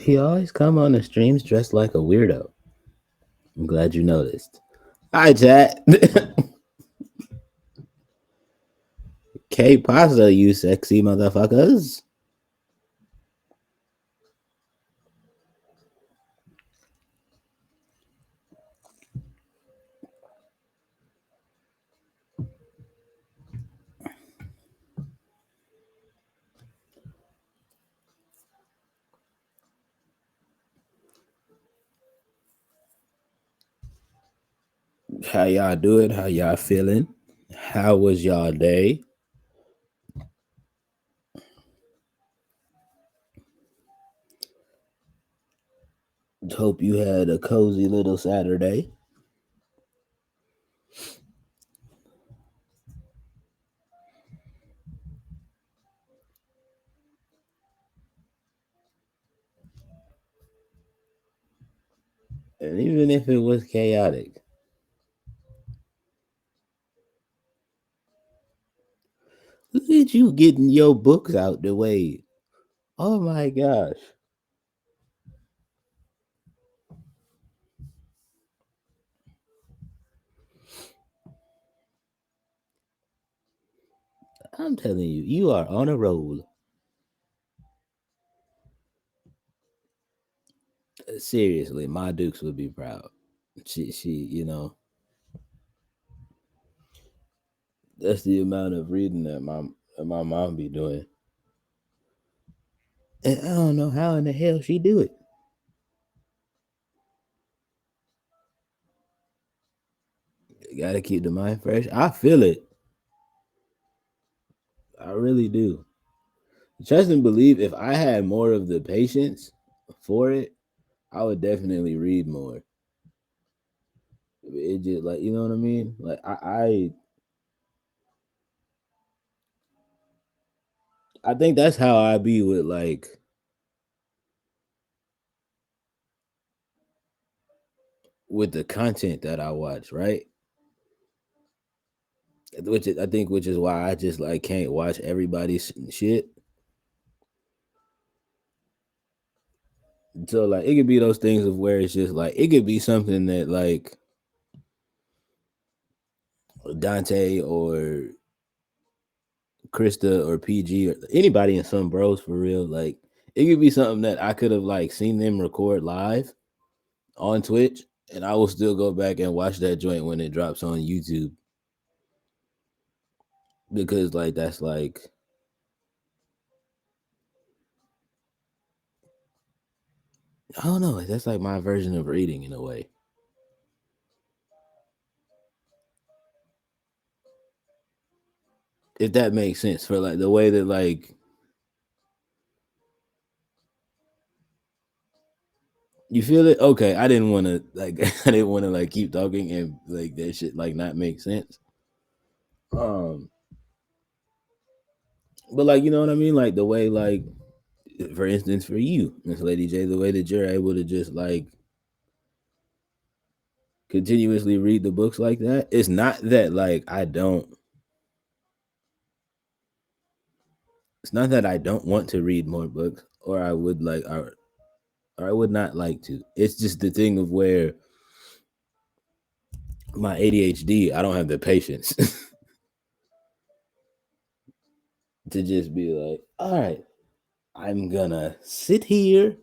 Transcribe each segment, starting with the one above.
He always come on the streams dressed like a weirdo. I'm glad you noticed. Hi, chat. K pasta, you sexy motherfuckers. How y'all doing? How y'all feeling? How was y'all day? Hope you had a cozy little Saturday. And even if it was chaotic, look at you getting your books out the way. Oh my gosh. I'm telling you, you are on a roll. Seriously, my Dukes would be proud. That's the amount of reading that my mom be doing. And I don't know how in the hell she do it. You gotta keep the mind fresh. I feel it. I really do. Trust and believe if I had more of the patience for it, I would definitely read more. It just like you know what I mean? Like I think that's how I be with with the content that I watch, right? Which is why I just like can't watch everybody's shit. So like it could be those things of where it's just like it could be something that like Dante or Krista or PG or anybody in some bros for real. Like it could be something that I could have like seen them record live on Twitch, and I will still go back and watch that joint when it drops on YouTube because like that's like I don't know. That's like my version of reading in a way. If that makes sense for like the way that like you feel it. Okay, I didn't want to like I didn't want to like keep talking and like that shit like not make sense. Um, but like you know what I mean. Like the way like for instance for you, Miss Lady J, the way that you're able to just like continuously read the books like that. It's not that like I don't. It's not that I don't want to read more books, or I would like, or I would not like to. It's just the thing of where my ADHD, I don't have the patience to just be like, all right, I'm gonna sit here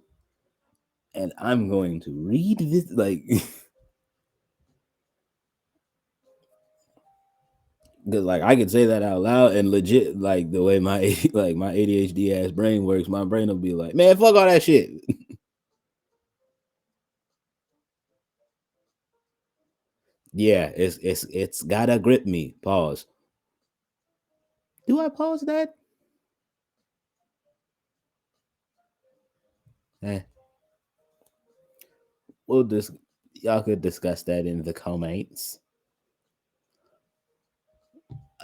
and I'm going to read this. Like, because like I could say that out loud and legit, like the way my like my ADHD ass brain works, my brain will be like, man, fuck all that shit. Yeah, it's gotta grip me. Pause. Do I pause that? Eh, we'll just y'all could discuss that in the comments.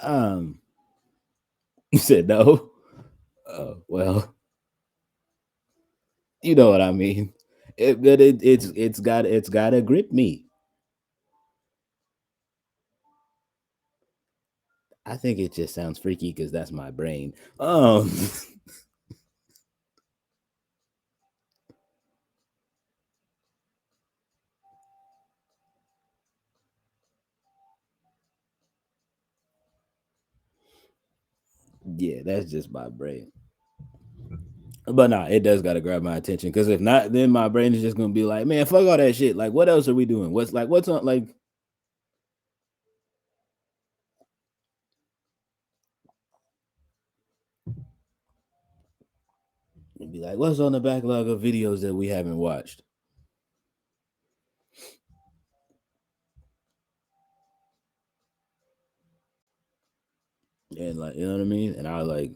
Um, you said no. Well, you know what I mean. It's gotta grip me. I think it just sounds freaky because that's my brain. Yeah, that's just my brain. But nah, it does gotta grab my attention. Cause if not, then my brain is just gonna be like, man, fuck all that shit. Like, what else are we doing? What's on like it'd be like, what's on the backlog of videos that we haven't watched? And like, you know what I mean? And I like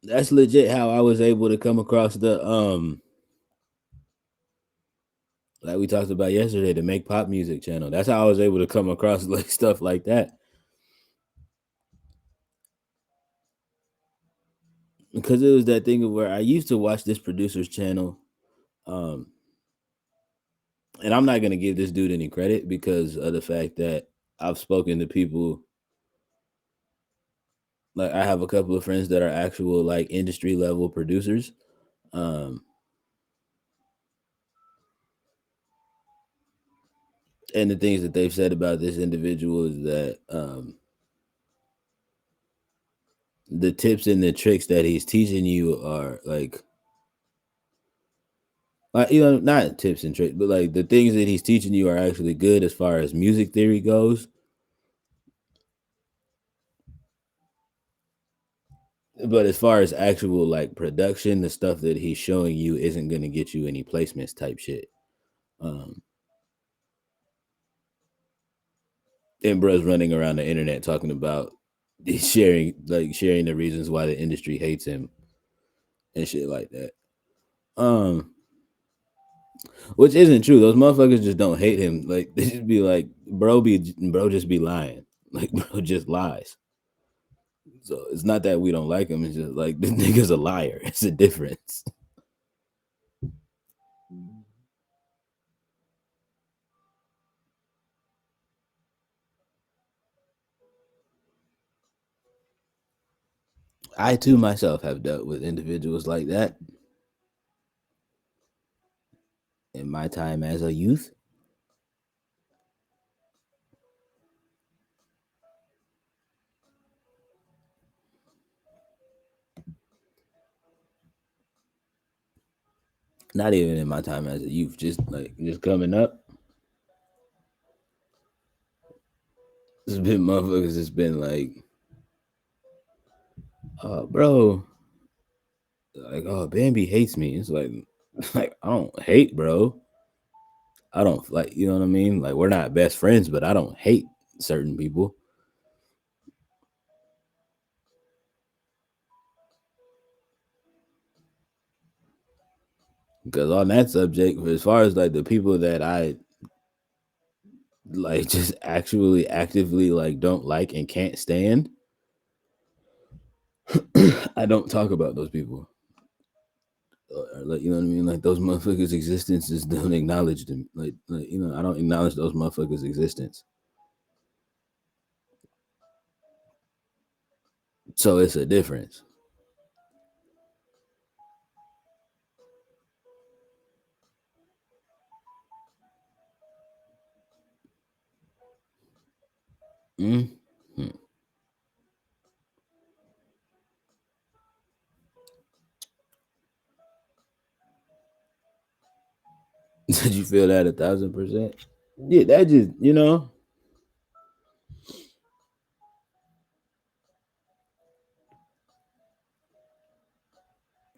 that's legit how I was able to come across the like we talked about yesterday, the Make Pop Music channel. That's how I was able to come across like stuff like that. Because it was that thing of where I used to watch this producer's channel. Um and I'm not gonna give this dude any credit because of the fact that I've spoken to people like I have a couple of friends that are actual like industry level producers. Um and the things that they've said about this individual is that the tips and the tricks that he's teaching you are like you know not tips and tricks but like the things that he's teaching you are actually good as far as music theory goes, but as far as actual like production, the stuff that he's showing you isn't going to get you any placements type shit. um and bro's running around the internet talking about sharing the reasons why the industry hates him and shit like that. um Which isn't true. Those motherfuckers just don't hate him. Like they just be like, bro just be lying. Like bro just lies. So it's not that we don't like him. It's just like this nigga's a liar. It's a difference. I too myself have dealt with individuals like that in my time as a youth. Not even in my time as a youth. Just coming up. There's been motherfuckers that's been like, bro, like, oh, Bambi hates me. It's like, like I don't hate, bro. I don't like, you know what I mean? Like we're not best friends, but I don't hate certain people. Because on that subject, as far as like the people that I like just actually actively like don't like and can't stand, I don't talk about those people. Like you know what I mean? Like those motherfuckers' existences don't acknowledge them. Like you know, I don't acknowledge those motherfuckers' existence. So it's a difference. Mm-hmm. Did you feel that 1,000%? Yeah, that just you know,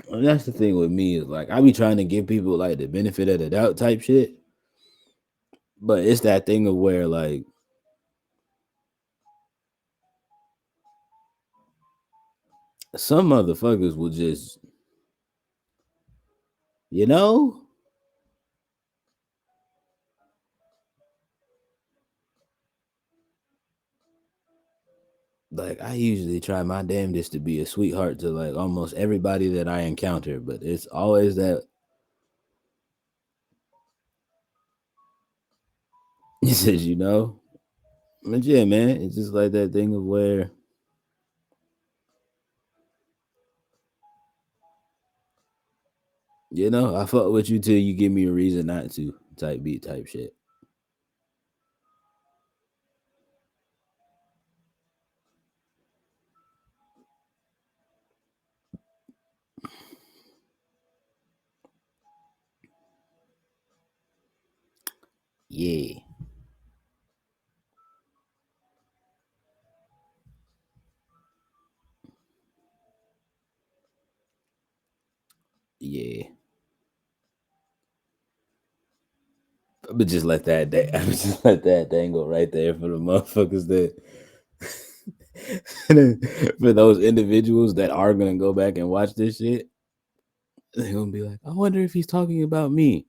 and that's the thing with me is like I be trying to give people like the benefit of the doubt type shit, but it's that thing of where like some motherfuckers will just you know like I usually try my damnedest to be a sweetheart to like almost everybody that I encounter, but it's always that he says, you know. But yeah, man, it's just like that thing of where You know, I fuck with you till you give me a reason not to. Type beat, type shit. Yeah, yeah. But just let that. I would just let that dangle right there for the motherfuckers that. For those individuals that are gonna go back and watch this shit, they're gonna be like, I wonder if he's talking about me.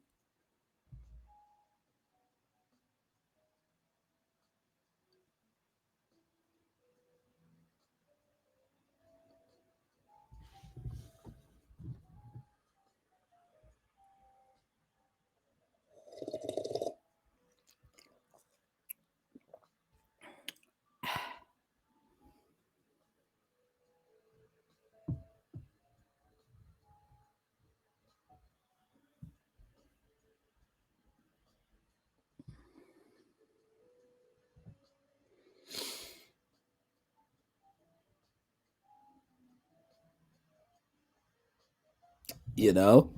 You know.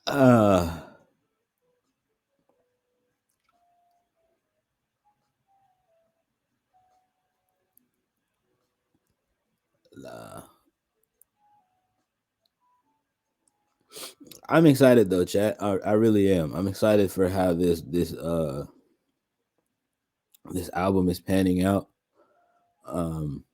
uh nah. I'm excited though, chat. I really am. I'm excited for how this album is panning out. Um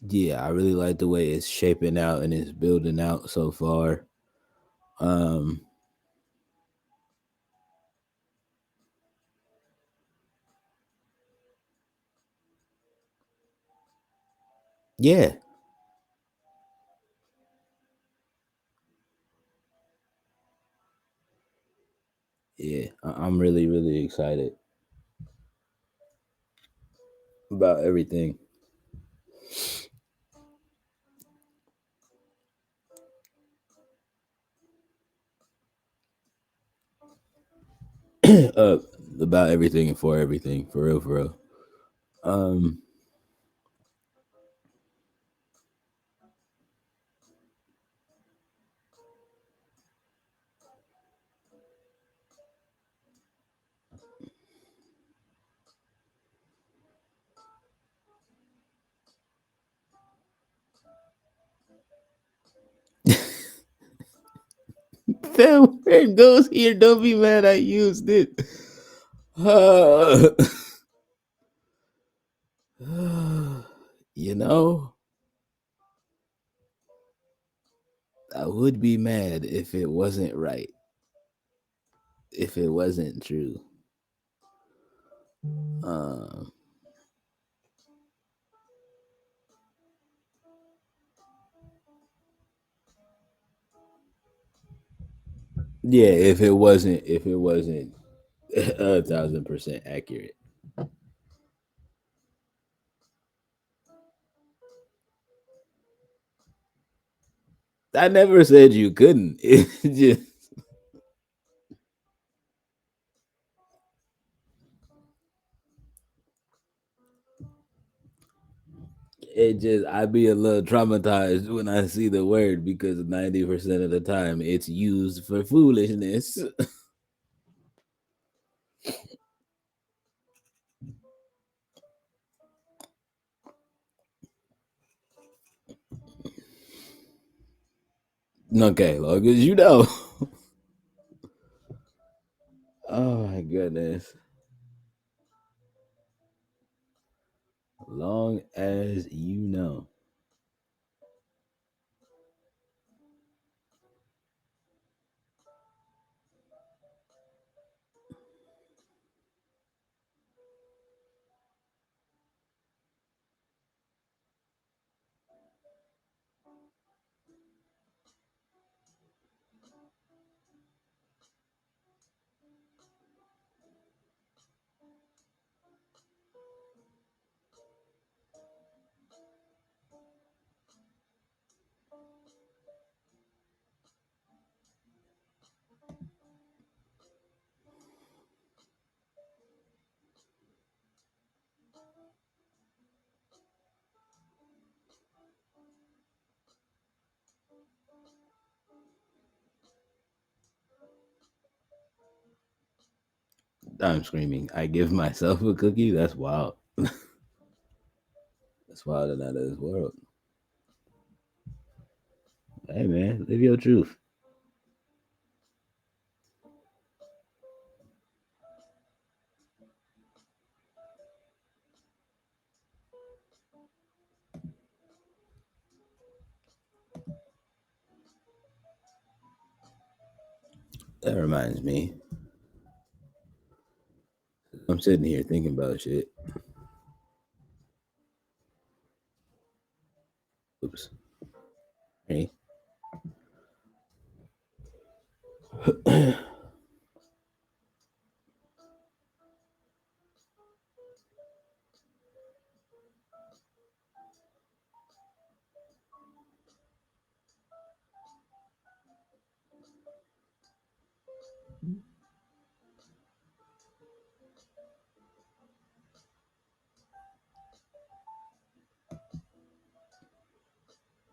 yeah, I really like the way it's shaping out and it's building out so far. Um yeah, yeah. I'm really, really excited about everything. uh about everything and for everything. For real, for real. Um Fam, where it goes here, don't be mad I used it. Uh, you know, I would be mad if it wasn't right, if it wasn't true. Um, yeah, if it wasn't 1,000% accurate. I never said you couldn't. I'd be a little traumatized when I see the word because 90% of the time it's used for foolishness. Okay, long as you know. Oh my goodness. Long as you know. I'm screaming. I give myself a cookie. That's wild. That's wild and out of this world. Hey man, live your truth. That reminds me. I'm sitting here thinking about shit. Oops. Hey.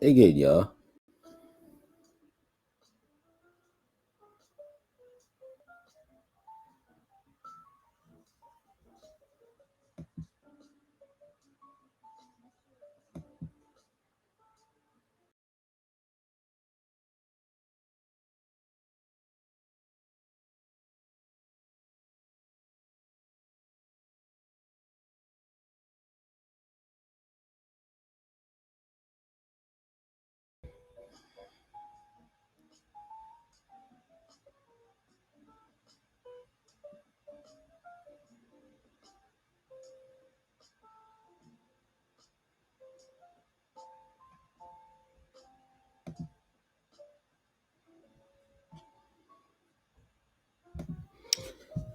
They good, y'all.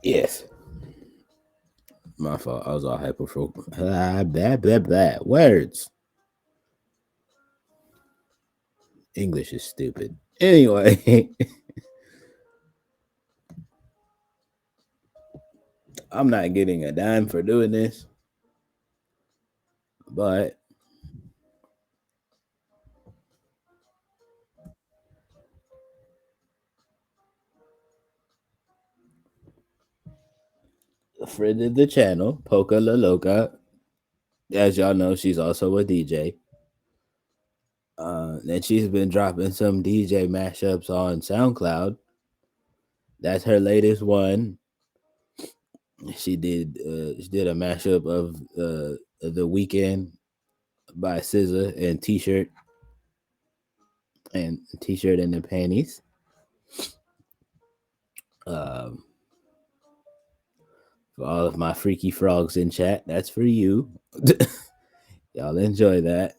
Yes. My fault. I was all hyper focused. Blah, blah, blah. Words. English is stupid. Anyway, I'm not getting a dime for doing this, but a friend of the channel, Poca La Loca, as y'all know, she's also a DJ. And she's been dropping some DJ mashups on SoundCloud. That's her latest one. She did a mashup of the weekend by SZA and T-shirt and the panties. Um, for all of my freaky frogs in chat, that's for you. Y'all enjoy that.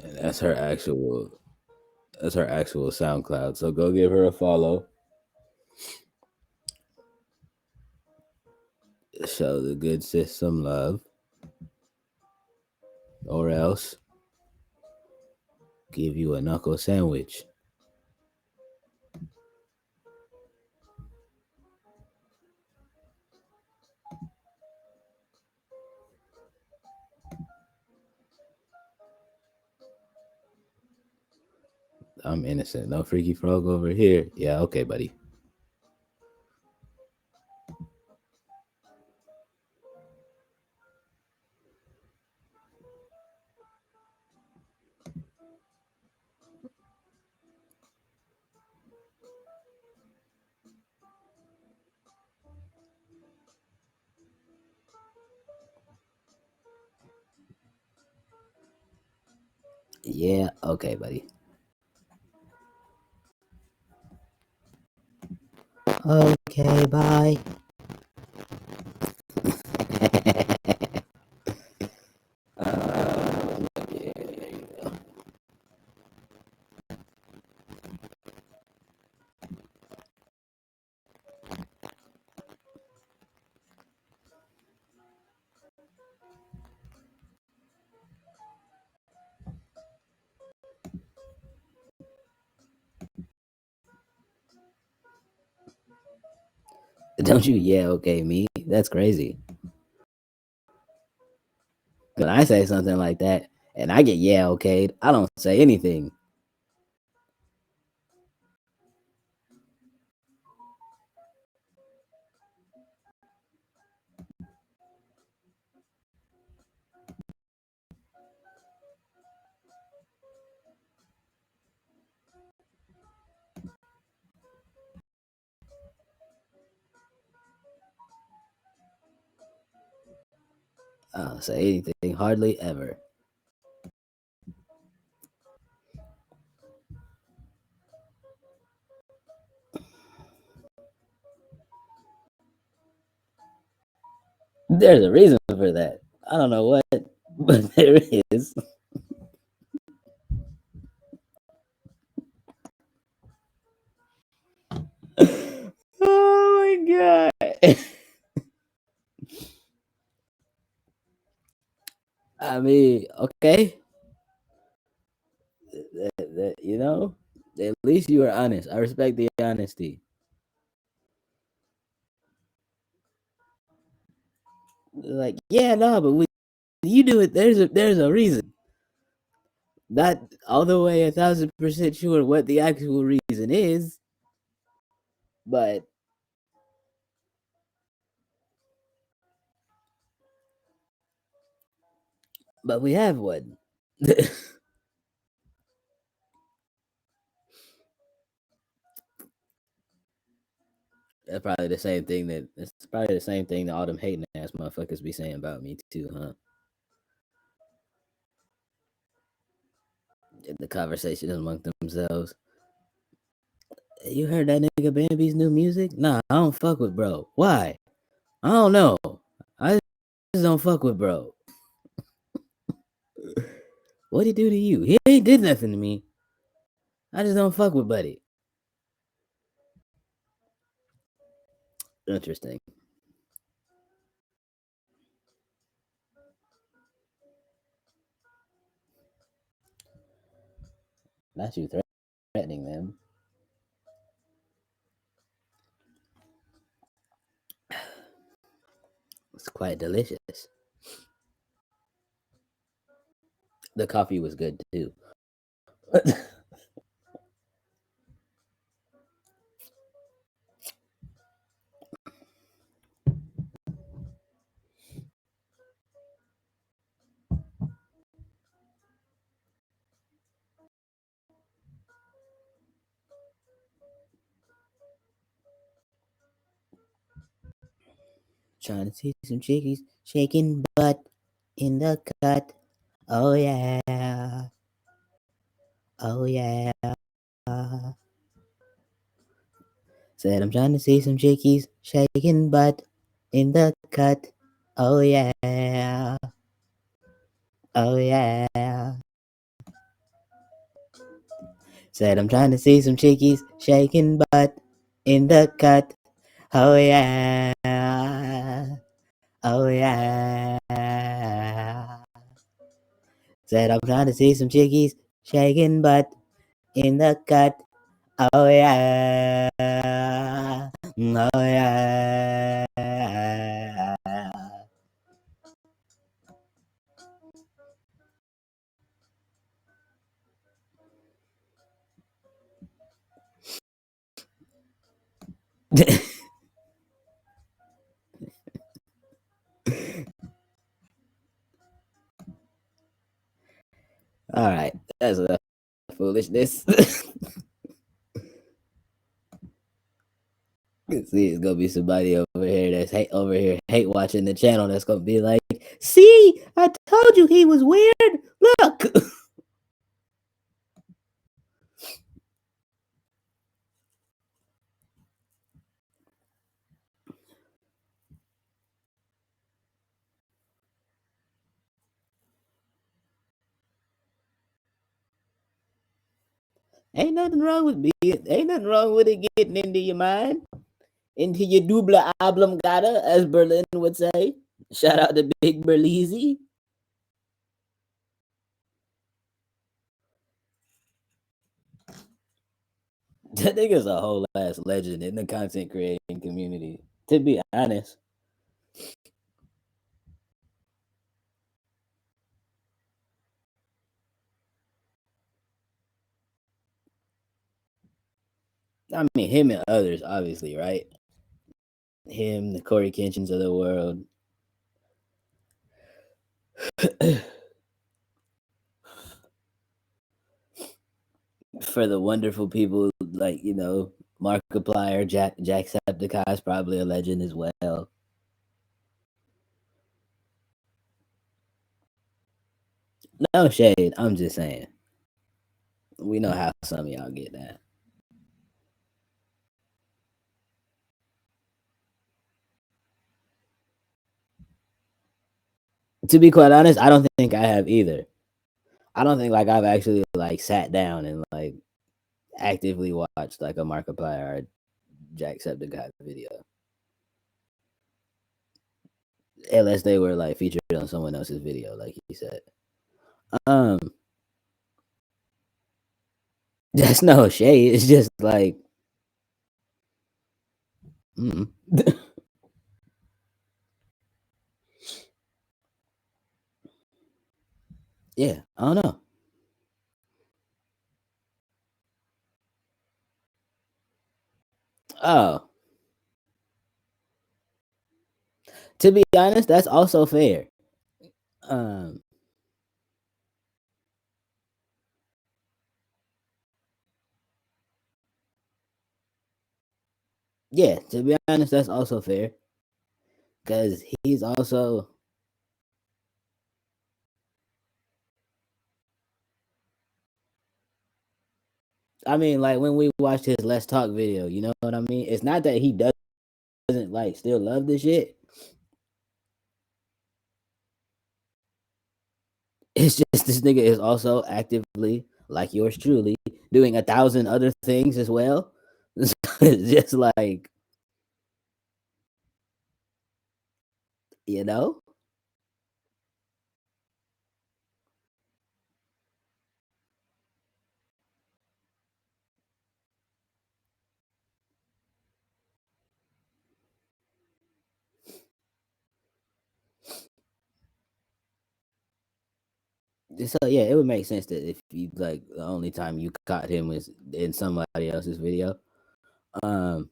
And that's her actual SoundCloud. So go give her a follow. Show the good sis some love. Or else give you a knuckle sandwich. I'm innocent. No freaky frog over here. Yeah, okay, buddy. Yeah, okay, buddy. Okay, bye. Don't you? Yeah, okay, me. That's crazy. when I say something like that and I get okayed, I don't say anything. I don't say anything hardly ever. There's a reason for that. I don't know what, but there is. Oh my god. I mean, okay. You know, at least you were honest. I respect the honesty. Like, yeah, no, but when you do it, there's a reason. Not all the way 1,000% sure what the actual reason is, but we have one. That's probably the same thing that it's probably the same thing that all them hating ass motherfuckers be saying about me too, huh? In the conversation among themselves. You heard that nigga Bambi's new music? Nah, I don't fuck with bro. Why? I don't know. I just don't fuck with bro. What'd he do to you? He ain't did nothing to me. I just don't fuck with Buddy. Interesting. Not you threatening them. It's quite delicious. The coffee was good too. Trying to see some chickies shaking butt in the cut. Oh yeah. Oh yeah. Said I'm trying to see some chickies shaking butt in the cut. Oh yeah. Oh yeah. Said I'm trying to see some chickies shaking butt in the cut. Oh yeah. Oh yeah. Said I'm trying to see some chickies shaking butt in the cut. Oh yeah. Oh yeah. All right, that's enough foolishness. See, it's gonna be somebody over here that's hate watching the channel. That's gonna be like, "See, I told you he was weird. Look." Ain't nothing wrong with Ain't nothing wrong with it getting into your mind, into your double oblongata, as Berlin would say. Shout out to Big Berleezy. That nigga's a whole ass legend in the content creating community. To be honest, I mean, him and others, obviously, right? Him, the Corey Kinchins of the world. For the wonderful people like, you know, Markiplier, Jacksepticeye is probably a legend as well. No shade. I'm just saying. We know how some of y'all get that. To be quite honest, I don't think I have either. I don't think like I've actually like sat down and like actively watched like a Markiplier or Jacksepticeye video, unless they were like featured on someone else's video, like he said. Um, that's no shade. It's just like, mm. Yeah, I don't know. Oh, to be honest, that's also fair. Um, yeah, to be honest, that's also fair because he's also. I mean, like when we watched his Let's Talk video, you know what I mean? It's not that he doesn't like still love the shit. It's just this nigga is also actively, like yours truly, doing 1,000 other things as well. It's just like, you know? So yeah, it would make sense that if you like the only time you caught him was in somebody else's video. Um,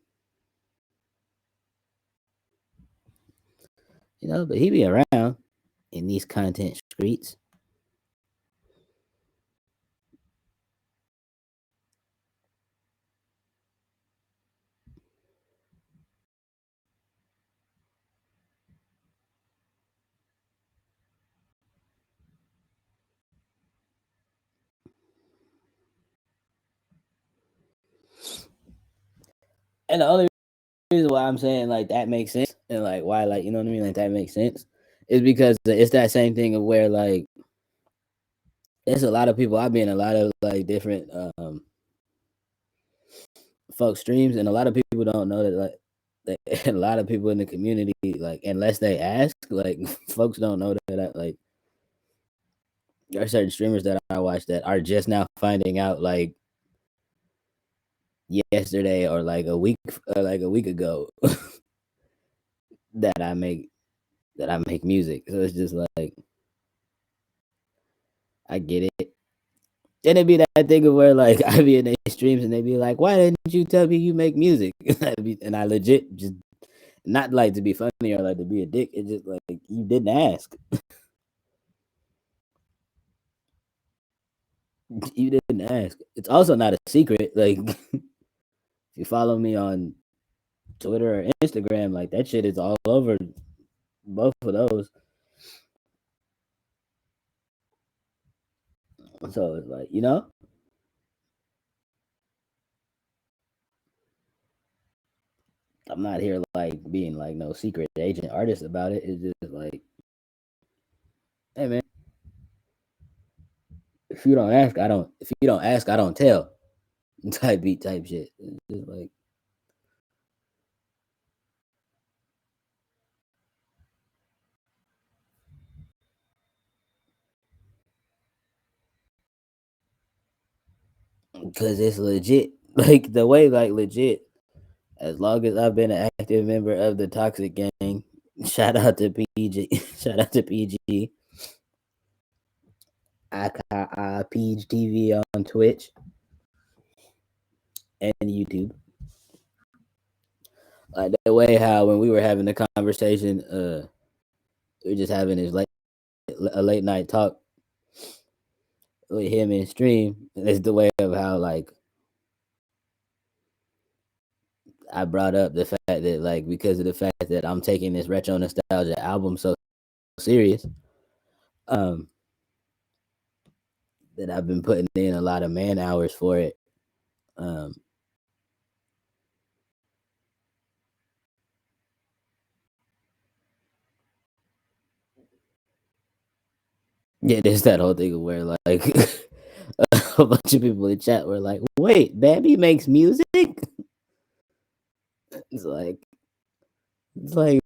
you know, but he be around in these content streets. And the only reason why I'm saying like that makes sense and like why like you know what I mean like that makes sense is because it's that same thing of where like there's a lot of people. I've been in a lot of like different folk streams, and a lot of people don't know that like a lot of people in the community like unless they ask like folks don't know that like there are certain streamers that I watch that are just now finding out like yesterday or like a week ago that I make music. So it's just like I get it. And it'd be that thing of where like I be in their streams and they be like, "Why didn't you tell me you make music?" And I legit just not like to be funny or like to be a dick. It's just like you didn't ask. You didn't ask. It's also not a secret. Like if you follow me on Twitter or Instagram, like that shit is all over both of those. So it's like, you know, I'm not here like being like no secret agent artist about it. It's just like, hey man, if you don't ask, I don't. If you don't ask, I don't tell. Type beat type shit. It's just like because it's legit. Like the way, like legit. As long as I've been an active member of the Toxic Gang, shout out to PG. Shout out to PG. PG TV on Twitch and YouTube. Like the way how when we were having the conversation, we were just having this a late night talk with him in stream. And it's the way of how like I brought up the fact that like because of the fact that I'm taking this retro nostalgia album so serious, um, that I've been putting in a lot of man hours for it. Um, yeah, there's that whole thing where like a bunch of people in chat were like, "Wait, Babby makes music?" It's like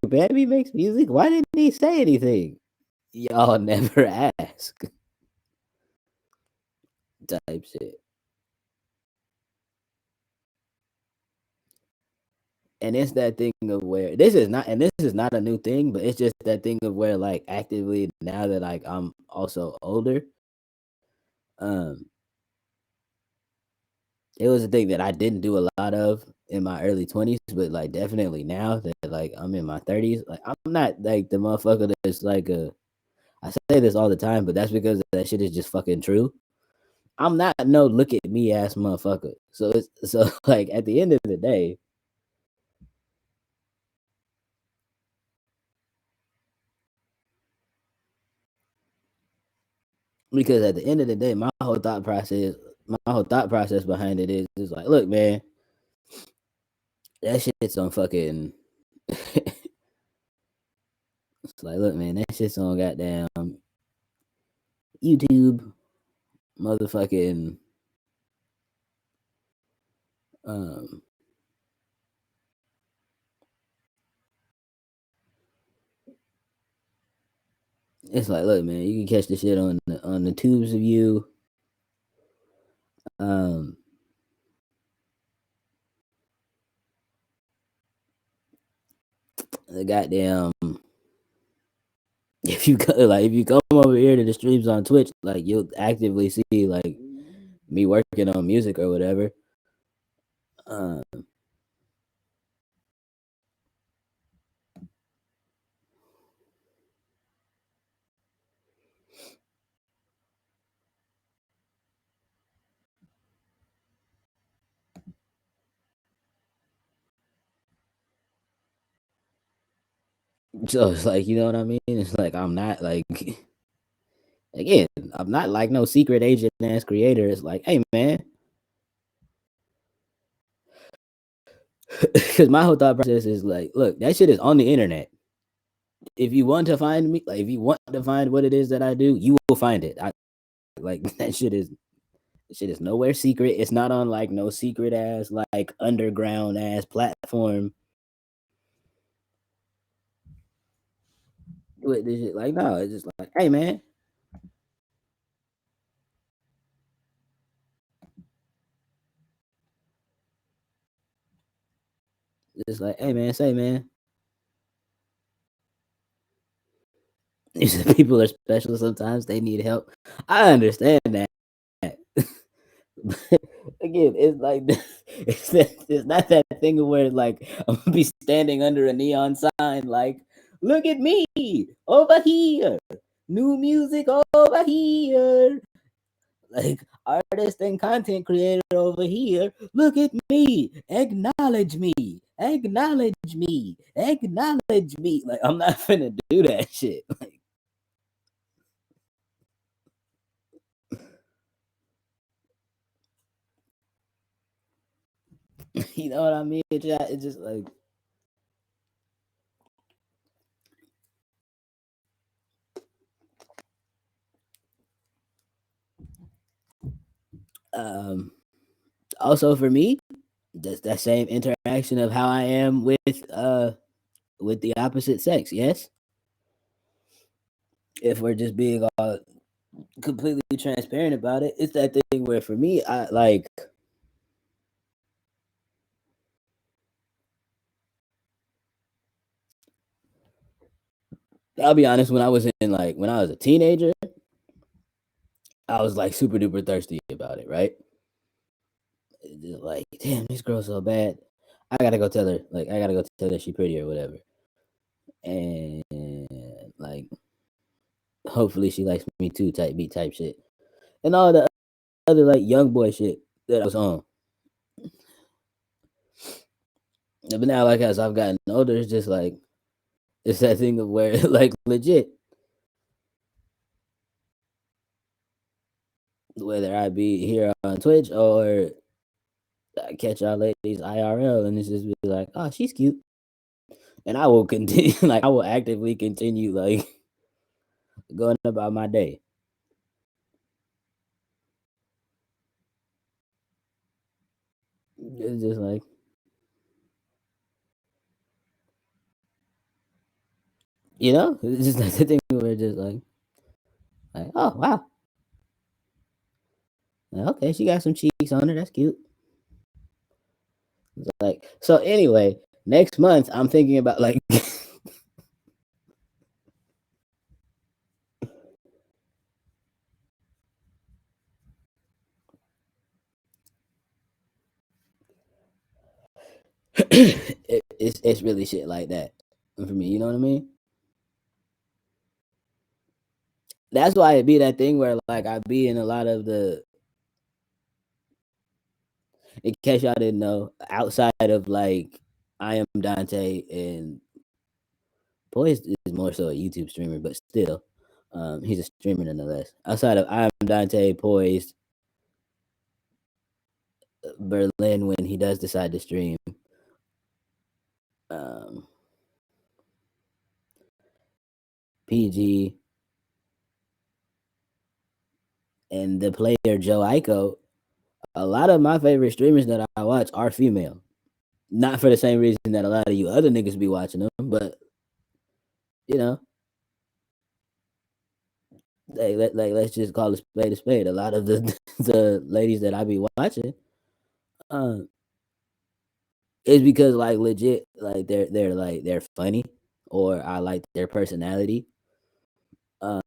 Babby makes music. Why didn't he say anything? Y'all never ask. Type shit. And it's that thing of where this is not a new thing, but it's just that thing of where like actively now that like I'm also older, um, it was a thing that I didn't do a lot of in my early 20s, but like definitely now that like I'm in my 30s, like I'm not like the motherfucker that's like a I say this all the time, but that's because that shit is just fucking true. I'm not no look at me ass motherfucker. So it's so like at the end of the day, because at the end of the day, my whole thought process behind it is like, look, man, that shit's on fucking. It's like, look, man, that shit's on goddamn YouTube, motherfucking. Um, it's like, look, man, you can catch the shit on the tubes of you. Um, the goddamn. If you come over here to the streams on Twitch, like you'll actively see like me working on music or whatever. Um, so it's like, you know what I mean? It's like I'm not like again, I'm not like no secret agent ass creator. It's like, hey man, because my whole thought process is like, look, that shit is on the internet. If you want to find me, like if you want to find what it is that I do, you will find it. I like that shit is nowhere secret. It's not on like no secret ass like underground ass platform with this shit. Like, no, it's just like, hey man, it's like, hey man, say man. These people are special. Sometimes they need help. I understand that. Again, it's like it's not that thing where like I'm gonna be standing under a neon sign like, look at me over here, new music over here, like artist and content creator over here. Look at me, acknowledge me, acknowledge me, acknowledge me. Like I'm not finna do that shit. Like you know what I mean? It's just like um also for me, just that same interaction of how I am with the opposite sex. Yes, if we're just being all completely transparent about it, it's that thing where for me, I like. I'll be honest. When I was a teenager, I was like super duper thirsty about it. Right? Just like, damn, this girl's so bad. I gotta go tell her, like, I gotta go tell her she pretty or whatever. And like, hopefully she likes me too, type beat type shit. And all the other like young boy shit that I was on. But now, like, as I've gotten older, it's just like, it's that thing of where, like, legit, whether I be here on Twitch or I catch y'all ladies IRL, and it's just be like, oh, she's cute. And I will continue, like, I will actively continue, like, going about my day. It's just like, you know, it's just like the thing where it's just like, oh, wow. Okay, she got some cheeks on her. That's cute. It's like, so anyway, next month, I'm thinking about, like, it's really shit like that for me. You know what I mean? That's why it be that thing where, like, I be in a lot of the, in case y'all didn't know, outside of like I am Dante and Poised is more so a YouTube streamer, but still, he's a streamer nonetheless. Outside of I am Dante, Poised, Berlin when he does decide to stream, um, PG, and the player Joe Ico. A lot of my favorite streamers that I watch are female. Not for the same reason that a lot of you other niggas be watching them, but you know, let's just call a spade a spade. A lot of the the ladies that I be watching, um, is because like legit, like they're funny, or I like their personality. Um,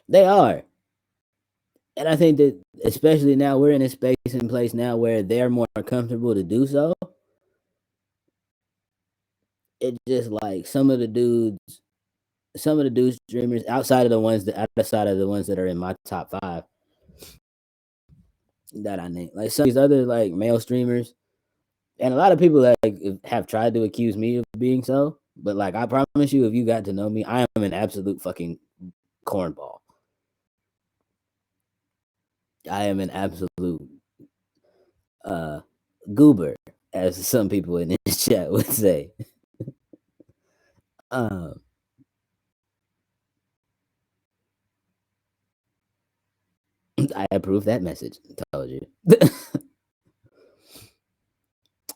they are, and I think that especially now we're in a space and place now where they're more comfortable to do so. It's just like some of the dudes streamers outside of the ones that are in my top 5 that I name, like some of these other like male streamers, and a lot of people that like have tried to accuse me of being so, but like I promise you, if you got to know me, I am an absolute fucking cornball. I am an absolute uh goober, as some people in this chat would say. Um, I approve that message. Told you.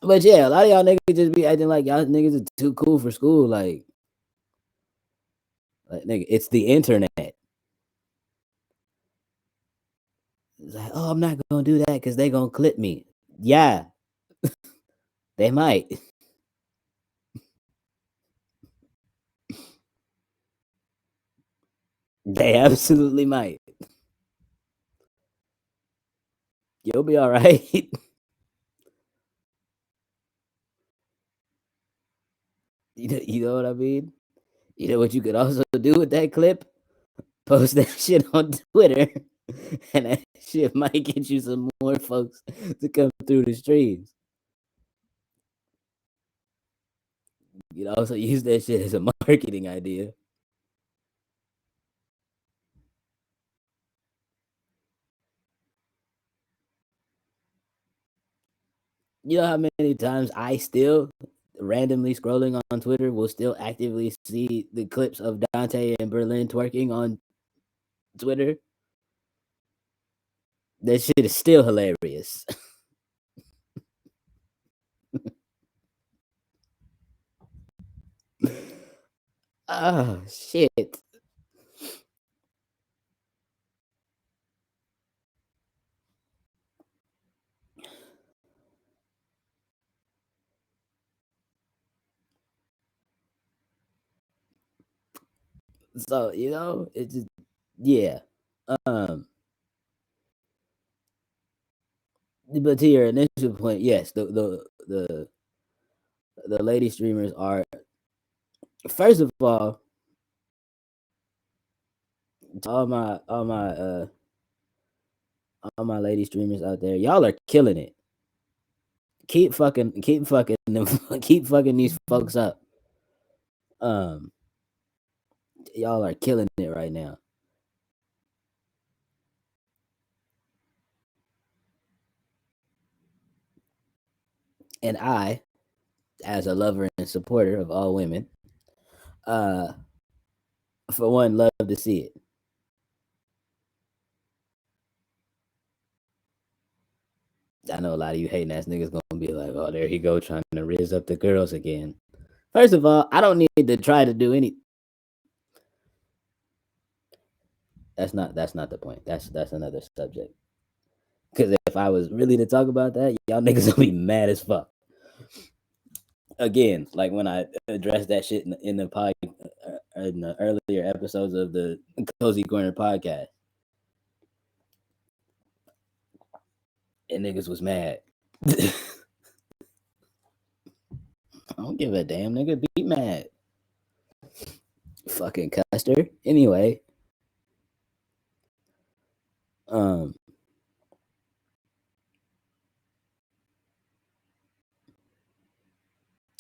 But yeah, a lot of y'all niggas just be acting like y'all niggas are too cool for school. Like nigga, it's the internet. It's like, oh, I'm not gonna do that because they gonna clip me. Yeah, they might. They absolutely might. You'll be all right. You know what I mean? You know what you could also do with that clip? Post that shit on Twitter, and that shit might get you some more folks to come through the streams. You can also use that shit as a marketing idea. You know how many times I still randomly scrolling on Twitter will still actively see the clips of Dante and Berlin twerking on Twitter? That shit is still hilarious. Oh shit. So, you know, it's just Yeah. Um, but to your initial point, yes, the lady streamers are, first of all my lady streamers out there, y'all are killing it. Keep fucking them, keep fucking these folks up. Um, y'all are killing it right now. And I, as a lover and supporter of all women, uh, for one, love to see it. I know a lot of you hating ass niggas gonna be like, "Oh, there he go trying to raise up the girls again." First of all, I don't need to try to do any. That's not the point. That's another subject. Because if I was really to talk about that, y'all niggas gonna be mad as fuck. Again, like when I addressed that shit in the pod, in the earlier episodes of the Cozy Corner podcast, and niggas was mad. I don't give a damn, nigga. Be mad. Fucking Custer. Anyway, um,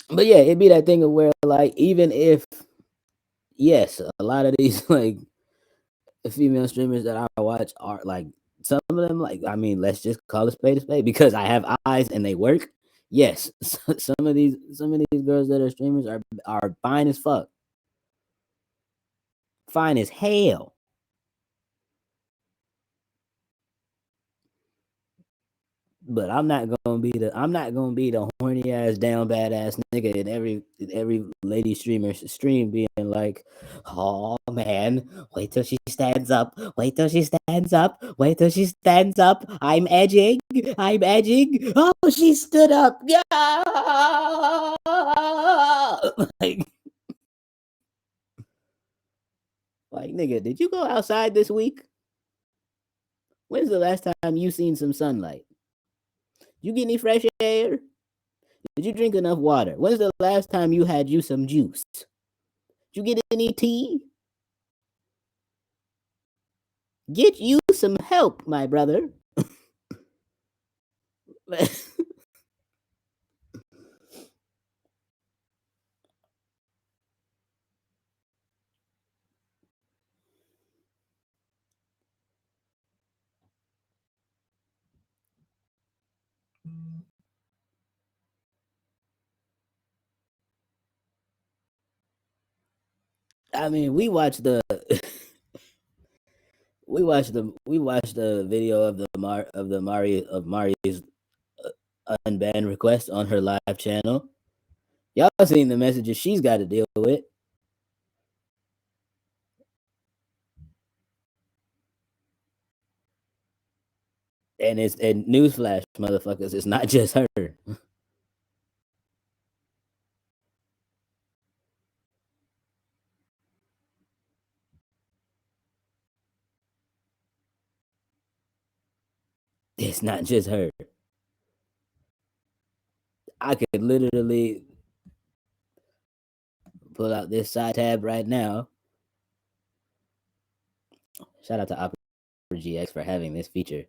but yeah, it'd be that thing of where like even if yes, a lot of these like female streamers that I watch are like some of them like I mean let's just call a spade because I have eyes and they work. Yes, some of these girls that are streamers are fine as fuck, fine as hell. But I'm not gonna be the horny ass down badass nigga in every lady streamer stream being like, oh man, wait till she stands up, wait till she stands up, wait till she stands up. I'm edging. Oh, she stood up. Yeah. like, like nigga, did you go outside this week? When's the last time you seen some sunlight? You get any fresh air? Did you drink enough water? When's the last time you had you some juice? Did you get any tea? Get you some help, my brother. I mean, we watched the video of Mari's unbanned request on her live channel. Y'all seen the messages she's got to deal with. And newsflash, motherfuckers, it's not just her. It's not just her. I could literally pull out this side tab right now. Shout out to Opera GX for having this feature.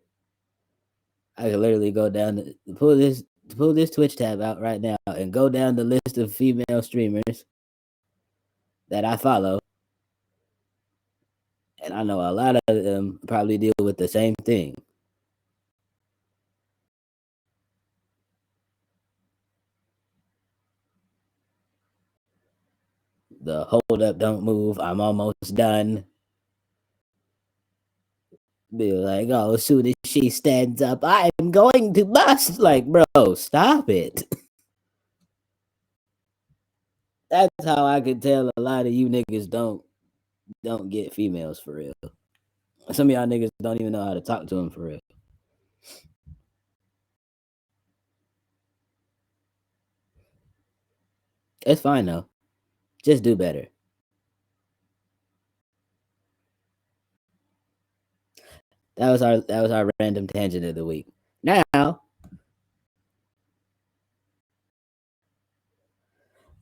I could literally go down to pull this Twitch tab out right now and go down the list of female streamers that I follow. And I know a lot of them probably deal with the same thing. The hold up, don't move, I'm almost done. Be like, oh, as soon as she stands up, I'm going to bust. Like, bro, stop it. That's how I could tell a lot of you niggas don't get females for real. Some of y'all niggas don't even know how to talk to them for real. It's fine though. Just do better. That was our random tangent of the week. Now,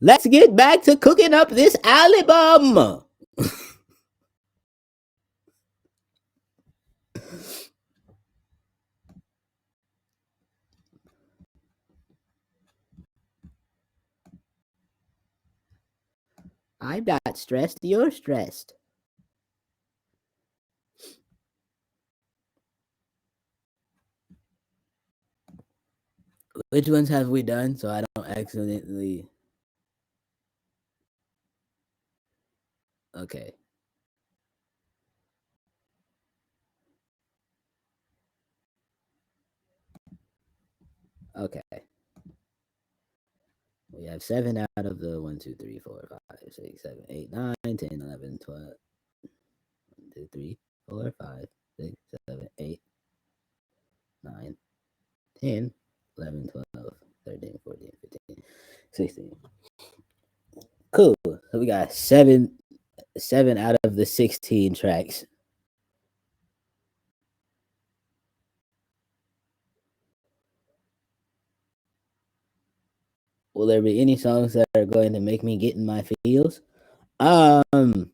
let's get back to cooking up this album. I'm not stressed. You're stressed. Which ones have we done so I don't accidentally? Okay. Okay. We have 7 out of the 1, 2, 3, 4, 5, 6, 7, 8, 9, 10, 11, 12. 1, 2, 3, 4, 5, 6, 7, 8, 9, 10, 11, 12, 13, 14, 15, 16. Cool. So we got seven out of the 16 tracks. Will there be any songs that are going to make me get in my feels? Um,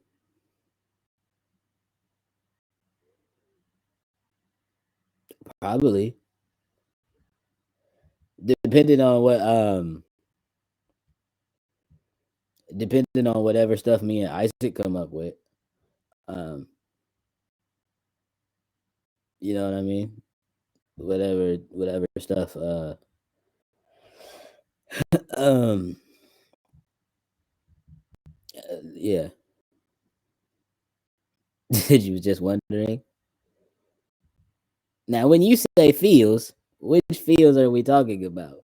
Probably. Depending on depending on whatever stuff me and Isaac come up with. Um, you know what I mean? Whatever stuff um yeah. Did you was just wondering? Now when you say feels, which feels are we talking about?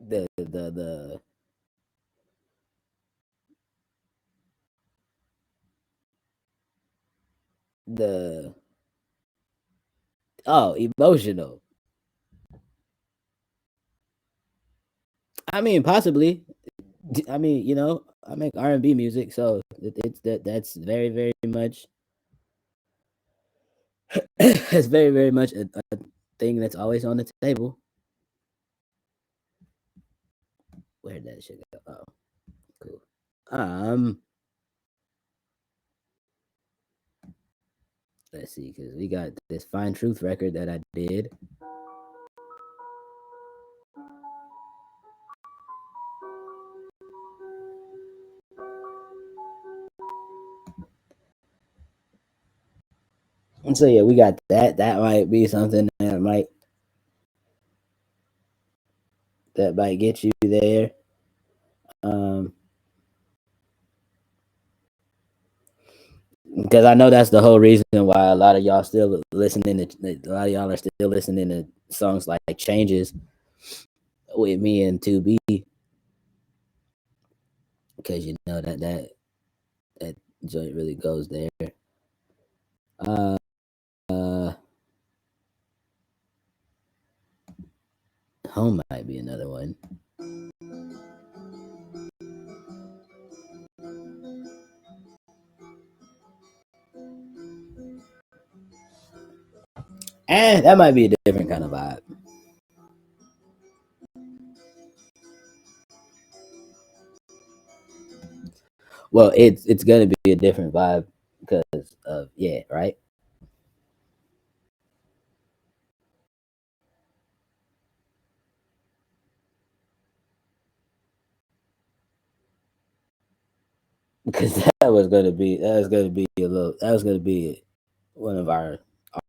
The the oh, emotional. I mean, possibly. I mean, I make R&B music, so it's that's very very much it's very very much a thing that's always on the table. Where did that shit go? Oh, cool. Um, let's see, because we got this Fine Truth record that I did. And so yeah, we got that. That might be something that might get you there. Um, because I know that's the whole reason why a lot of y'all still listening to a lot of y'all are still listening to songs like Changes with me and 2B, because you know that joint really goes there. Uh, uh Home might be another one. And that might be a different kind of vibe. Well, it's gonna be a different vibe because of yeah, right? Because that was gonna be one of our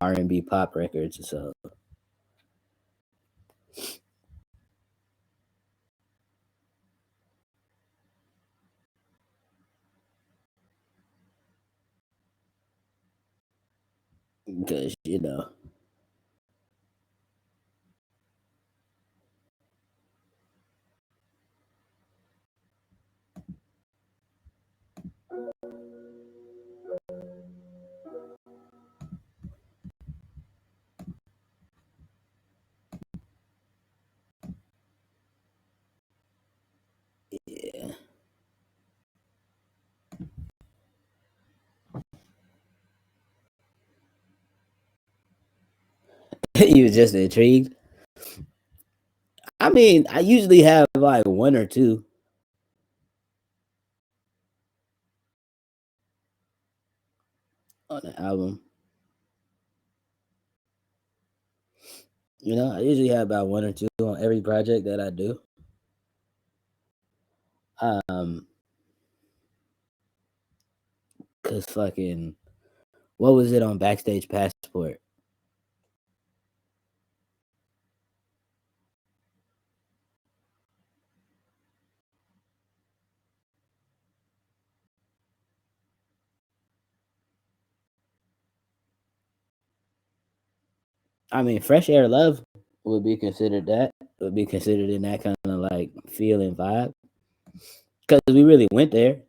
R&B pop records. So because yeah. You was just intrigued. I mean, I usually have like one or two on the album. You know, I usually have about one or two on every project that I do. Um, cause fucking, what was it on Backstage Passport? I mean, Fresh Air Love would be considered that. Would be considered in that kind of like feeling vibe. Cause we really went there.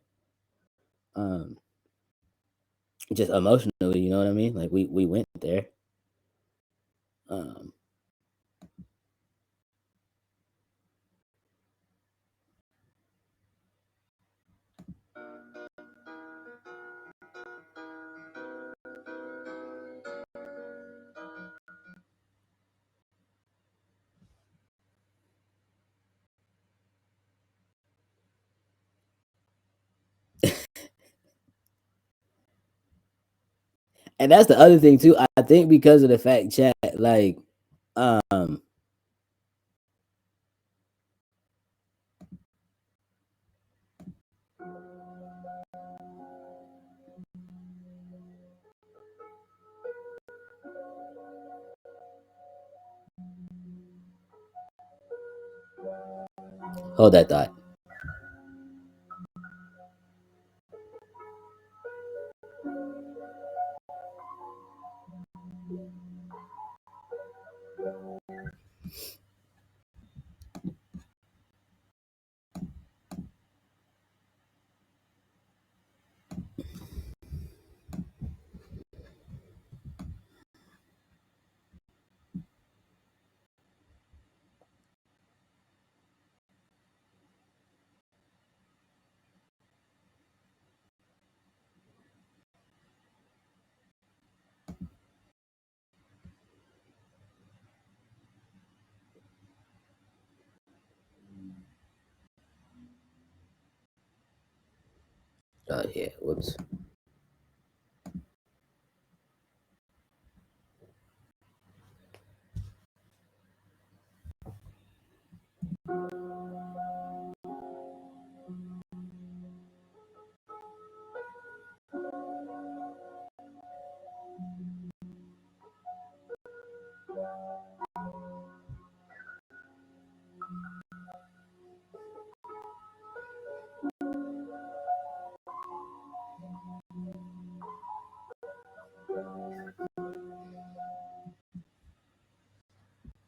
Um, just emotionally, you know what I mean? Like we went there. Um, and that's the other thing too. I think because of the fact chat, like, um, hold that thought. Oh yeah, whoops.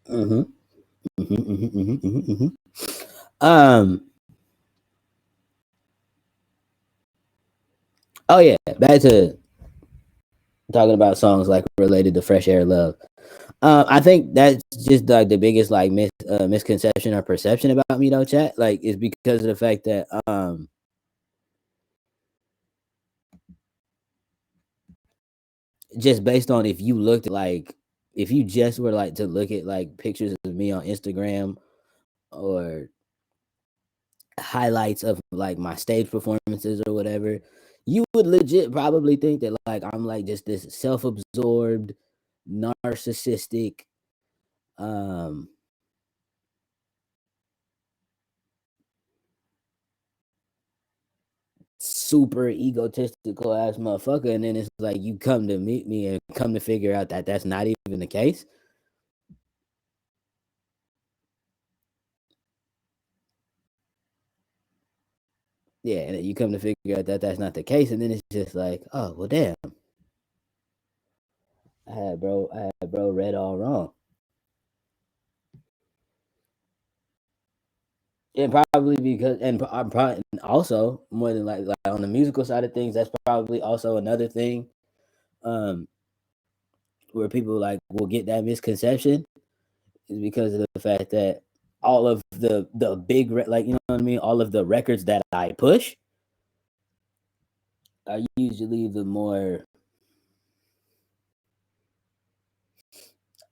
Mm-hmm. Mm-hmm, mm-hmm, mm-hmm, mm-hmm, mm-hmm. Um. Oh yeah, back to talking about songs like related to Fresh Air Love. I think that's just like the biggest like misconception or perception about me though, chat. Like, is because of the fact that just based on if you looked at like if you just were like to look at like pictures of me on Instagram or highlights of like my stage performances or whatever, you would legit probably think that like I'm like just this self-absorbed, narcissistic, um super egotistical ass motherfucker, and then it's like you come to meet me and come to figure out that that's not even the case. Yeah, and you come to figure out that that's not the case, and then it's just like, oh well, damn, I had bro read all wrong. And probably because, and I'm probably also more than like on the musical side of things, that's probably also another thing, um, where people like will get that misconception is because of the fact that all of the big like you know what I mean, all of the records that I push are usually the more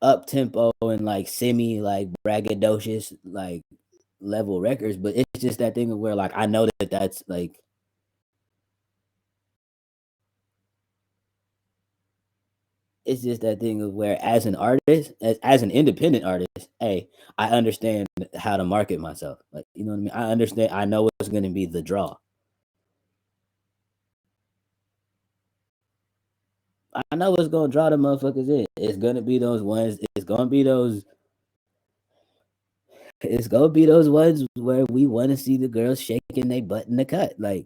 up tempo and like semi like braggadocious like level records, but it's just that thing of where like I know that that's like it's just that thing of where as an artist, as an independent artist, hey, I understand how to market myself. Like, you know what I mean? I understand. I know what's going to be the draw. I know what's going to draw the motherfuckers in. It's going to be those ones. It's going to be those. It's going to be those ones where we want to see the girls shaking their butt in the cut. Like,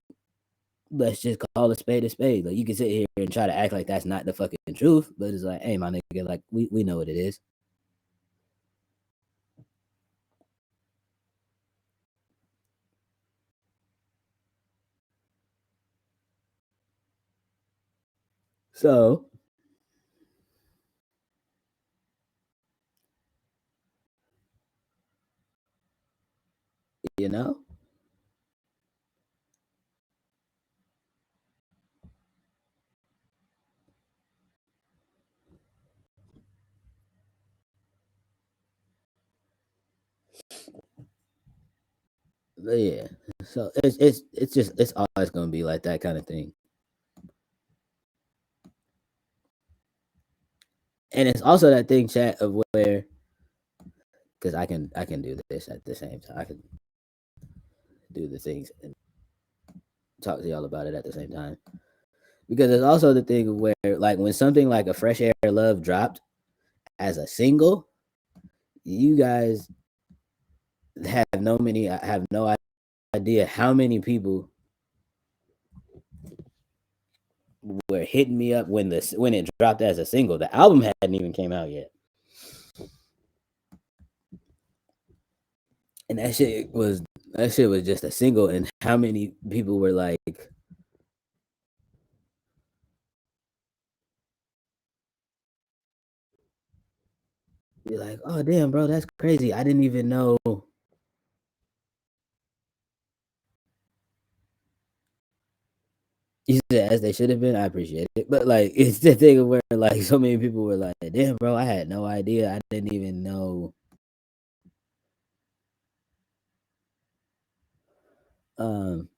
let's just call a spade a spade. Like, you can sit here and try to act like that's not the fucking truth, but it's like, hey, my nigga, like, we know what it is. So, you know, but yeah. So it's just it's always gonna be like that kind of thing. And it's also that thing, chat, of where because I can do this at the same time. I can do the things and talk to y'all about it at the same time. Because there's also the thing of where like when something like a Fresh Air Love dropped as a single, you guys have no idea how many people were hitting me up when it dropped as a single. The album hadn't even came out yet. And that shit was just a single, and how many people were like, be like, oh damn, bro, that's crazy. I didn't even know. You said as they should have been. I appreciate it, but like it's the thing where like so many people were like, damn, bro, I had no idea. I didn't even know. Um,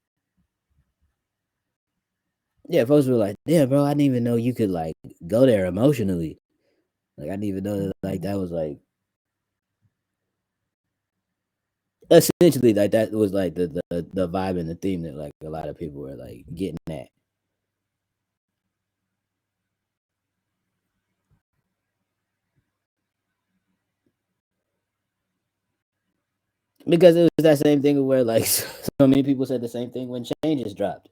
yeah, folks were like, damn, bro, I didn't even know you could like go there emotionally. Like I didn't even know that like that was like essentially like that was like the vibe and the theme that like a lot of people were like getting at. Because it was that same thing where like so many people said the same thing when changes dropped.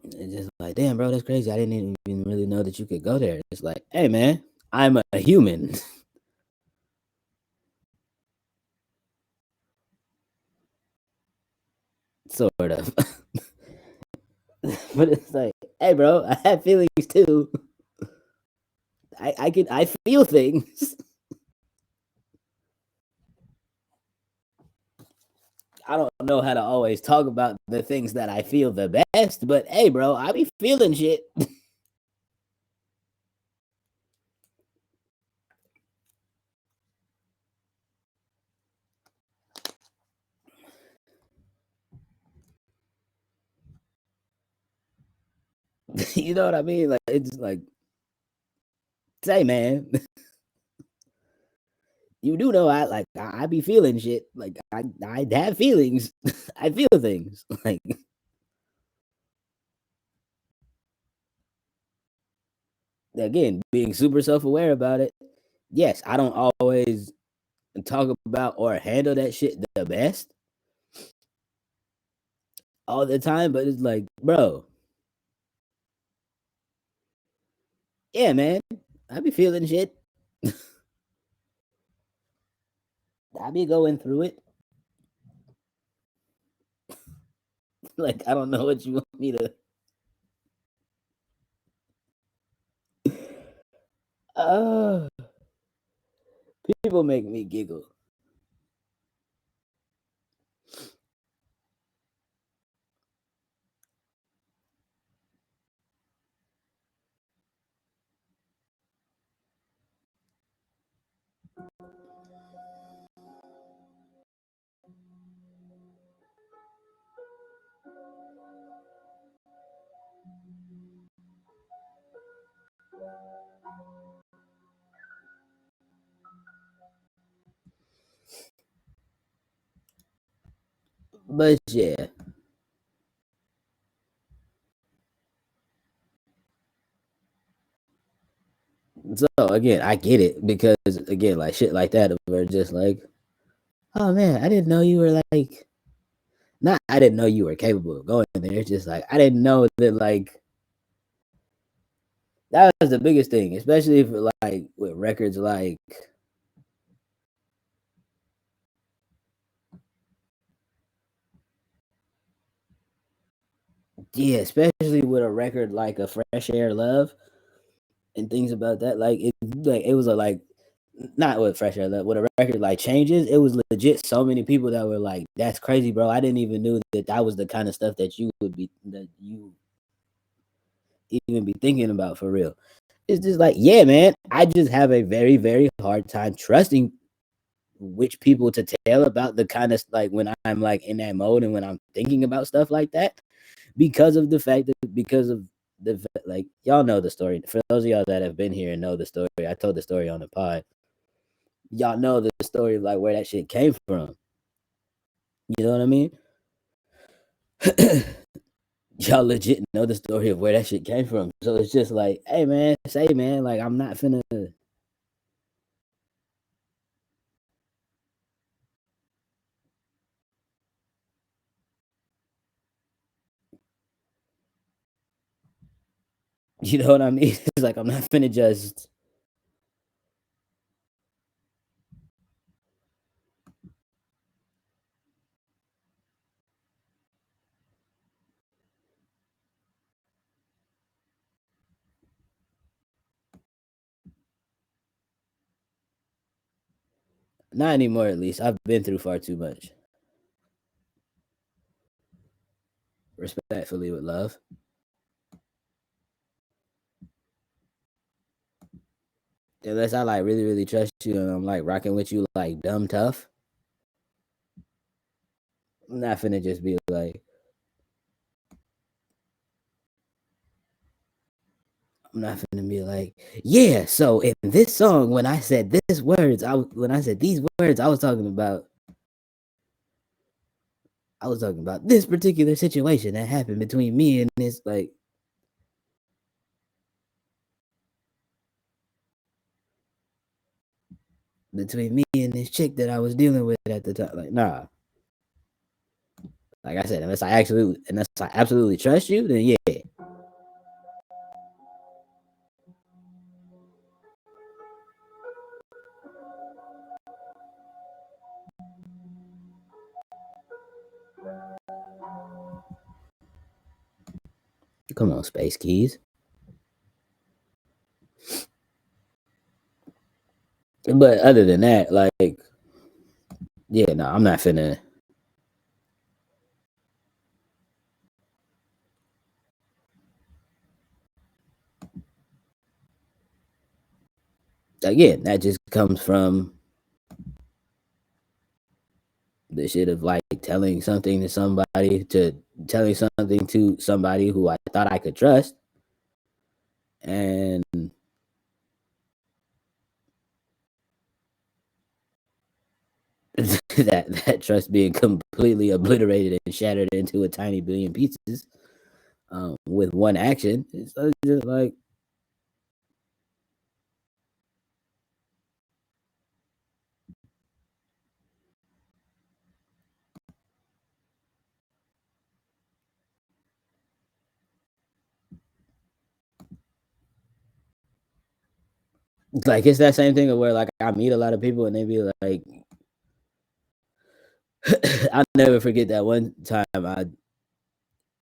It's just like, damn, bro, that's crazy. I didn't even really know that you could go there. It's like, hey, man, I'm a human, sort of. But it's like, hey, bro, I have feelings too. I feel things. I don't know how to always talk about the things that I feel the best, but hey, bro, I be feeling shit. You know what I mean? Like it's like, say, man, you do know I be feeling shit. Like I have feelings. I feel things. Like again, being super self aware about it. Yes, I don't always talk about or handle that shit the best all the time, but it's like, bro, yeah, man, I be feeling shit. I be going through it. Like I don't know what you want me to. Uh, people make me giggle. But yeah. So again, I get it because again, like shit like that, we're just like, oh man, I didn't know you were like, not I didn't know you were capable of going there. It's just like I didn't know that like that was the biggest thing, especially for like with records like yeah, especially with a record like a Fresh Air Love and things about that. Like it was a like not with Fresh Air Love, with a record like Changes, it was legit so many people that were like, that's crazy, bro. I didn't even knew that that was the kind of stuff that you even be thinking about for real. It's just like, yeah, man, I just have a very, very hard time trusting which people to tell about the kind of like when I'm like in that mode and when I'm thinking about stuff like that because of the fact that because of the like y'all know the story. For those of y'all that have been here and know the story, I told the story on the pod. Y'all know the story of like where that shit came from. You know what I mean? Y'all legit know the story of where that shit came from. So it's just like, hey man, say man, like I'm not finna you know what I mean? It's like I'm not finna just not anymore at least. I've been through far too much. Respectfully with love. Unless I like really, really trust you and I'm like rocking with you like dumb tough. I'm not finna just be like, I'm not finna be like, yeah. So in this song, when I said this words, when I said these words, I was talking about this particular situation that happened between me and this like between me and this chick that I was dealing with at the time. Like, nah. Like I said, unless I absolutely trust you, then yeah. Come on, Space Keys. But other than that, like, yeah, no, I'm not finna. Again, that just comes from the shit of like telling something to somebody who I thought I could trust, and that trust being completely obliterated and shattered into a tiny billion pieces with one action. It's just like it's that same thing of where like I meet a lot of people and they be like, I'll never forget that one time I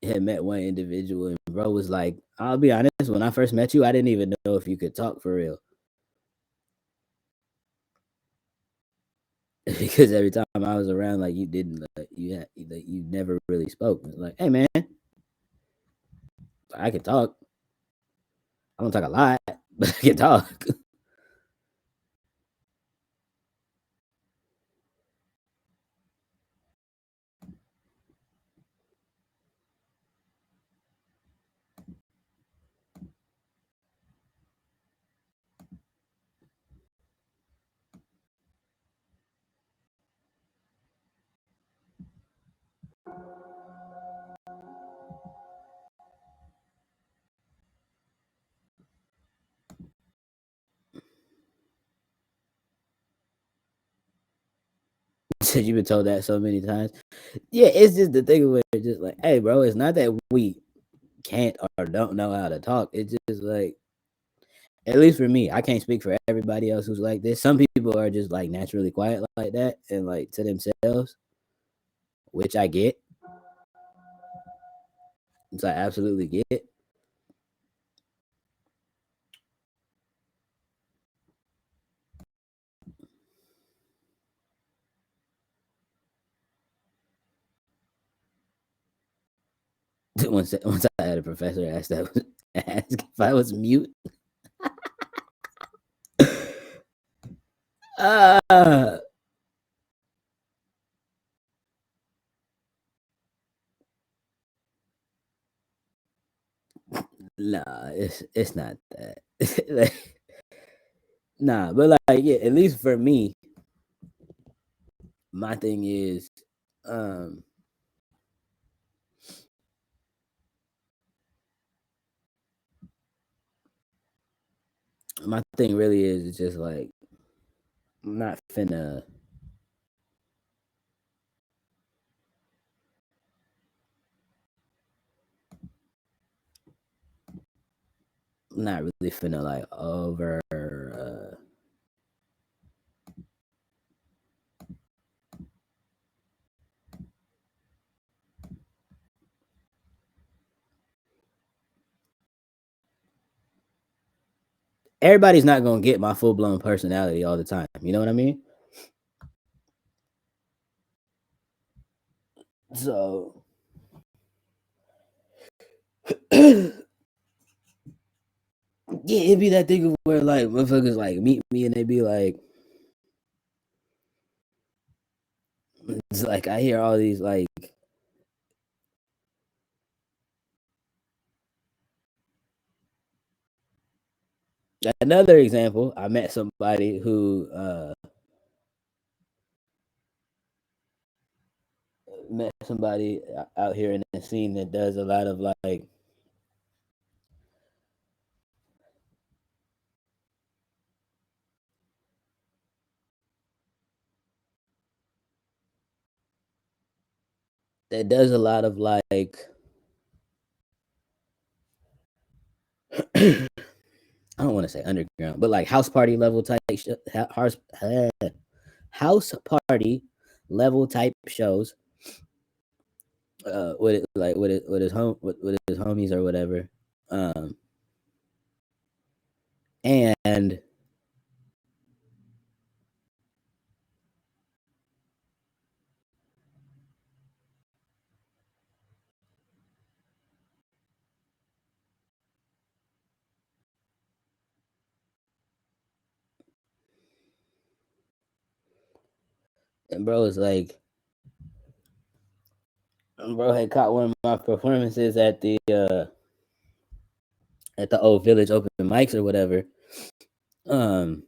had met one individual and bro was like, I'll be honest, when I first met you, I didn't even know if you could talk for real. Because every time I was around, like you didn't, like, you never really spoke. It's like, hey man, I can talk. I don't talk a lot, but I can talk. said you've been told that so many times. Yeah, it's just the thing where it's just like, hey, bro, it's not that we can't or don't know how to talk. It's just like, at least for me, I can't speak for everybody else who's like this. Some people are just like naturally quiet like that and like to themselves, which I get. Which I absolutely get. Once I had a professor ask if I was mute. uh nah, it's not that. Like, nah, but like yeah, at least for me, my thing is um my thing really is just like I'm not finna I'm not really finna like over everybody's not gonna get my full blown personality all the time. You know what I mean? So yeah, it'd be that thing where like motherfuckers like meet me and they be like, it's like I hear all these like another example. I met somebody who met somebody out here in the scene that does a lot of like that does a lot of like I don't want to say underground, but like house party level type house party level type shows. With it, like with his with his homies or whatever. Um, and and bro is like, bro had caught one of my performances at the old village open mics or whatever. Um,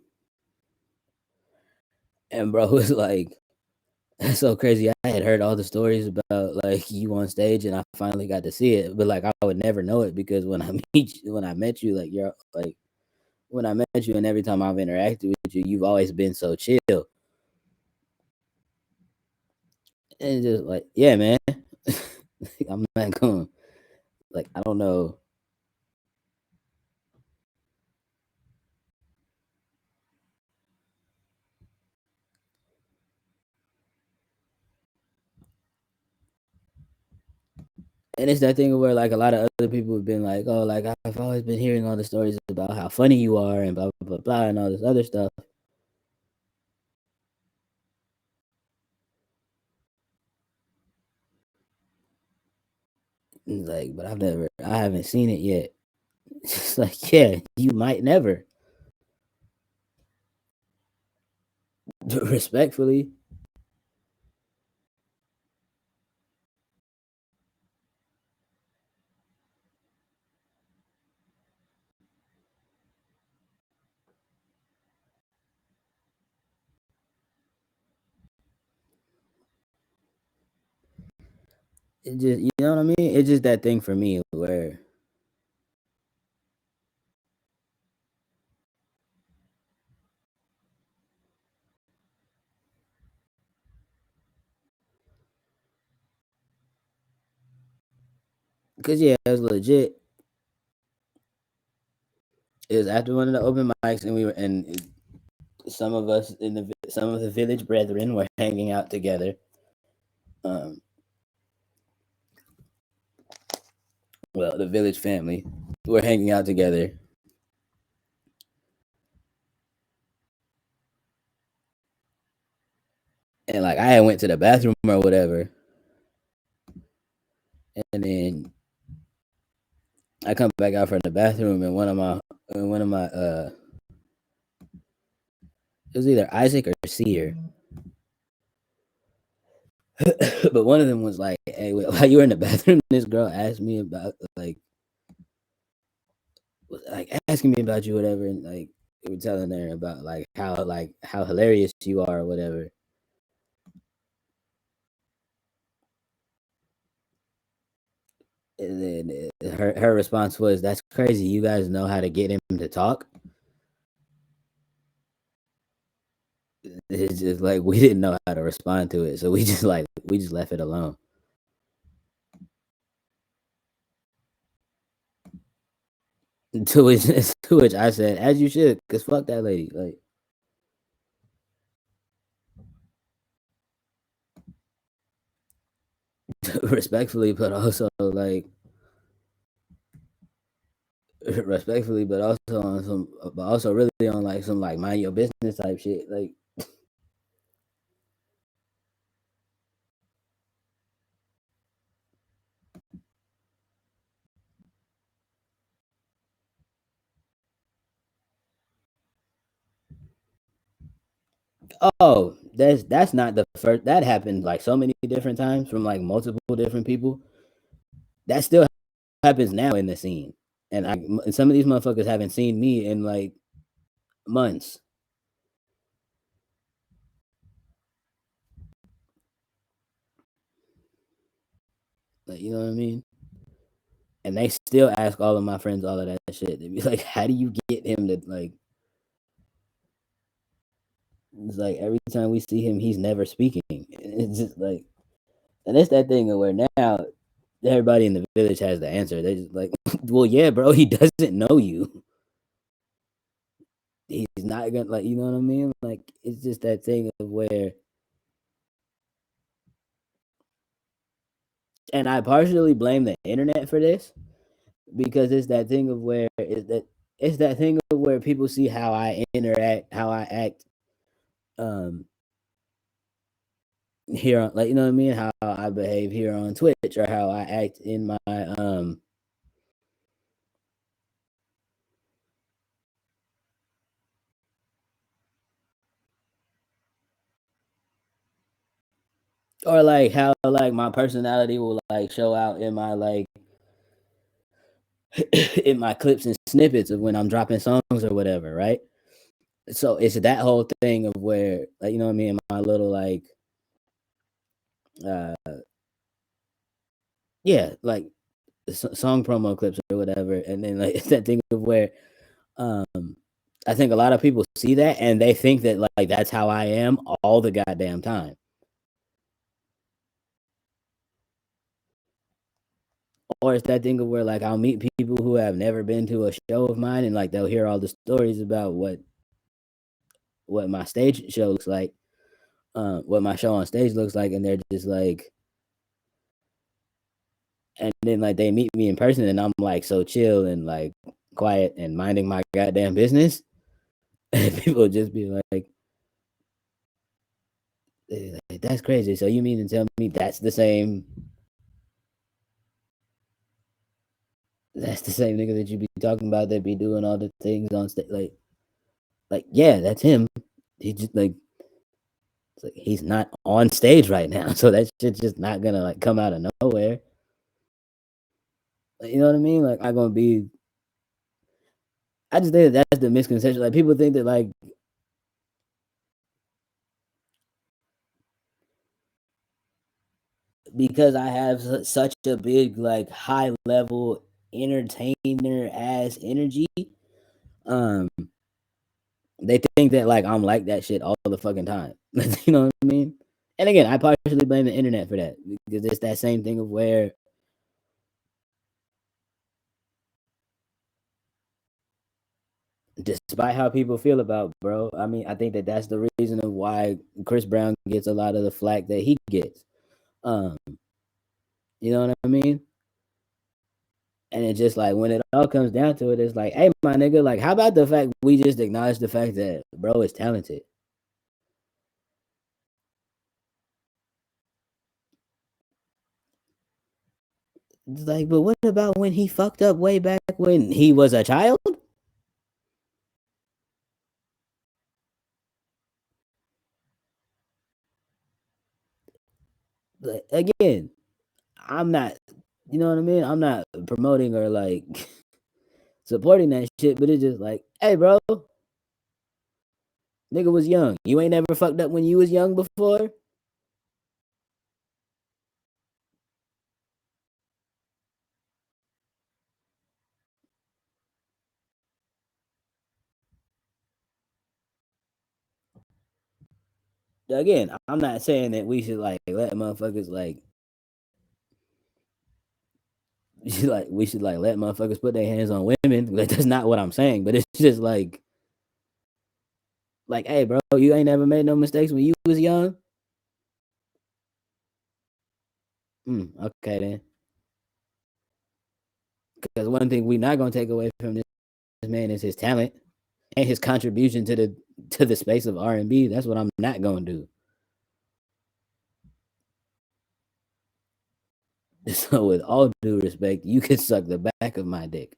and bro was like, that's so crazy. I had heard all the stories about like you on stage, and I finally got to see it. But like I would never know it because when I met you, like you're like when I met you, and every time I've interacted with you, you've always been so chill. And just like, yeah, man, I'm not going. Like I don't know. And it's that thing where like a lot of other people have been like, oh, like I've always been hearing all the stories about how funny you are and blah blah blah blah and all this other stuff. And like, but I haven't seen it yet. It's like, yeah, you might never. Respectfully, it just you know what I mean. It's just that thing for me where Cause yeah, it was legit. It was after one of the open mics, and we were, and some of us in some of the village brethren were hanging out together. Um, well, the village family were hanging out together. And like I had went to the bathroom or whatever, and then I come back out from the bathroom, and one of my it was either Isaac or Seer, but one of them was like, "Hey, while you were in the bathroom, this girl asked me about like asking me about you, whatever, and like we were telling her about like how hilarious you are, or whatever." And then her response was, "That's crazy. You guys know how to get him to talk." It's just like we didn't know how to respond to it, so we just left it alone. To which to which I said, "As you should, cause fuck that lady." Like respectfully, but also like respectfully, but also on some, but also really on like some like mind your business type shit. Like oh, that's not the first. That happened like so many different times from like multiple different people. That still happens now in the scene, and some of these motherfuckers haven't seen me in like months. Like you know what I mean? And they still ask all of my friends all of that shit. They be like, "How do you get him to like?" It's like every time we see him, he's never speaking. It's just like, and it's that thing of where now everybody in the village has the answer. They just like, well, yeah, bro, he doesn't know you. He's not gonna like, you know what I mean? Like, it's just that thing of where, and I partially blame the internet for this because it's that thing of where it's that thing of where people see how I interact, how I act, um, here on like you know what I mean, how I behave here on Twitch or how I act in my or like how like my personality will like show out in my like in my clips and snippets of when I'm dropping songs or whatever, right? So it's that whole thing of where like you know what I mean, my little like uh yeah, like song promo clips or whatever, and then like it's that thing of where um I think a lot of people see that and they think that like that's how I am all the goddamn time. Or it's that thing of where like I'll meet people who have never been to a show of mine and like they'll hear all the stories about what my stage show looks like, what my show on stage looks like, and they're just like, and then like they meet me in person and I'm like so chill and like quiet and minding my goddamn business. And people just be like, that's crazy. So you mean to tell me that's the same nigga that you be talking about that be doing all the things on stage? Like yeah, that's him. He just like it's like he's not on stage right now, so that shit's just not gonna like come out of nowhere. Like, you know what I mean? Like I'm gonna be. I just think that's the misconception. Like people think that like because I have such a big like high level entertainer ass energy, um, they think that like I'm like that shit all the fucking time. You know what I mean? And again, I partially blame the internet for that because it's that same thing of where despite how people feel about bro. I mean, I think that that's the reason of why Chris Brown gets a lot of the flack that he gets. Um, you know what I mean? And it's just like when it all comes down to it, it's like, hey, my nigga, like, how about the fact we just acknowledge the fact that bro is talented? It's like, but what about when he fucked up way back when he was a child? Like, again, I'm not, you know what I mean? I'm not promoting or like supporting that shit, but it's just like, hey, bro, nigga was young. You ain't never fucked up when you was young before. Again, I'm not saying that we should like let motherfuckers like we should like let motherfuckers put their hands on women. Like that's not what I'm saying, but it's just like, hey, bro, you ain't never made no mistakes when you was young. Okay then, because one thing we not gonna take away from this man is his talent and his contribution to the space of R&B. That's what I'm not gonna do. So, with all due respect, you can suck the back of my dick.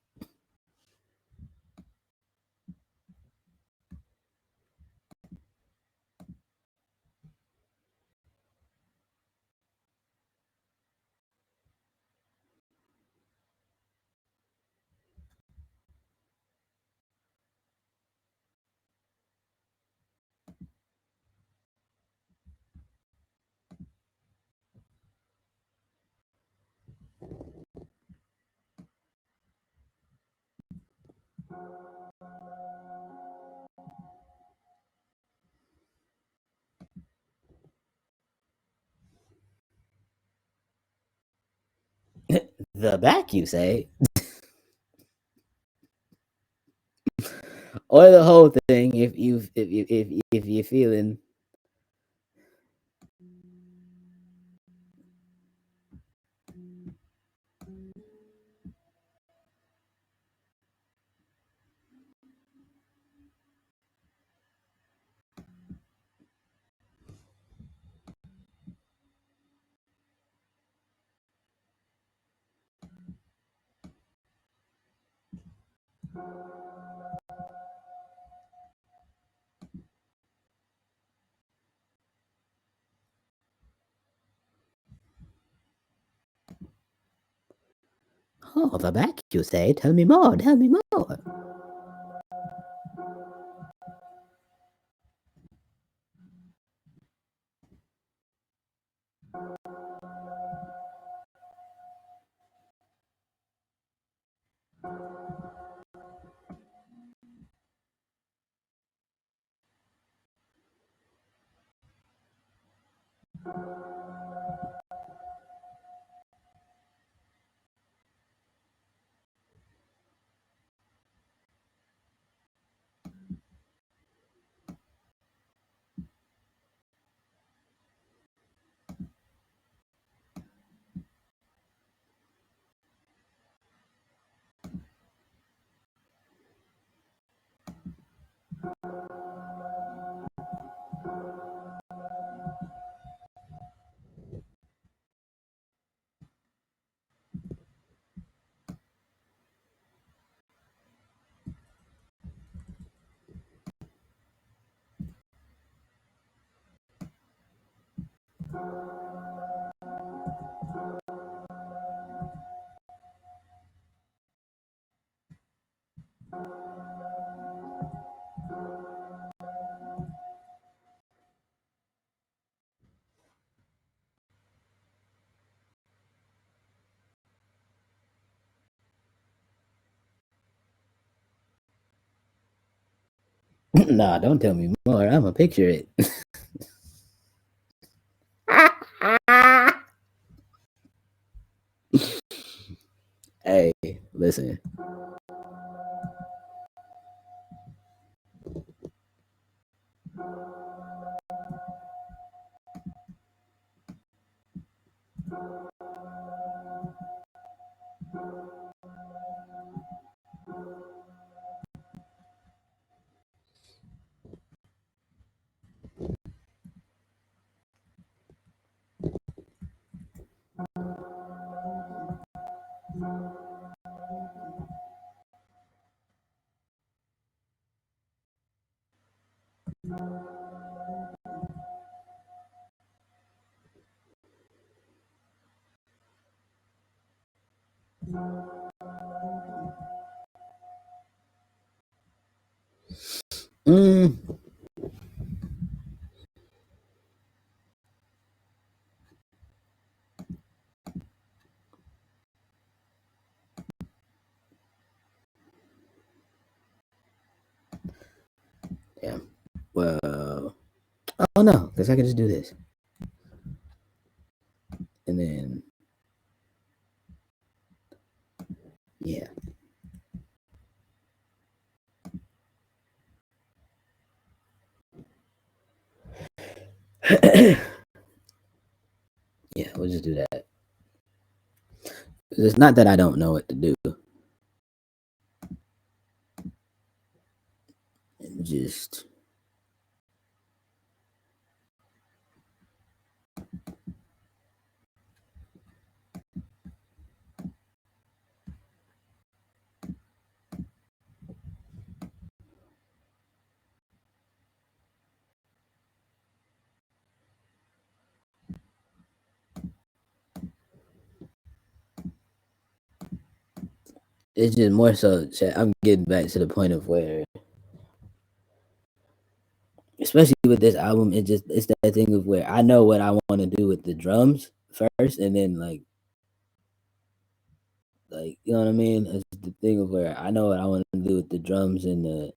The back, you say, or the whole thing? If you're feeling. Oh, the back, you say? Tell me more. Tell me more. Nah, don't tell me more. I'ma picture it. Hey, listen. Mm. Yeah. Well, oh no, because I can just do this. And then, yeah. Yeah, we'll just do that. It's not that I don't know what to do. Just it's just more so I'm getting back to the point of where, especially with this album, it's that thing of where I know what I want to do with the drums first, and then like you know what I mean. It's the thing of where I know what I want to do with the drums and the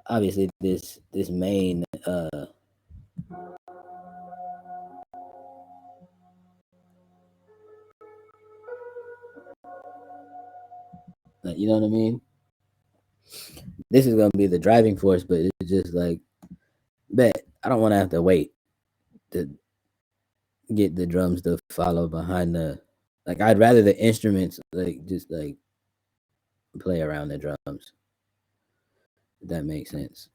obviously this main like, you know what I mean. This is gonna be the driving force, but it's just like, bet I don't want to have to wait to get the drums to follow behind the. Like I'd rather the instruments like just like play around the drums. If that makes sense.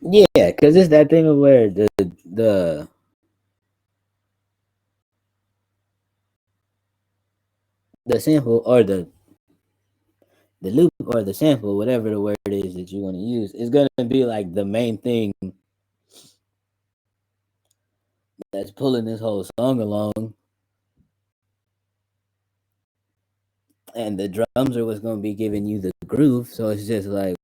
Yeah, because it's that thing of where the sample or the loop or the sample, whatever the word is that you want to use, is gonna be like the main thing that's pulling this whole song along. And the drums are what's gonna be giving you the groove. So it's just like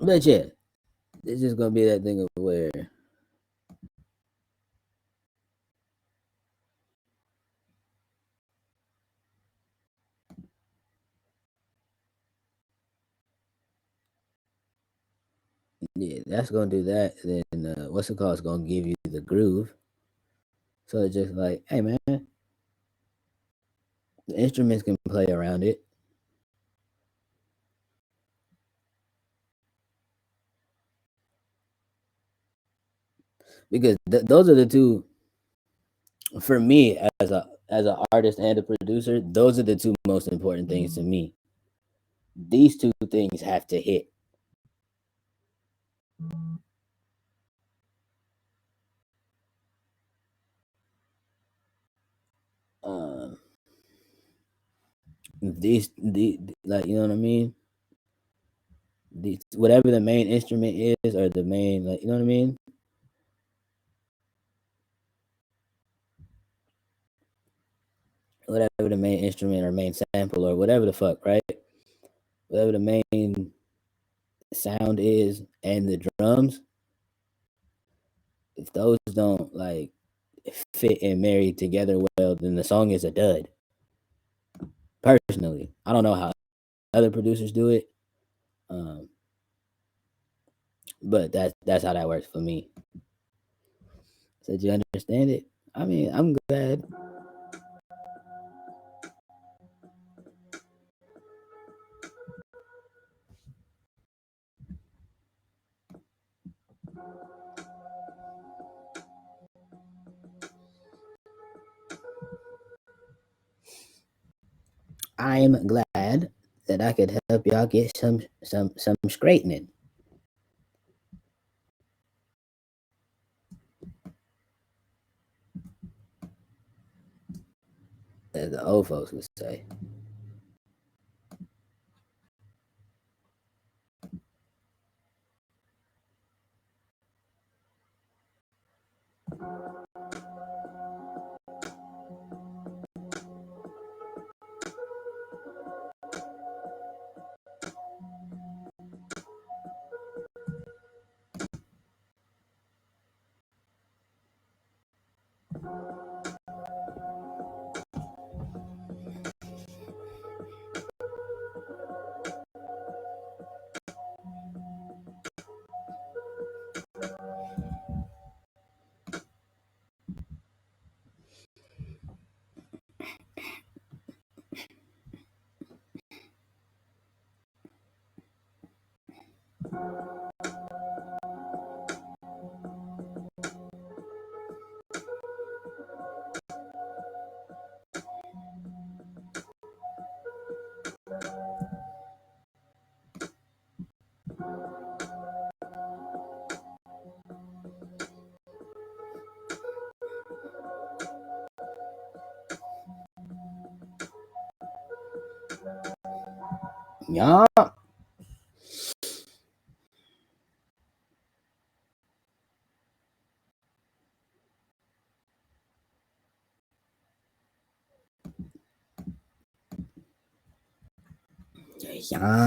but yeah, it's just gonna be that thing of where Yeah, that's gonna do that. Then what's it called? It's gonna give you the groove. So it's just like, hey man, the instruments can play around it. Because those are the two for me as an artist and a producer. Those are the two most important things to me. These two things have to hit. Um, the like you know what I mean. Whatever the main instrument is, or the main like you know what I mean. Whatever the main instrument or main sample or whatever the fuck, right? Whatever the main sound is and the drums, if those don't like fit and marry together well, then the song is a dud. Personally, I don't know how other producers do it, um, but that's how that works for me. So did you understand it? I mean, I'm glad. I'm glad that I could help y'all get some straightening, as the old folks would say. Yeah. Yeah.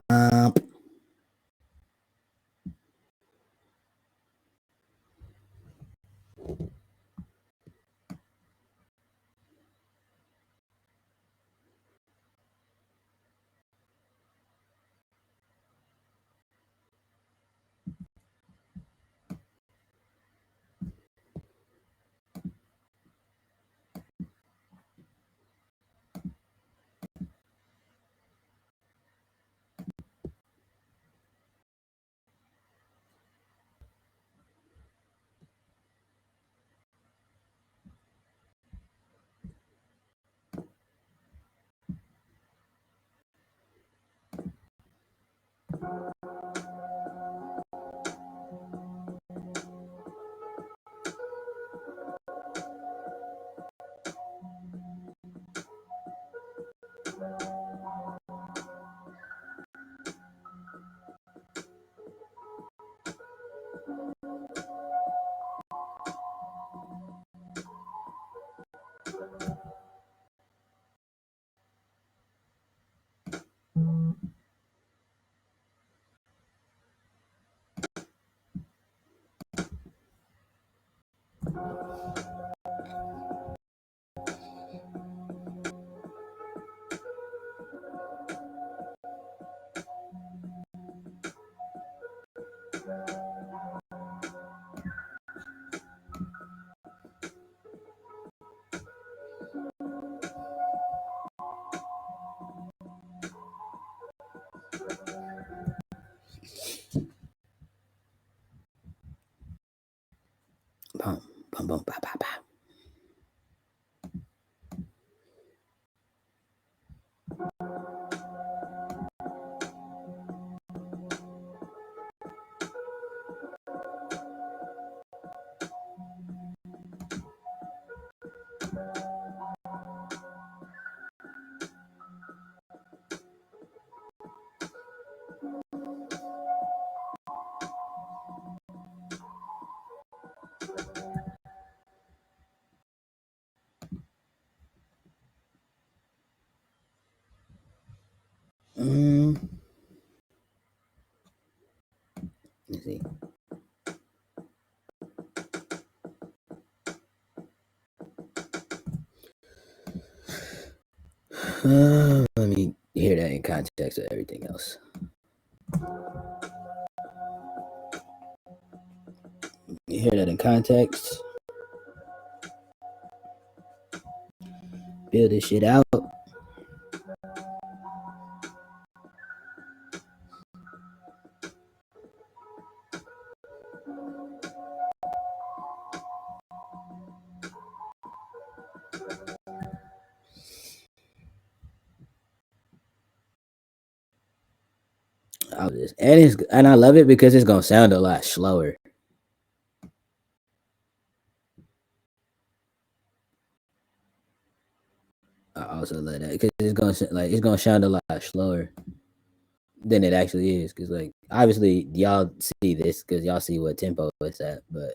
Boom, boom, boom, ba, ba, ba. Let's see. Let me hear that in context of everything else. You hear that in context. Build this shit out. And I love it because it's gonna sound a lot slower. I also love that because it's gonna sound a lot slower than it actually is. Because like obviously y'all see this because y'all see what tempo it's at, but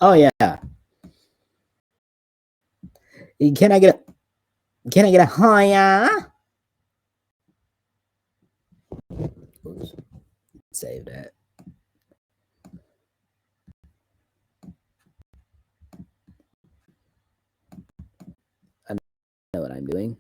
oh yeah. Can I get a higher? Oops. Save that. I know what I'm doing.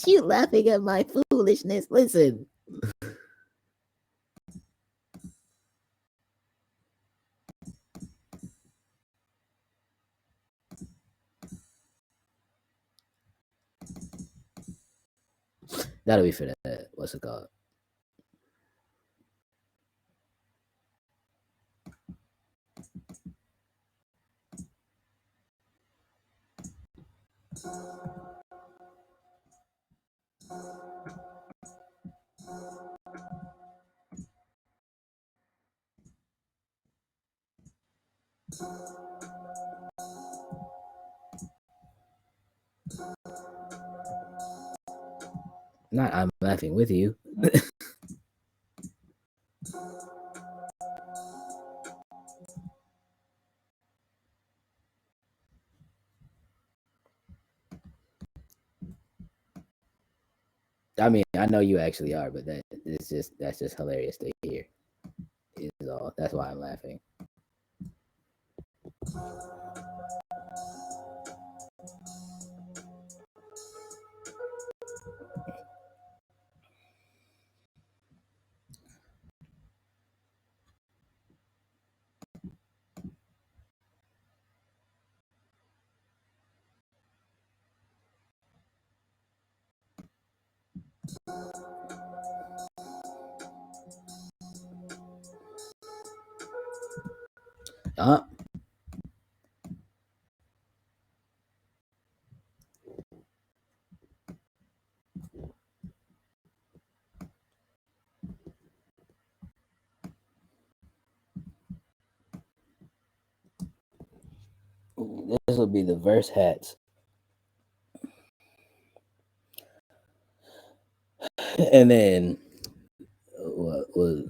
You laughing at my foolishness. Listen. That'll be for that. What's it called? Not I'm laughing with you. I mean, I know you actually are, but that's just hilarious to hear. Is all. That's why I'm laughing. Uh, This will be the verse hats. And then what was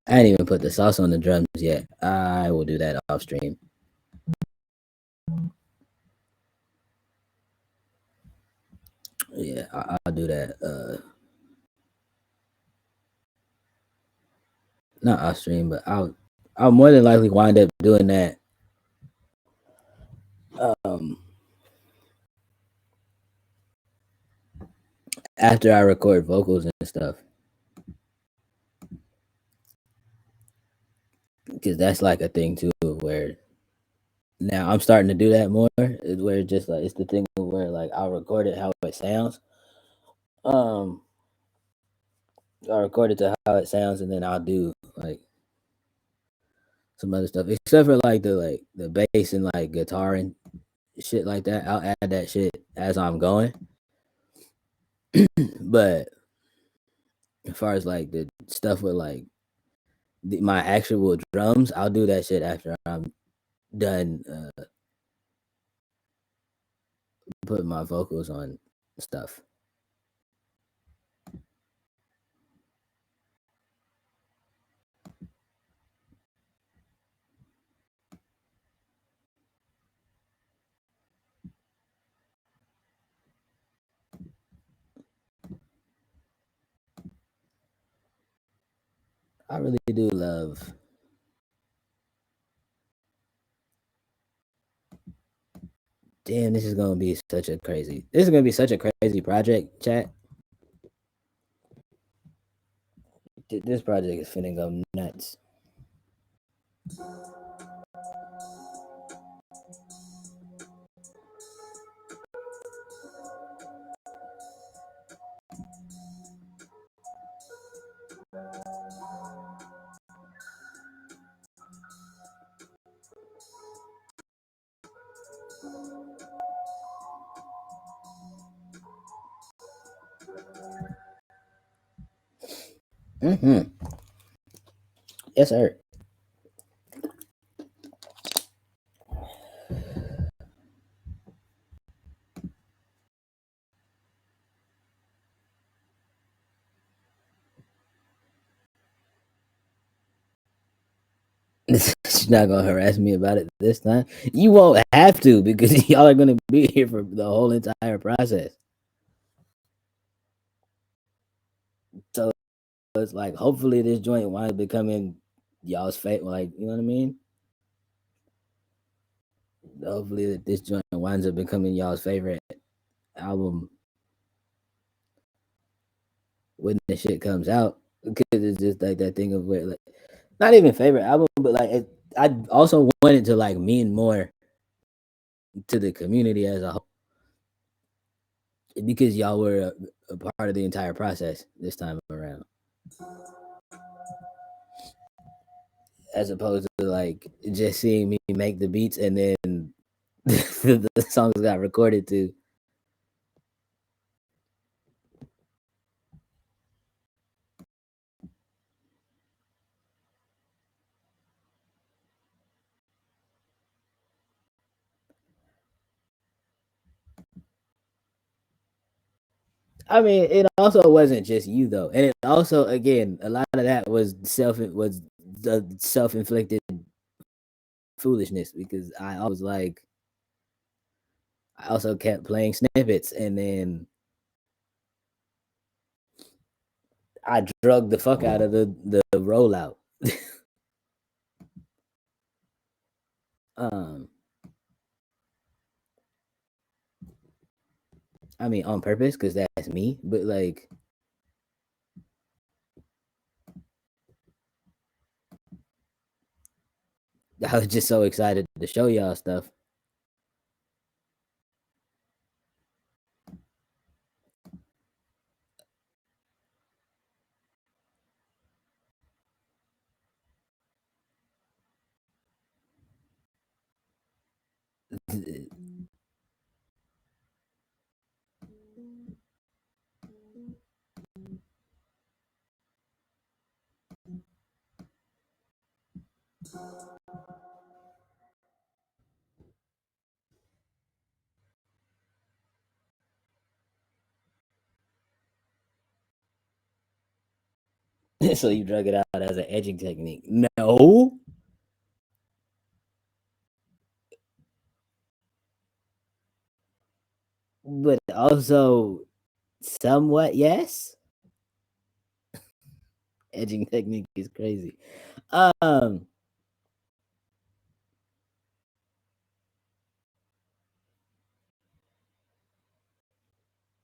I didn't even put the sauce on the drums yet. I will do that off stream. Yeah, I'll do that. Not off stream, but I'll more than likely wind up doing that. After I record vocals and stuff, because that's like a thing too, where now I'm starting to do that more. Is where it's just like it's the thing where like I'll record it how it sounds. I'll record it to how it sounds, and then I'll do like some other stuff, except for like the bass and like guitar and shit like that. I'll add that shit as I'm going. But as far as like the stuff with like my actual drums, I'll do that shit after I'm done putting my vocals on stuff. I really do love. Damn, this is gonna be such a crazy. This is gonna be such a crazy project, chat. This project is finna go nuts. Yes, sir. She's not gonna harass me about it this time. You won't have to because y'all are gonna be here for the whole entire process. So it's like hopefully this joint winds up becoming y'all's favorite. Like you know what I mean? Hopefully this joint winds up becoming y'all's favorite album when the shit comes out. Because it's just like that thing of where like not even favorite album, but like I also want it to like mean more to the community as a whole because y'all were a part of the entire process this time around, as opposed to like just seeing me make the beats and then the songs got recorded to. I mean, it also wasn't just you though, and it also again a lot of that was the self inflicted foolishness because I always like I also kept playing snippets and then I drug the fuck out of the rollout. Um, I mean, on purpose, because that's me. But like, I was just so excited to show y'all stuff. So you drug it out as an edging technique? No, but also somewhat yes. Edging technique is crazy. Um,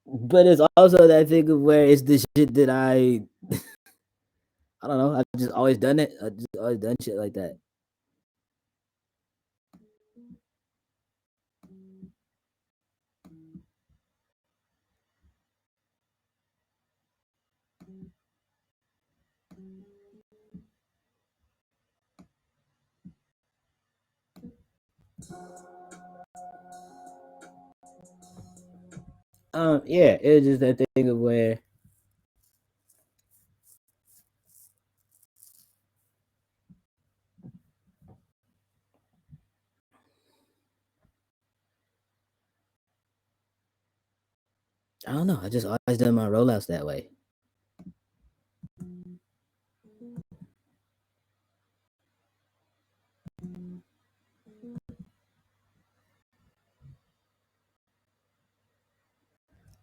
but it's also that thing of where it's the shit that I don't know. I've just always done it. I just always done shit like that. Yeah, it was just that thing of where I don't know. I just always done my rollouts that way.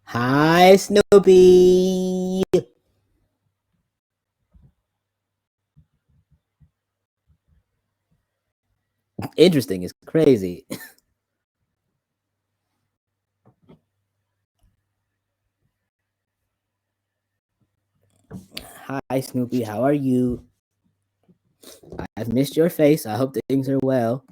Hi, Snoopy. Interesting. It's crazy. Hi, Snoopy. How are you? I've missed your face. I hope things are well.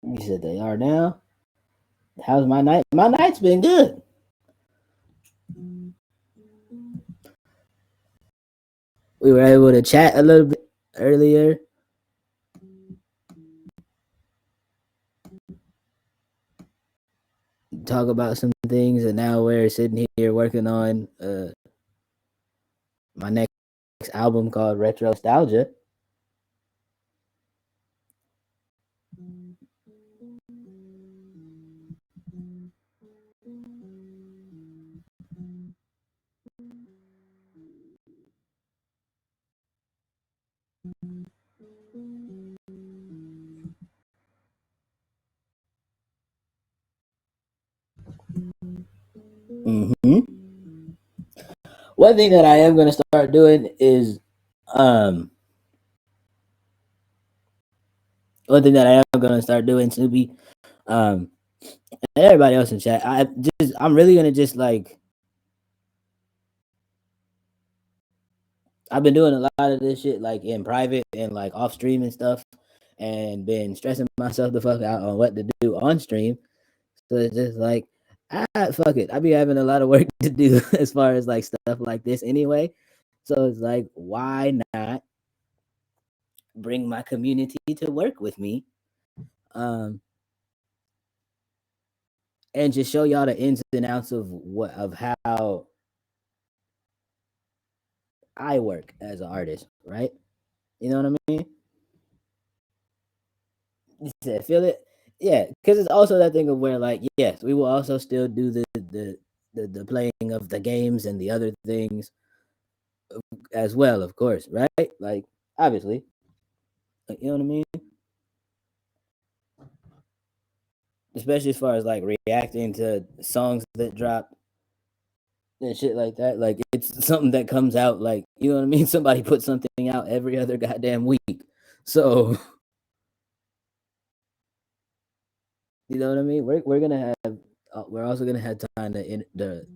You said they are now. How's my night? My night's been good. We were able to chat a little bit earlier, talk about some things, and now we're sitting here working on my next album called Retro Nostalgia. Mm-hmm. One thing that I am going to start doing is um one thing that I am going to start doing, Snoopy, um and everybody else in chat. I'm really going to just like I've been doing a lot of this shit like in private and like off stream and stuff, and been stressing myself the fuck out on what to do on stream. So it's just like, fuck it. I be having a lot of work to do as far as like stuff like this anyway. So it's like, why not bring my community to work with me, um, and just show y'all the ins and outs of how I work as an artist, right? You know what I mean? You said feel it. Yeah, because it's also that thing of where like yes, we will also still do the playing of the games and the other things as well, of course, right? Like obviously, like, you know what I mean. Especially as far as like reacting to songs that drop and shit like that. Like it's something that comes out like you know what I mean. Somebody puts something out every other goddamn week, so you know what I mean. We're gonna have we're also gonna have time to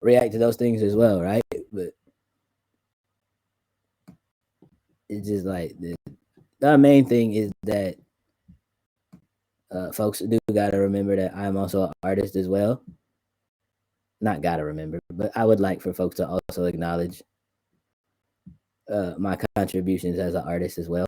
react to those things as well, right? But it's just like the main thing is that folks do gotta remember that I'm also an artist as well. Not gotta remember, but I would like for folks to also acknowledge my contributions as an artist as well.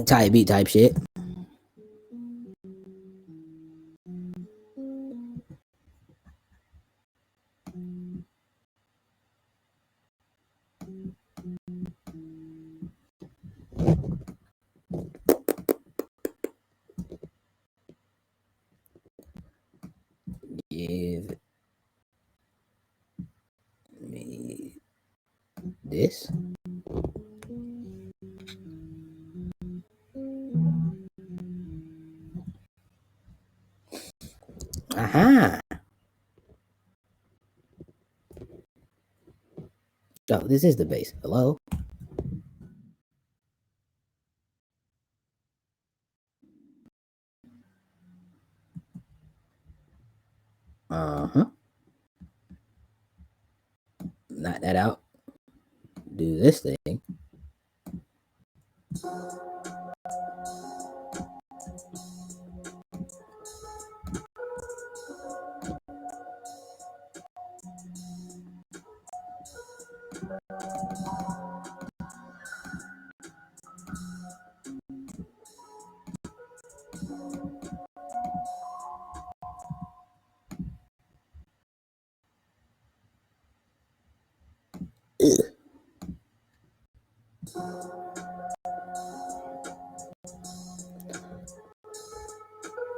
Type beat type shit. Give me this. Aha. Oh, this is the bass. Hello. Uh-huh. Knock that out. Do this thing.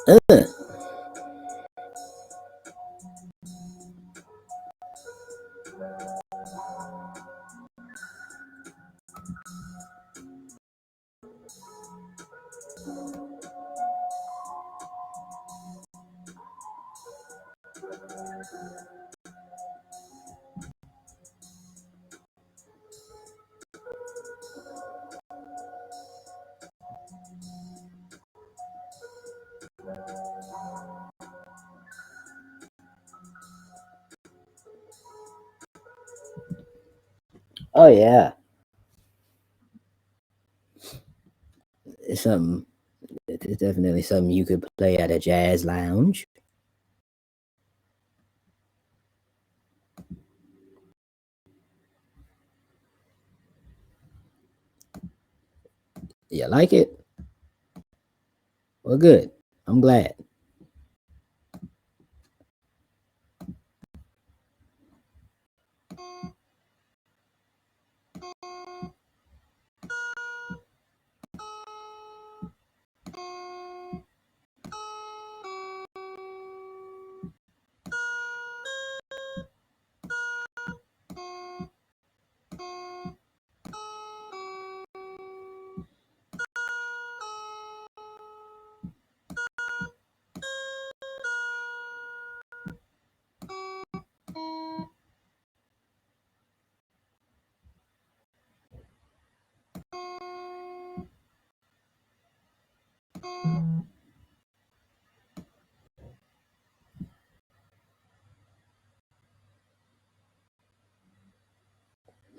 Uh. Oh yeah. It's something. It's definitely something you could play at a jazz lounge. You like it? Well, good. I'm glad.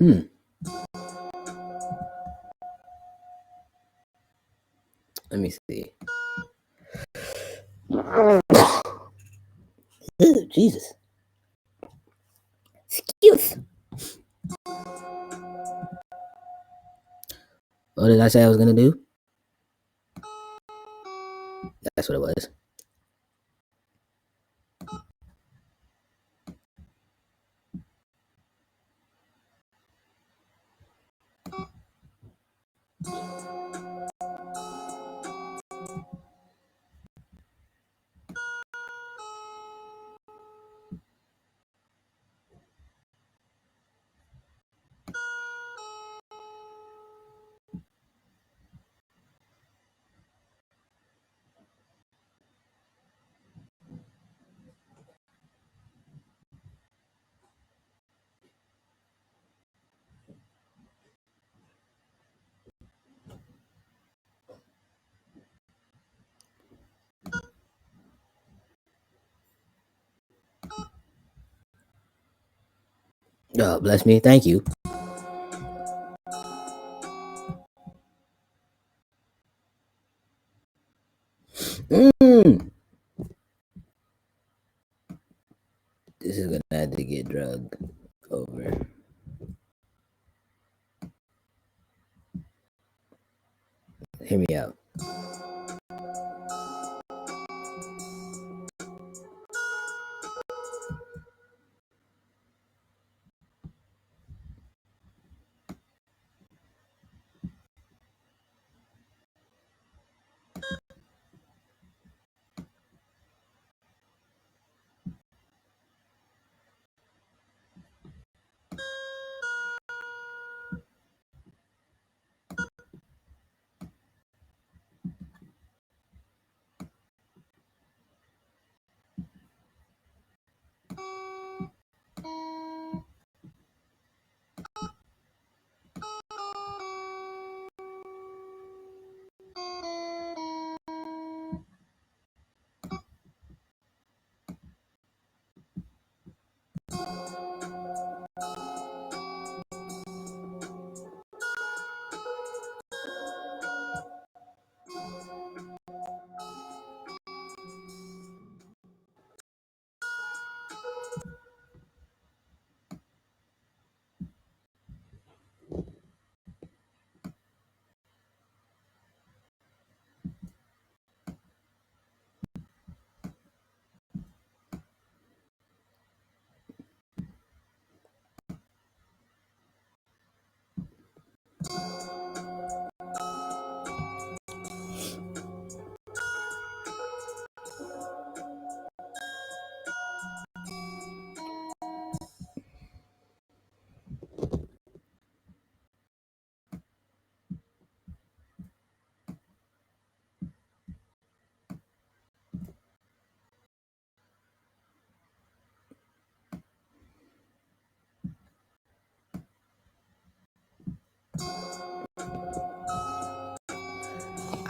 Hmm. Let me see. Ew, Jesus. Excuse. What did I say I was gonna do? That's what it was. Oh, bless me. Thank you. Mm. This is gonna have to get drugged over. Hear me out.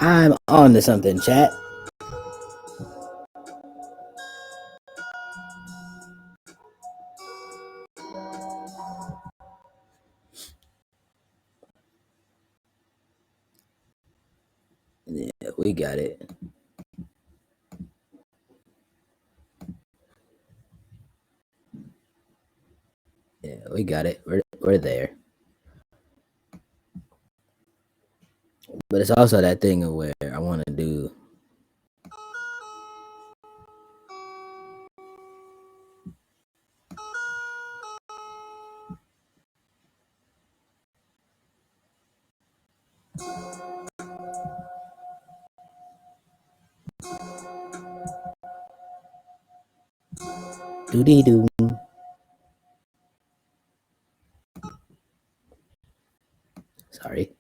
I'm on to something, chat. Yeah, we got it. Yeah, we got it. We're there. But it's also that thing of where I want to do. Doody doo. Sorry.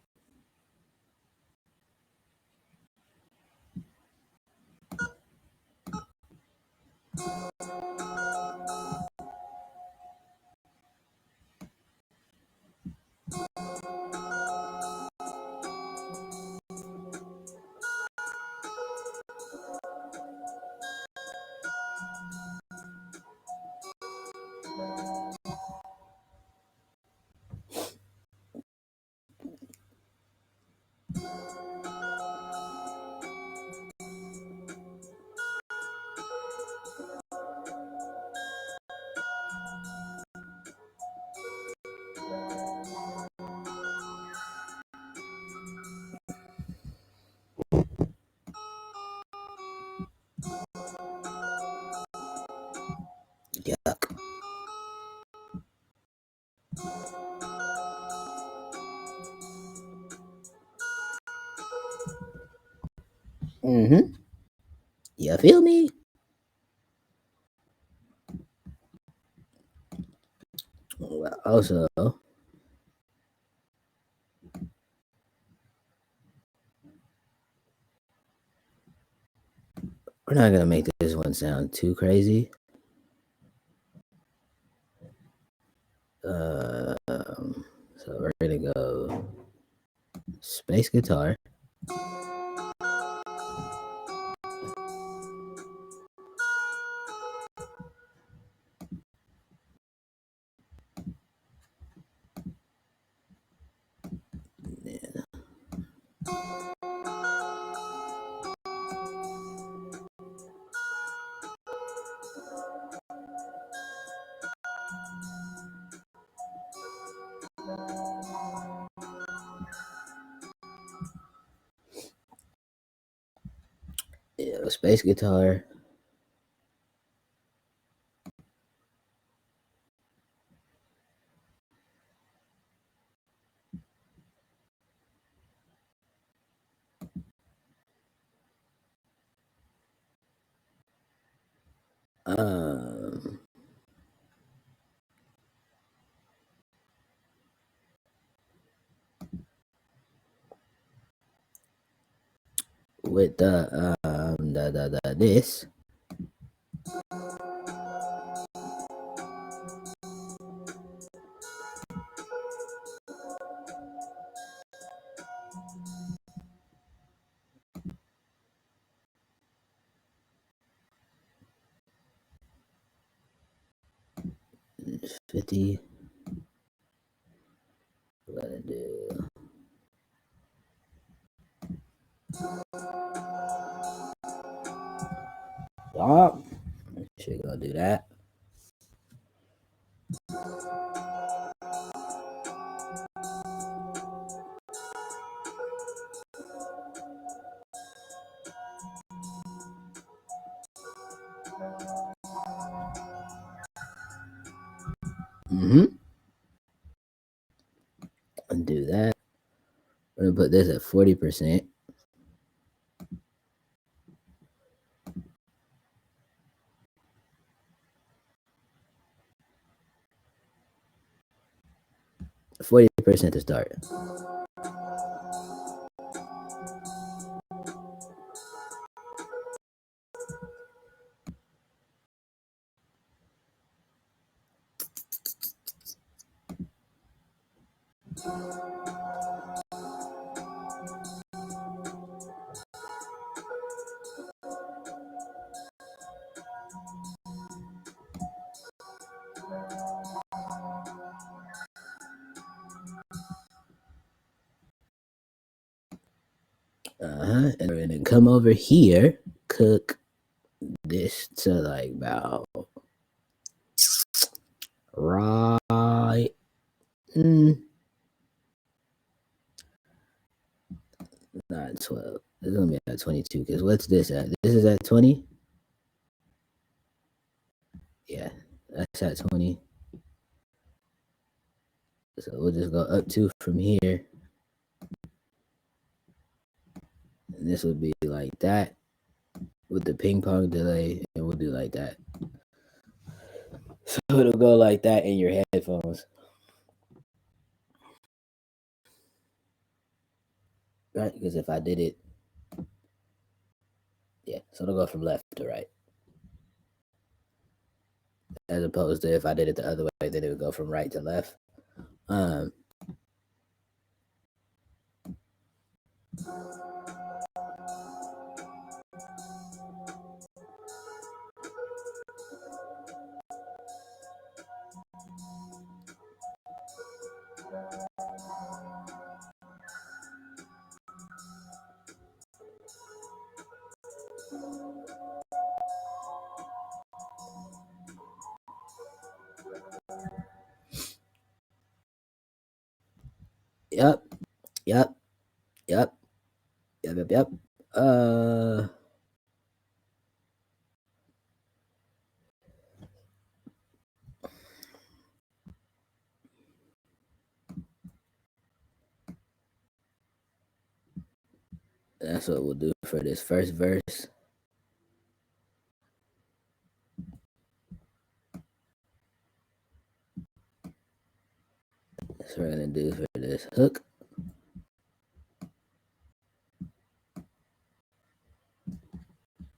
Mm-hmm. You feel me? Well, also, we're not gonna make this one sound too crazy. So we're gonna go space guitar. Yeah, space guitar. Um, with the this. It's 50. Let it do. Stop. Should gonna do that. Mm-hmm. Undo that. We're gonna put this at 40%. %to start. And we're gonna come over here, cook this to like about right. Not 12. It's gonna be at 22. Cause what's this at? This is at 20. Yeah, that's at 20. So we'll just go up 2 from here. And this would be like that with the ping pong delay, and we'll do like that. So it'll go like that in your headphones. Right? Because if I did it, yeah, so it'll go from left to right. As opposed to if I did it the other way, then it would go from right to left. Yep, yep, yep, yep, yep, yep. That's what we'll do for this first verse. That's what we're gonna do for this hook.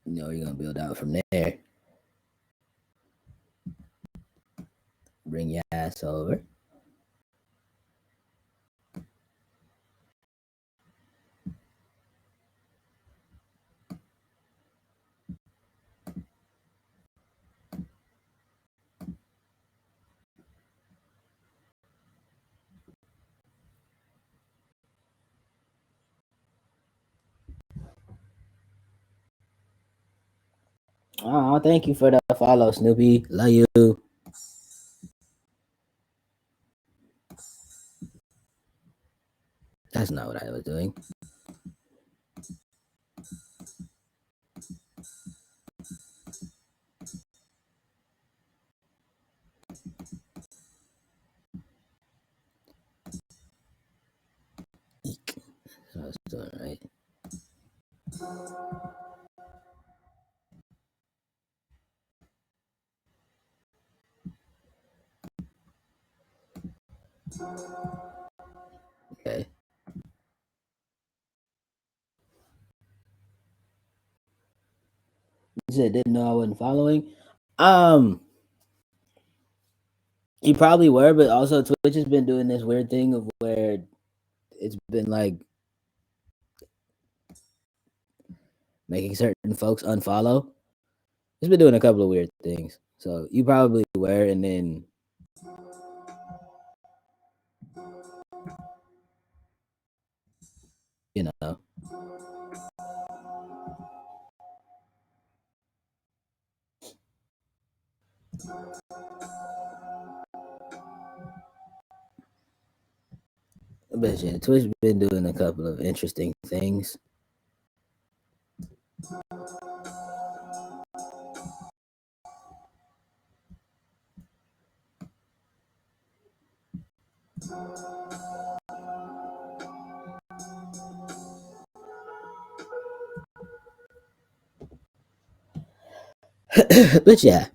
You're gonna build out from there. Bring your ass over. Oh, thank you for the follow, Snoopy. Love you. That's not what I was doing. Eek. That's what I was doing, right? Okay. You said didn't know I wasn't following. You probably were, but also Twitch has been doing this weird thing of where it's been like making certain folks unfollow. It's been doing a couple of weird things. So you probably were, and then you know. But yeah, Twitch been doing a couple of interesting things. But yeah.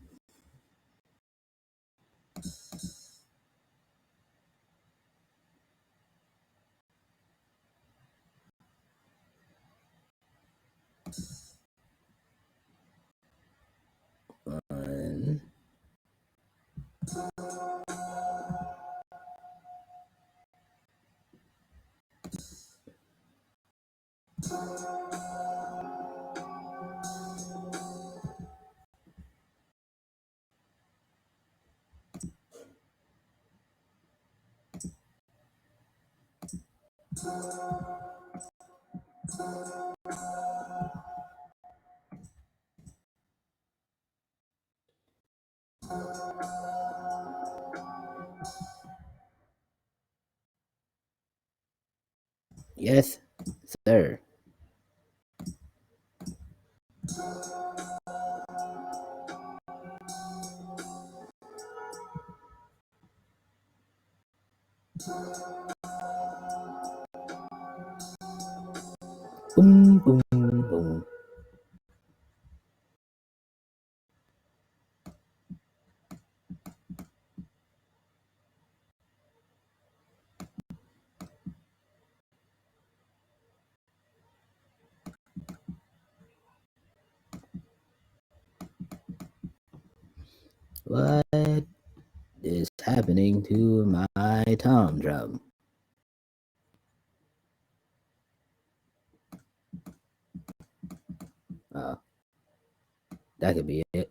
Yes, sir. Boom, boom, boom. What is happening to my tom drum? Oh, that could be it.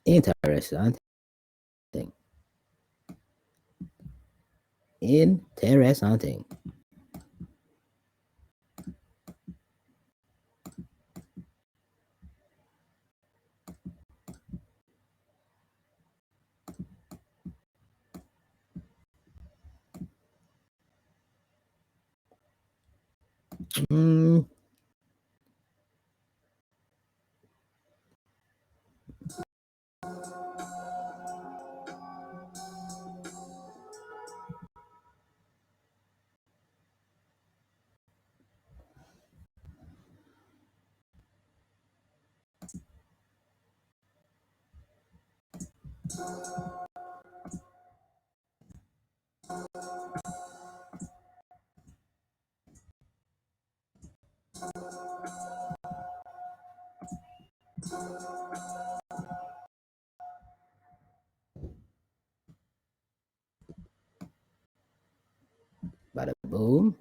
Interesting. Interesting. Mm, bada boom.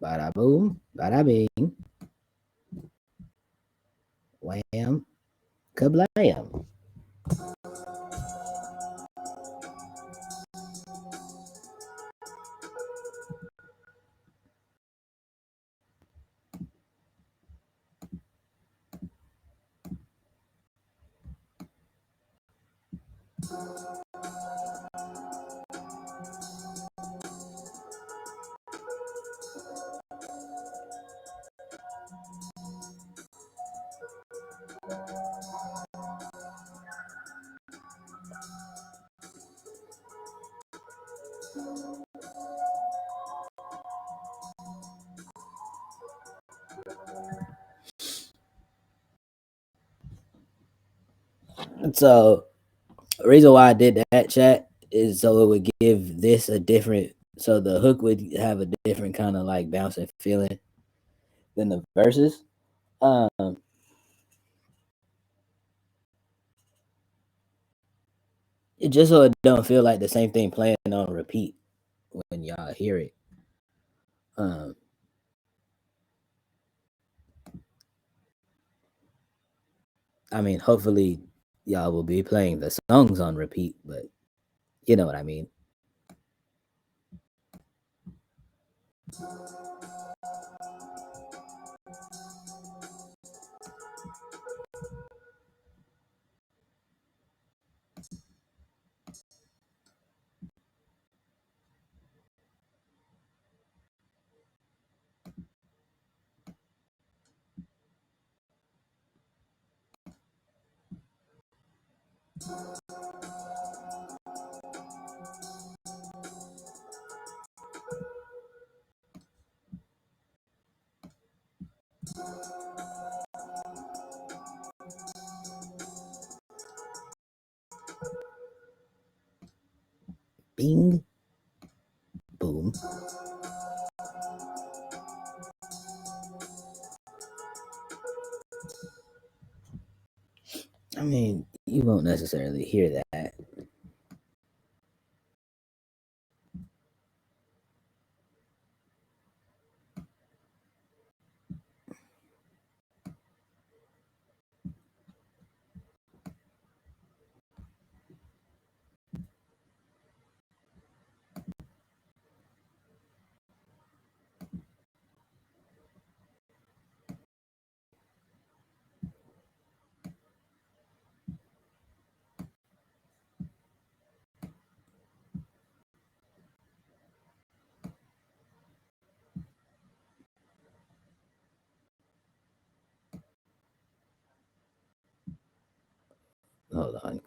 Bada boom. Bada bing. Wham. Kablam. So the reason why I did that chat is so it would give this a different, so the hook would have a different kind of like bouncing feeling than the verses. Um, it just so it don't feel like the same thing playing on repeat when y'all hear it. Um, I mean, hopefully y'all will be playing the songs on repeat, but you know what I mean. Bing, boom. I mean, you won't necessarily hear that. Hold on,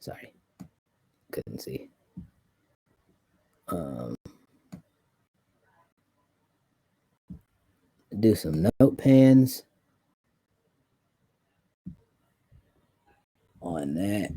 sorry, couldn't see. Um, do some note pans on that.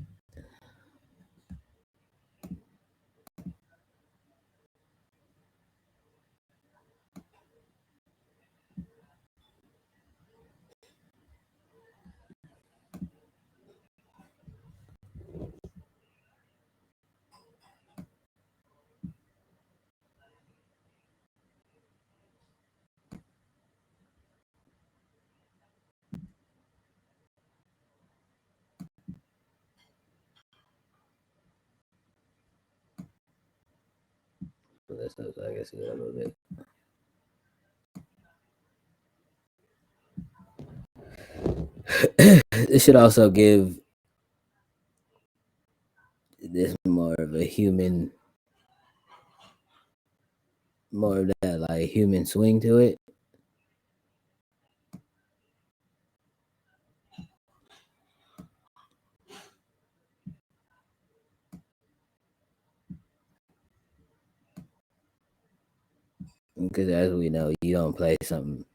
So this looks like I see a little bit. This should also give this more of a human, more of that like human swing to it. Because as we know, you don't play something.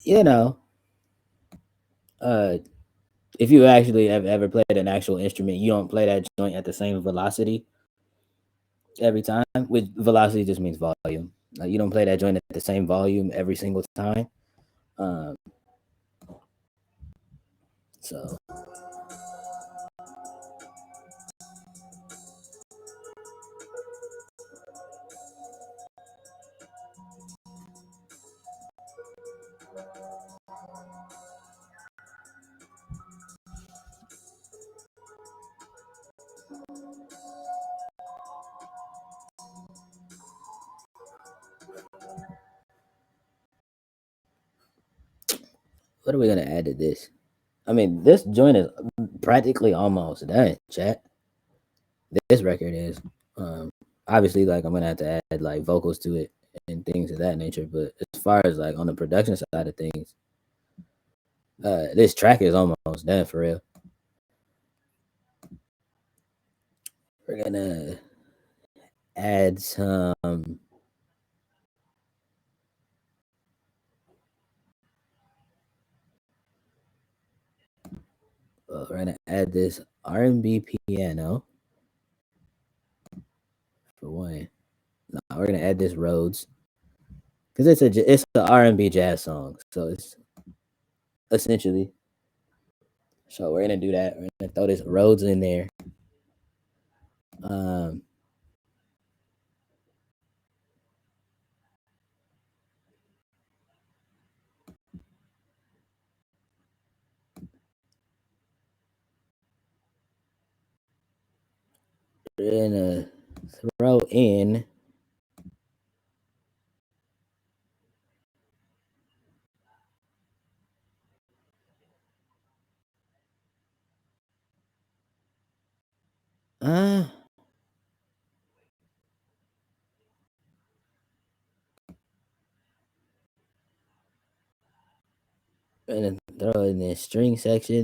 You know, uh, if you actually have ever played an actual instrument, you don't play that joint at the same velocity every time. Which velocity just means volume. Like you don't play that joint at the same volume every single time. Um, so what are we gonna add to this? I mean, this joint is practically almost done, chat. This record is. Obviously, like I'm gonna have to add like vocals to it and things of that nature. But as far as like on the production side of things, this track is almost done for real. We're gonna add some. We're gonna add this R&B piano for one. No, we're gonna add this Rhodes because it's an R&B jazz song, so it's essentially. So we're gonna do that. We're gonna throw this Rhodes in there. Um, we're gonna throw in. Uh, we're gonna throw in this string section.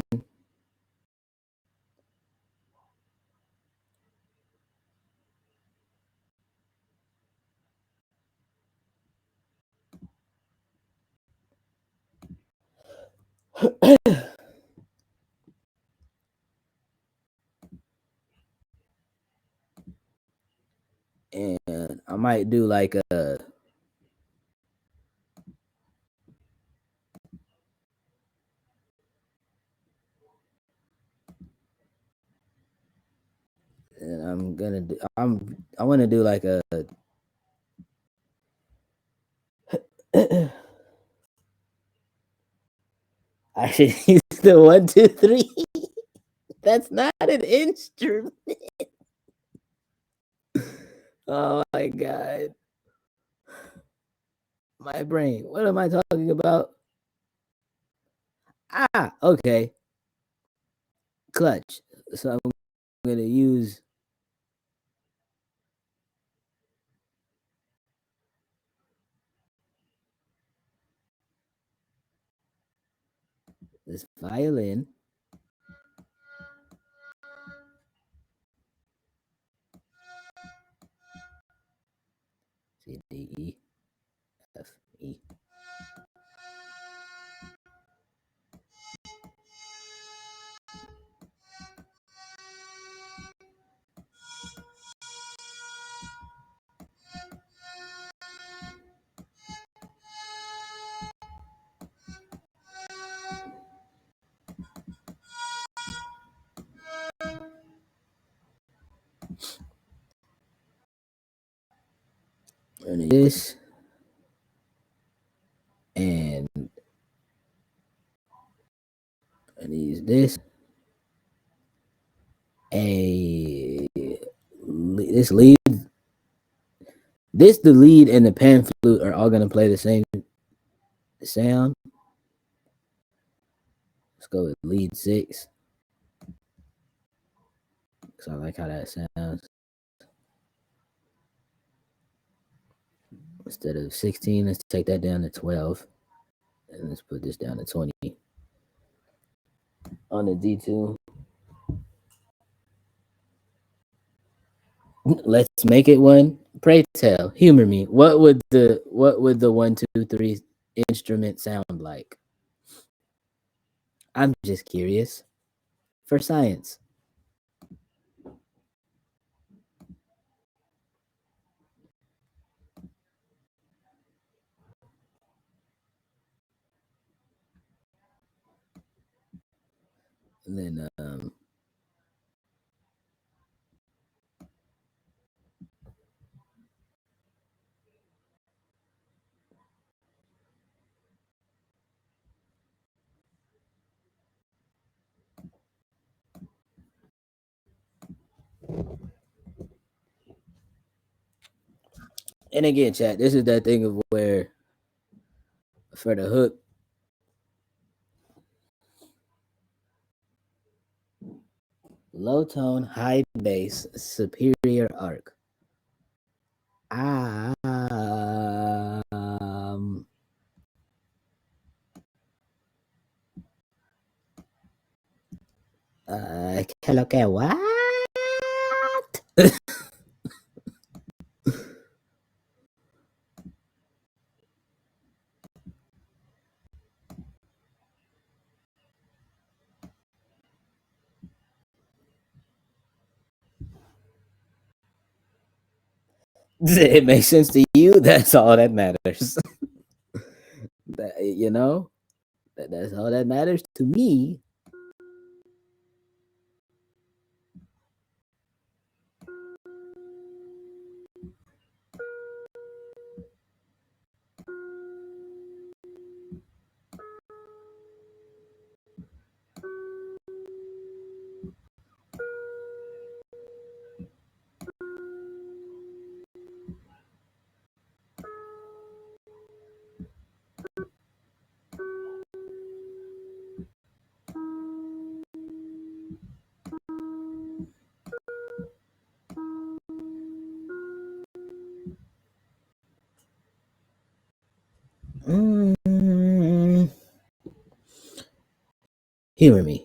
And I might do like a. And I'm gonna do. I want to do like a. I should use the 1, 2, 3. That's not an instrument. Oh my god. My brain. What am I talking about? Okay. Clutch. So I'm gonna use this violin. C D E F E. And this and this a this lead, this the lead and the pan flute are all gonna play the same sound. Let's go with lead 6. Cause I like how that sounds. Instead of 16, let's take that down to 12. And let's put this down to 20. On the D2. Let's make it one. Pray tell, humor me. What would the 1, 2, 3 instrument sound like? I'm just curious. For science. And then and again, chat, this is that thing of where for the hook, low tone, high bass, superior arc. Okay, what? Does it make sense to you? That's all that matters. That's all that matters to me.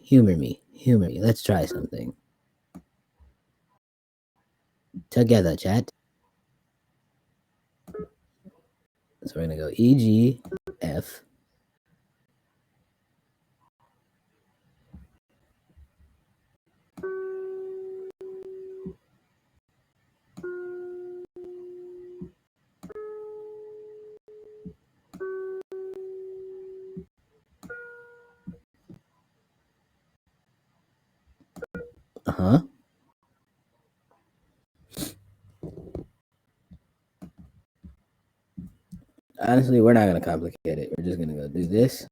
Humor me. Let's try something. Together, chat. So we're gonna go E, G, F. Uh-huh. Honestly, we're not gonna complicate it. We're just gonna go do this.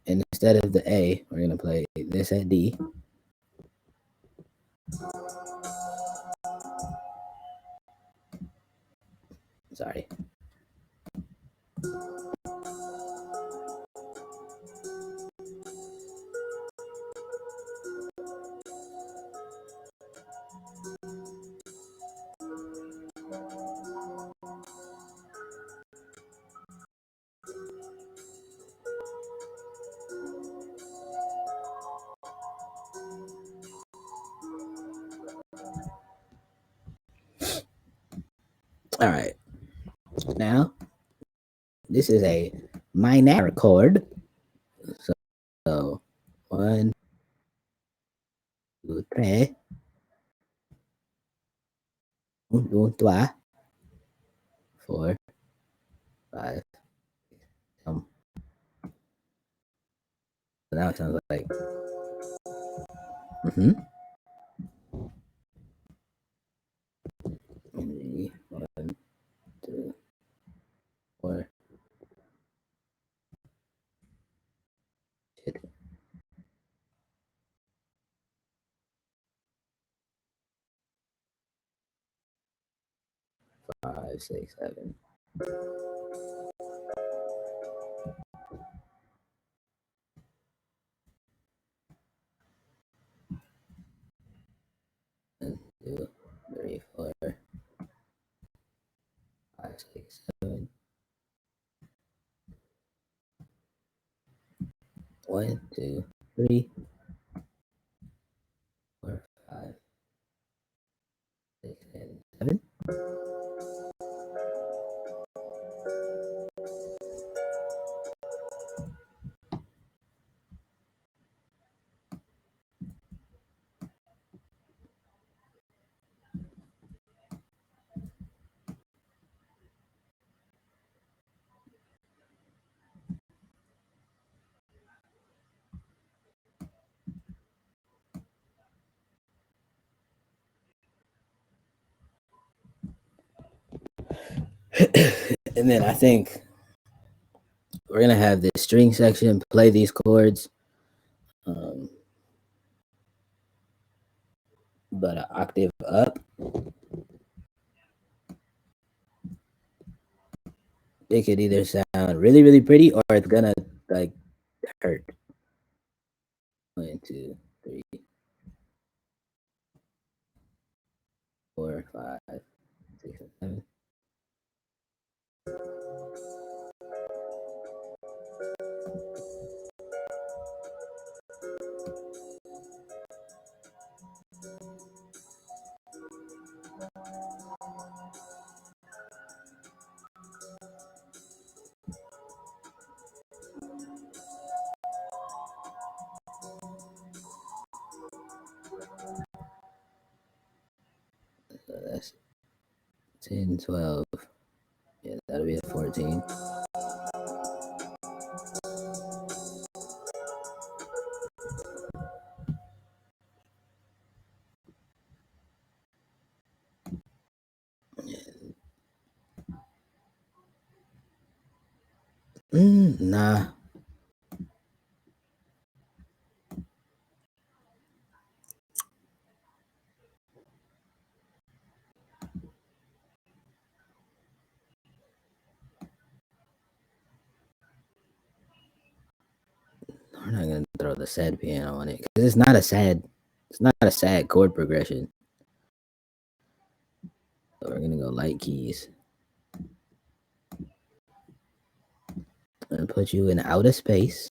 And instead of the A, we're gonna play this at D. Sorry. All right. Now, this is a minor chord. So 1, 2, 3. 1, 2, 3, 4, 5. So now it sounds like. Mm-hmm. 1, 2, 4. Shit. 5, 6, 7. One, 2, 3, 4, 5, 6, 7. 1, 2, 3, 4, 5, 6, and 7. And then I think we're gonna have this string section play these chords, but an octave up. It could either sound really, really pretty or it's gonna like hurt. 1, 2, 3, 4, 5, 6, and 7. So that's 10, 12. Yeah, that'll be a 14. Nah. We're not gonna throw the sad piano on it because it's not a sad chord progression. So we're gonna go light keys and put you in outer space.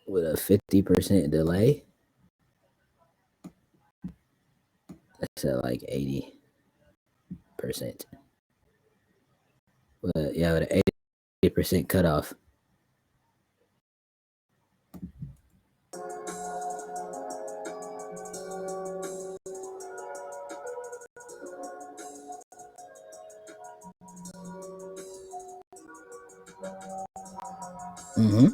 With a 50% delay. That's at like 80%. But yeah, with an 80% cutoff. Mm-hmm.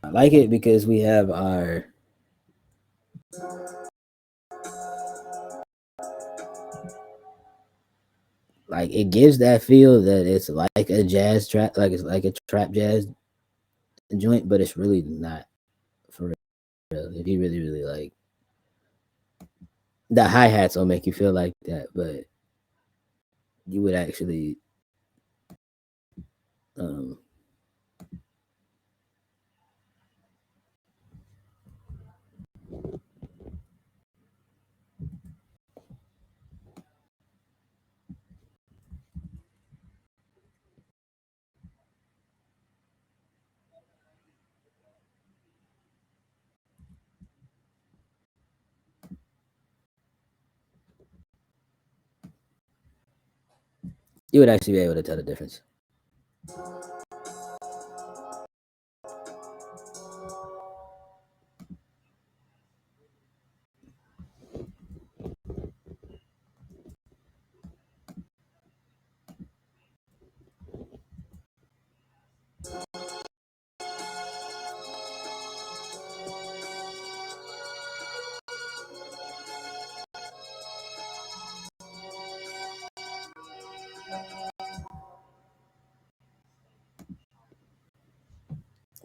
I like it because we have our like it gives that feel that it's like a jazz trap, like it's like a trap jazz joint, but it's really not for real. If you really, really like the hi hats will make you feel like that, but you would actually um you would actually be able to tell the difference.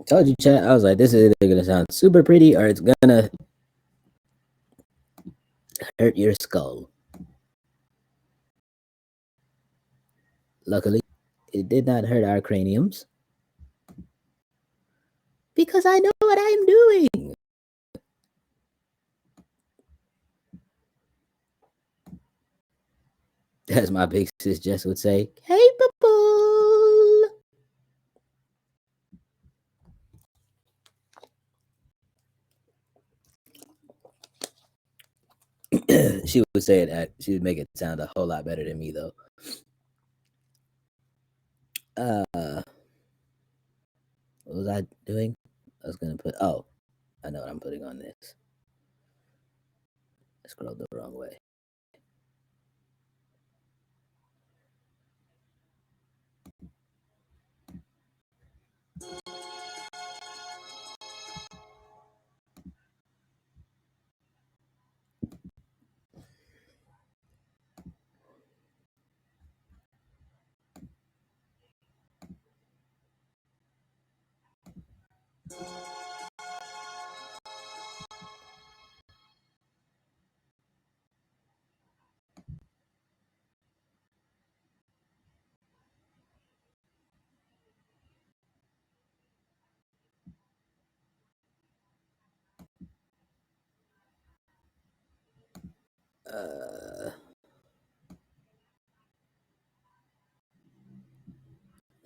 Told you, chat. I was like, this is either gonna sound super pretty or it's gonna hurt your skull. Luckily, it did not hurt our craniums because I know what I'm doing. As my big sis Jess would say, capable. She would say it. She would make it sound a whole lot better than me, though. What was I doing? I was gonna put. Oh, I know what I'm putting on this. I scrolled the wrong way.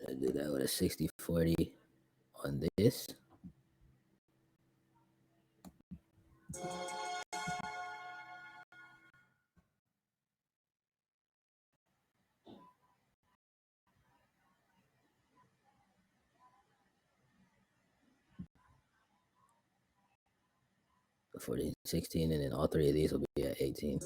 I do that with a 60-40 on this. The 14, 16, and then all three of these will be at 18.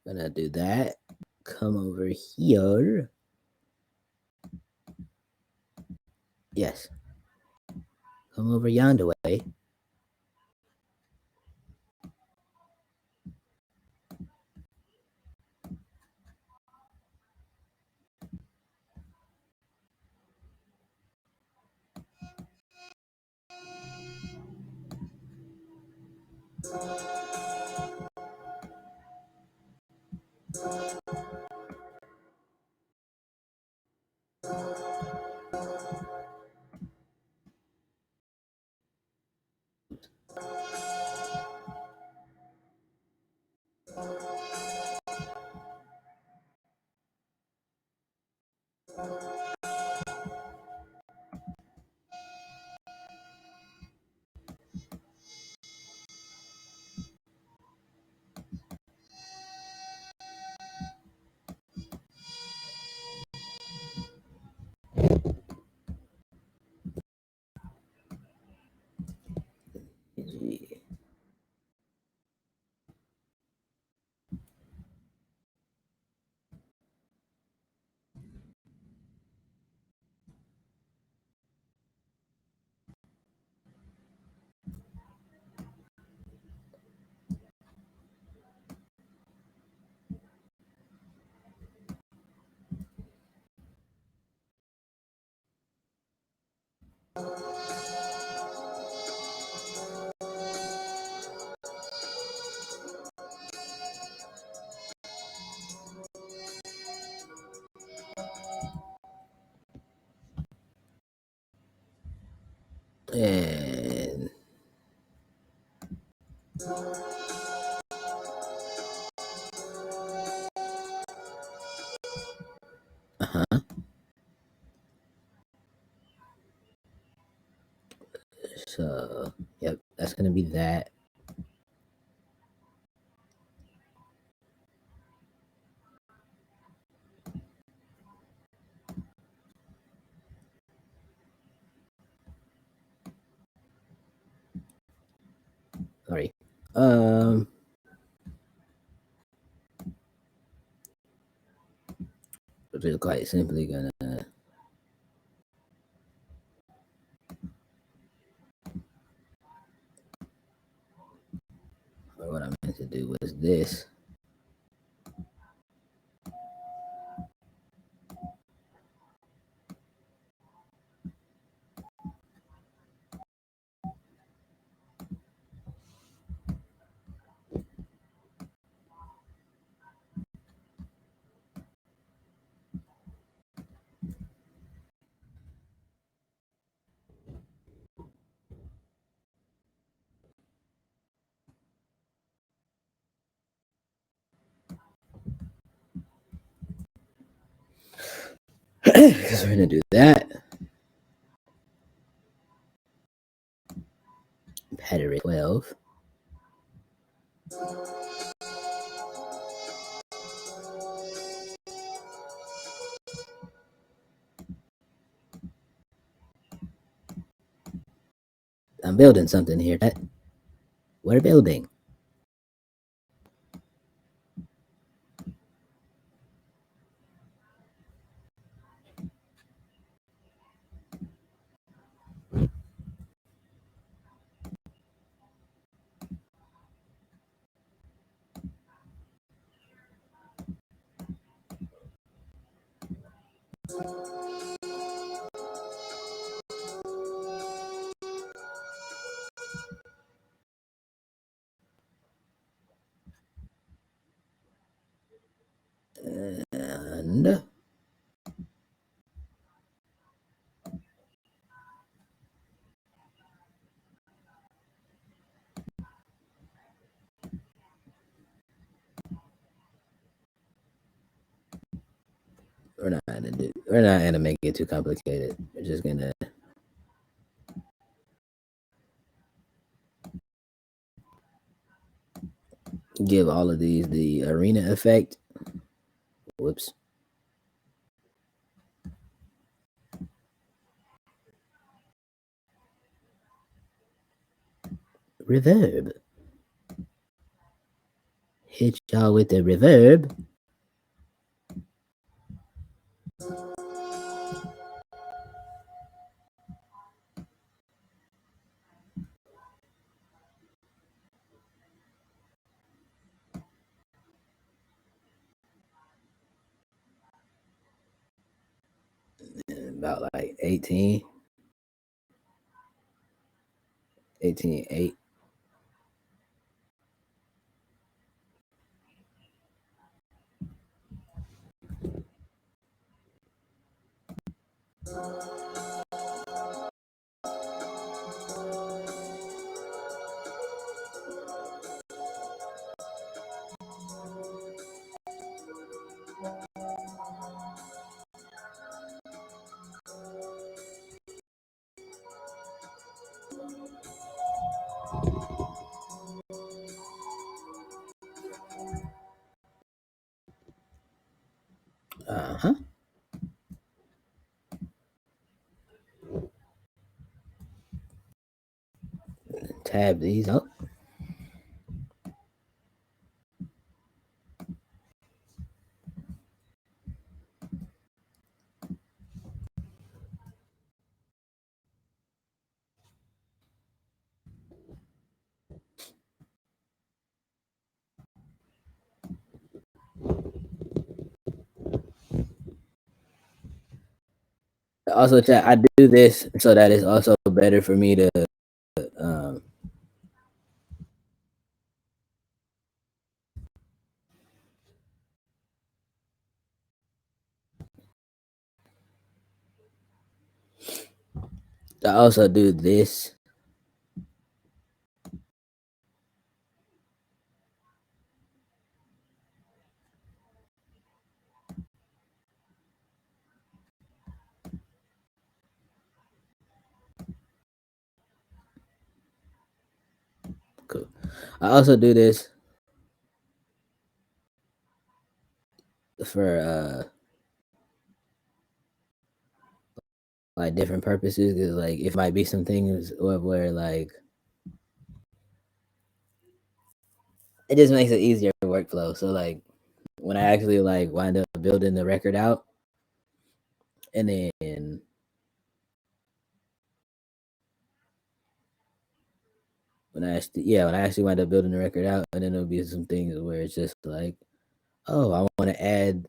Gonna do that. Come over here. Yes. Come over yonder way. And so yep, that's gonna be that. Sorry. We're quite simply gonna this. Because we're gonna do that. Pattern 12. I'm building something here. We're building. And we're not gonna make it too complicated. We're just gonna give all of these the arena effect. Whoops. Reverb. Hit y'all with the reverb. About like 18, 8. Uh-huh. Tab these up. Also, chat, I do this so that it's also better for me to um, I also do this. Cool. I also do this for like different purposes, because like it might be some things where like it just makes it easier workflow. So like when I actually like wind up building the record out, and then, when I actually wind up building the record out, and then there'll be some things where it's just like, oh, I want to add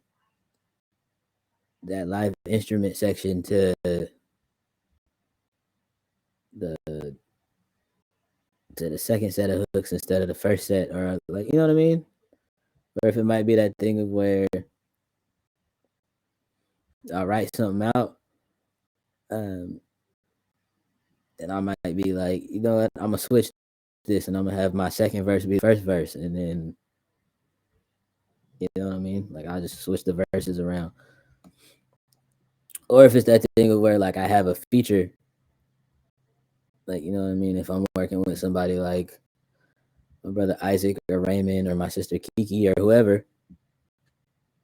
that live instrument section to the second set of hooks instead of the first set, or like, you know what I mean? Or if it might be that thing of where I'll write something out, um, and I might be like, you know what, I'm gonna switch this, and I'm gonna have my second verse be the first verse, and then you know what I mean? Like I'll just switch the verses around. Or if it's that thing of where like I have a feature, like you know what I mean, if I'm working with somebody like my brother Isaac or Raymond or my sister Kiki or whoever,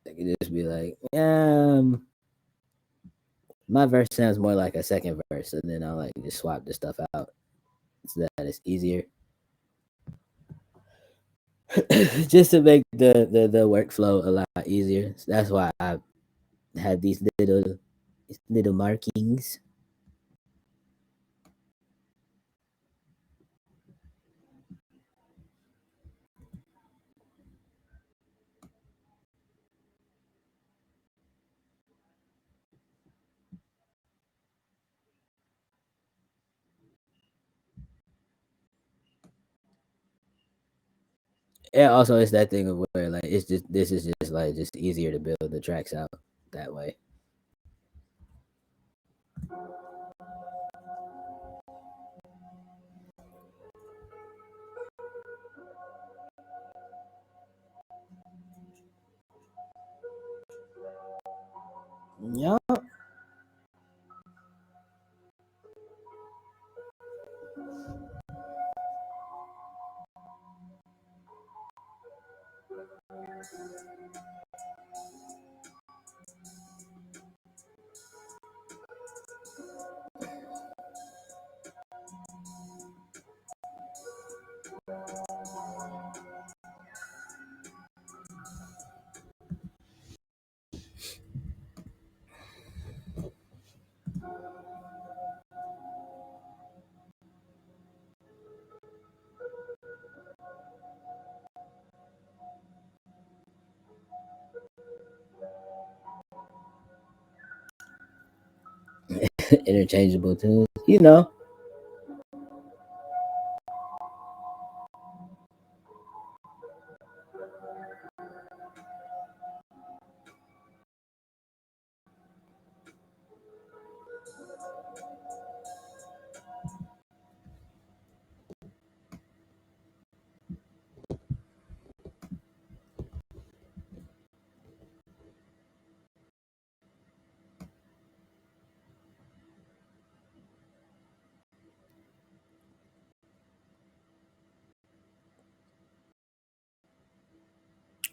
I could just be like, my verse sounds more like a second verse, and then I'll like just swap the stuff out so that it's easier. Just to make the workflow a lot easier. So that's why I have these little markings. Yeah, also it's that thing of where like it's just this is just like just easier to build the tracks out that way. Yeah. Interchangeable tunes, you know.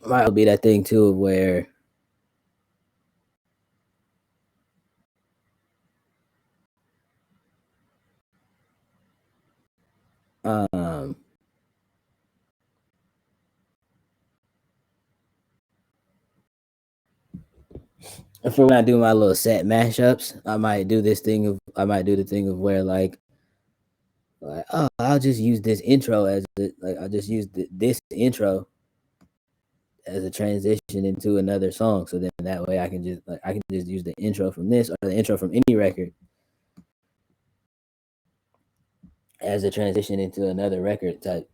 Might be that thing too where um for when I do my little set mashups, I might do the thing of where like oh, I'll just use this intro as like I'll just use this intro as a transition into another song. So then that way I can just use the intro from this or the intro from any record as a transition into another record type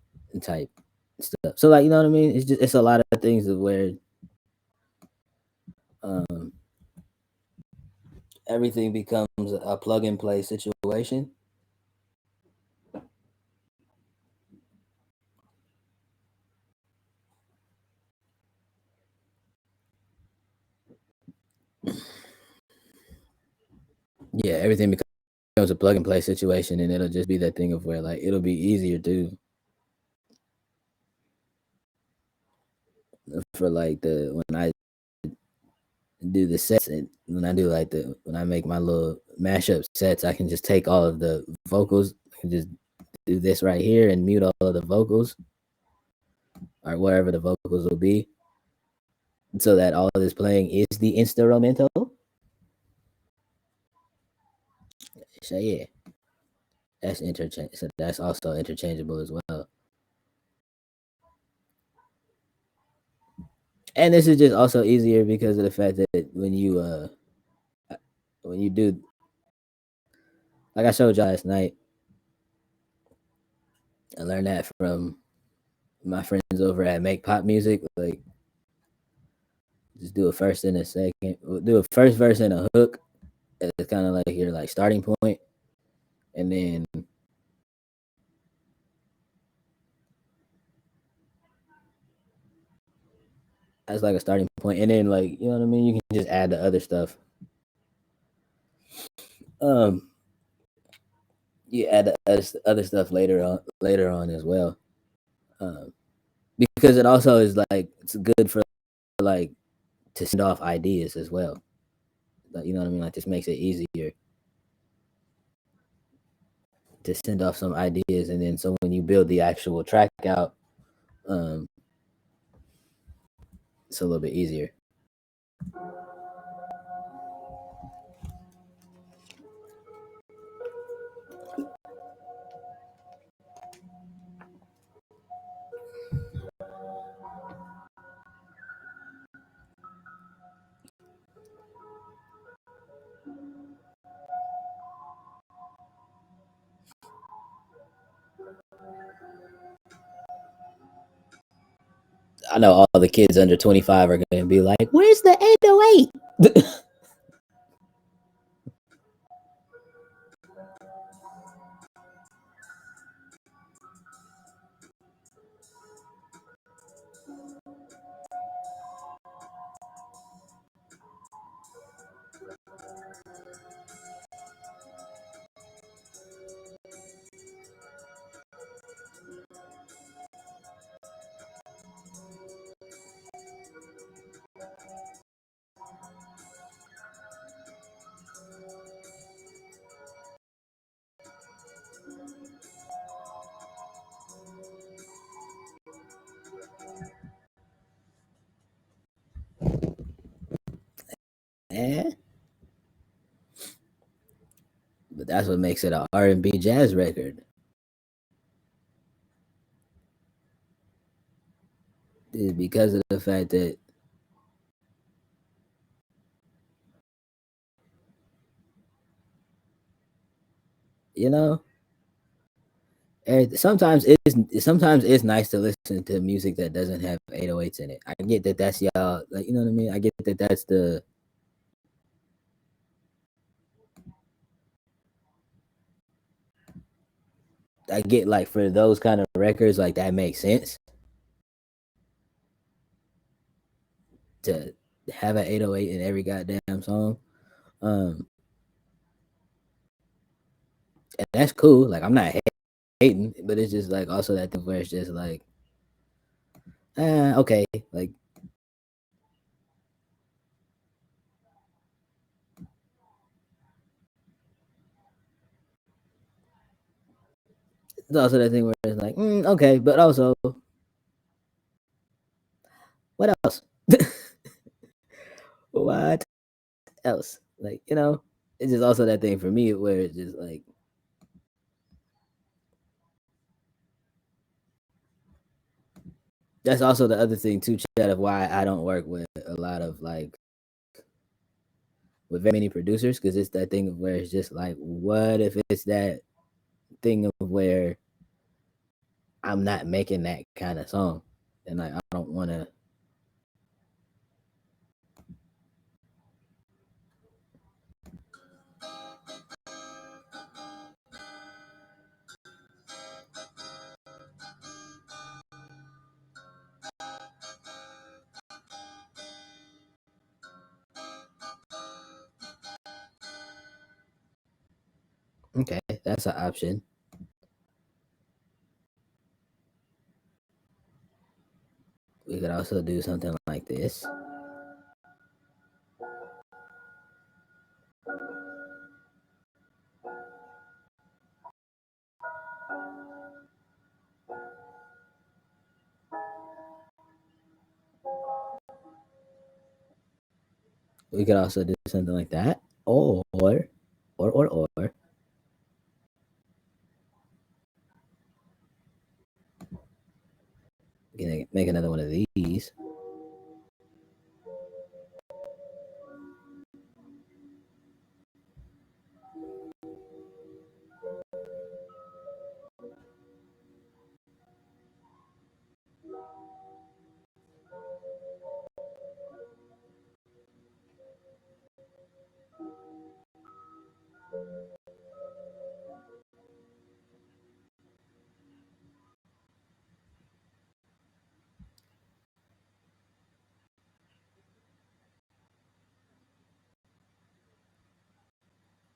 stuff. So like you know what I mean? It's a lot of things of where um everything becomes a plug and play situation. Yeah, everything becomes a plug and play situation, and it'll just be that thing of where like it'll be easier to for like the when I do the sets and when I do like the when I make my little mashup sets, I can just take all of the vocals and just do this right here and mute all of the vocals or wherever the vocals will be, so that all of this playing is the instrumental. So yeah, That's interchange. So that's also interchangeable as well. And this is just also easier because of the fact that when you do, like I showed y'all last night, I learned that from my friends over at Make Pop Music. Like, just do a first and a second, do a first verse and a hook. It's kind of like your like starting point, and then that's like a starting point, and then like you know what I mean. You can just add the other stuff. Um, you add the other stuff later on as well. Um, because it also is like it's good for like to send off ideas as well. Like, you know what I mean? Like this makes it easier to send off some ideas, and then so when you build the actual track out, um, it's a little bit easier. I know all the kids under 25 are going to be like, "Where's the 808?" Eh? But that's what makes it a R&B jazz record. Is because of the fact that you know sometimes it's nice to listen to music that doesn't have 808s in it. I get that that's y'all like you know what I mean. I get that that's the I get like for those kind of records like that makes sense to have an 808 in every goddamn song. Um, and that's cool. Like I'm not hating, but it's just like also that thing where it's just like, okay, like it's also that thing where it's like, okay, but also what else? What else? Like it's just also that thing for me where it's just like that's also the other thing too, Chad, of why I don't work with a lot of like with very many producers because it's that thing where it's just like, what if it's that thing of where I'm not making that kind of song, and like I don't want to. Okay, that's an option. We could also do something like this. We could also do something like that, or can make another one of these.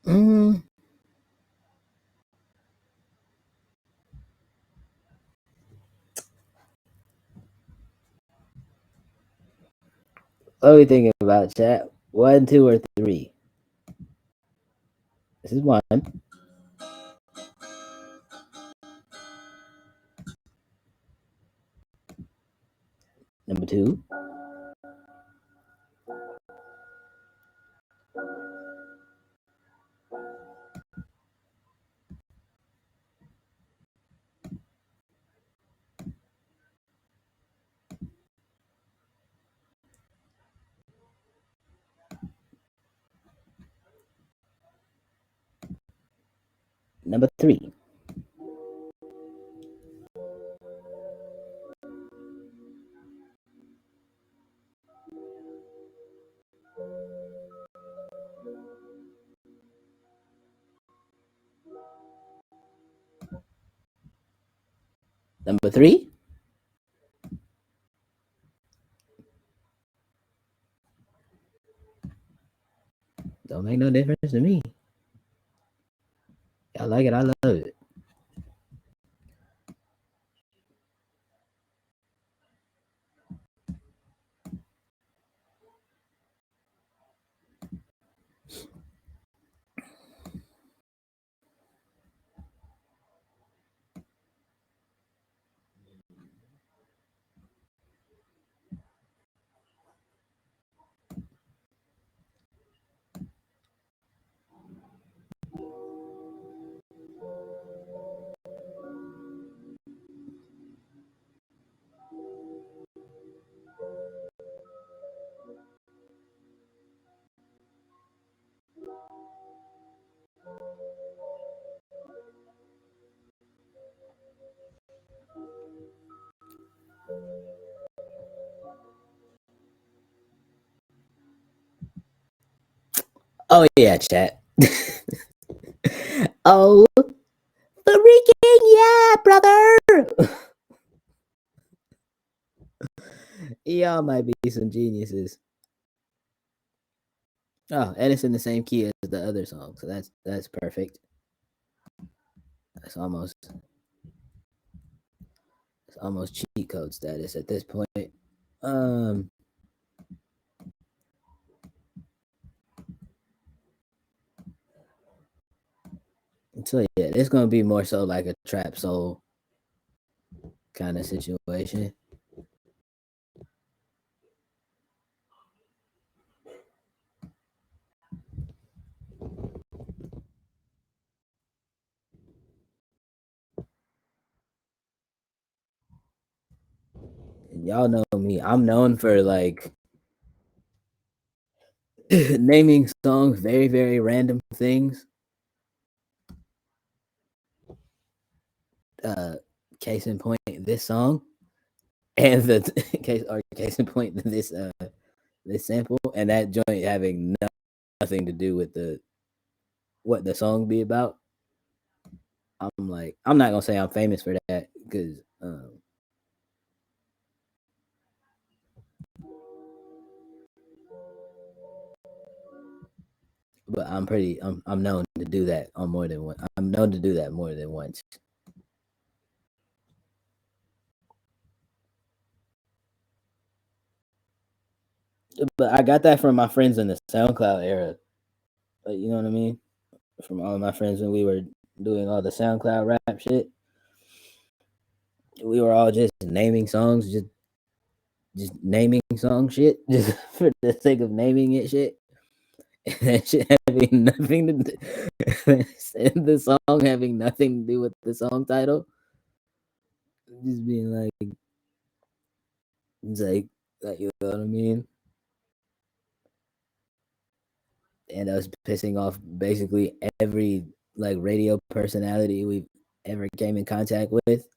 Mm. What are we thinking about, chat? 1, 2, or 3? This is 1. Number 2. Number 3. Number 3. Don't make no difference to me. I like it. I love it. Oh yeah, chat. Oh, freaking yeah, brother! Y'all might be some geniuses. Oh, and it's in the same key as the other song, so that's perfect. That's almost cheat code status at this point. So yeah, it's gonna be more so like a trap soul kind of situation. And y'all know me. I'm known for like naming songs very, very random things. Case in point, this song, and the case in point, this sample, and that joint having nothing to do with what the song be about. I'm like, I'm not gonna say I'm famous for that because, but I'm known to do that on more than one. I'm known to do that more than once. But I got that from my friends in the SoundCloud era. Like, you know what I mean? From all of my friends when we were doing all the SoundCloud rap shit. We were all just naming songs, just naming song shit, just for the sake of naming it shit. And that shit having nothing to do, the song having nothing to do with the song title. Just being like, It's like you know what I mean? And us pissing off basically every like radio personality we've ever came in contact with.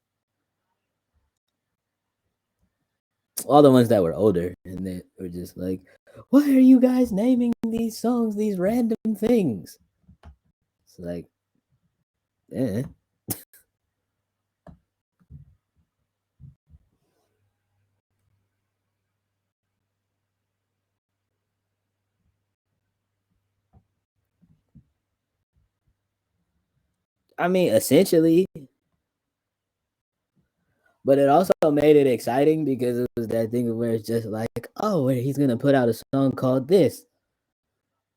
All the ones that were older and they were just like, why are you guys naming these songs these random things? It's like, eh. I mean, essentially, but it also made it exciting because it was that thing where it's just like, oh, he's gonna put out a song called this.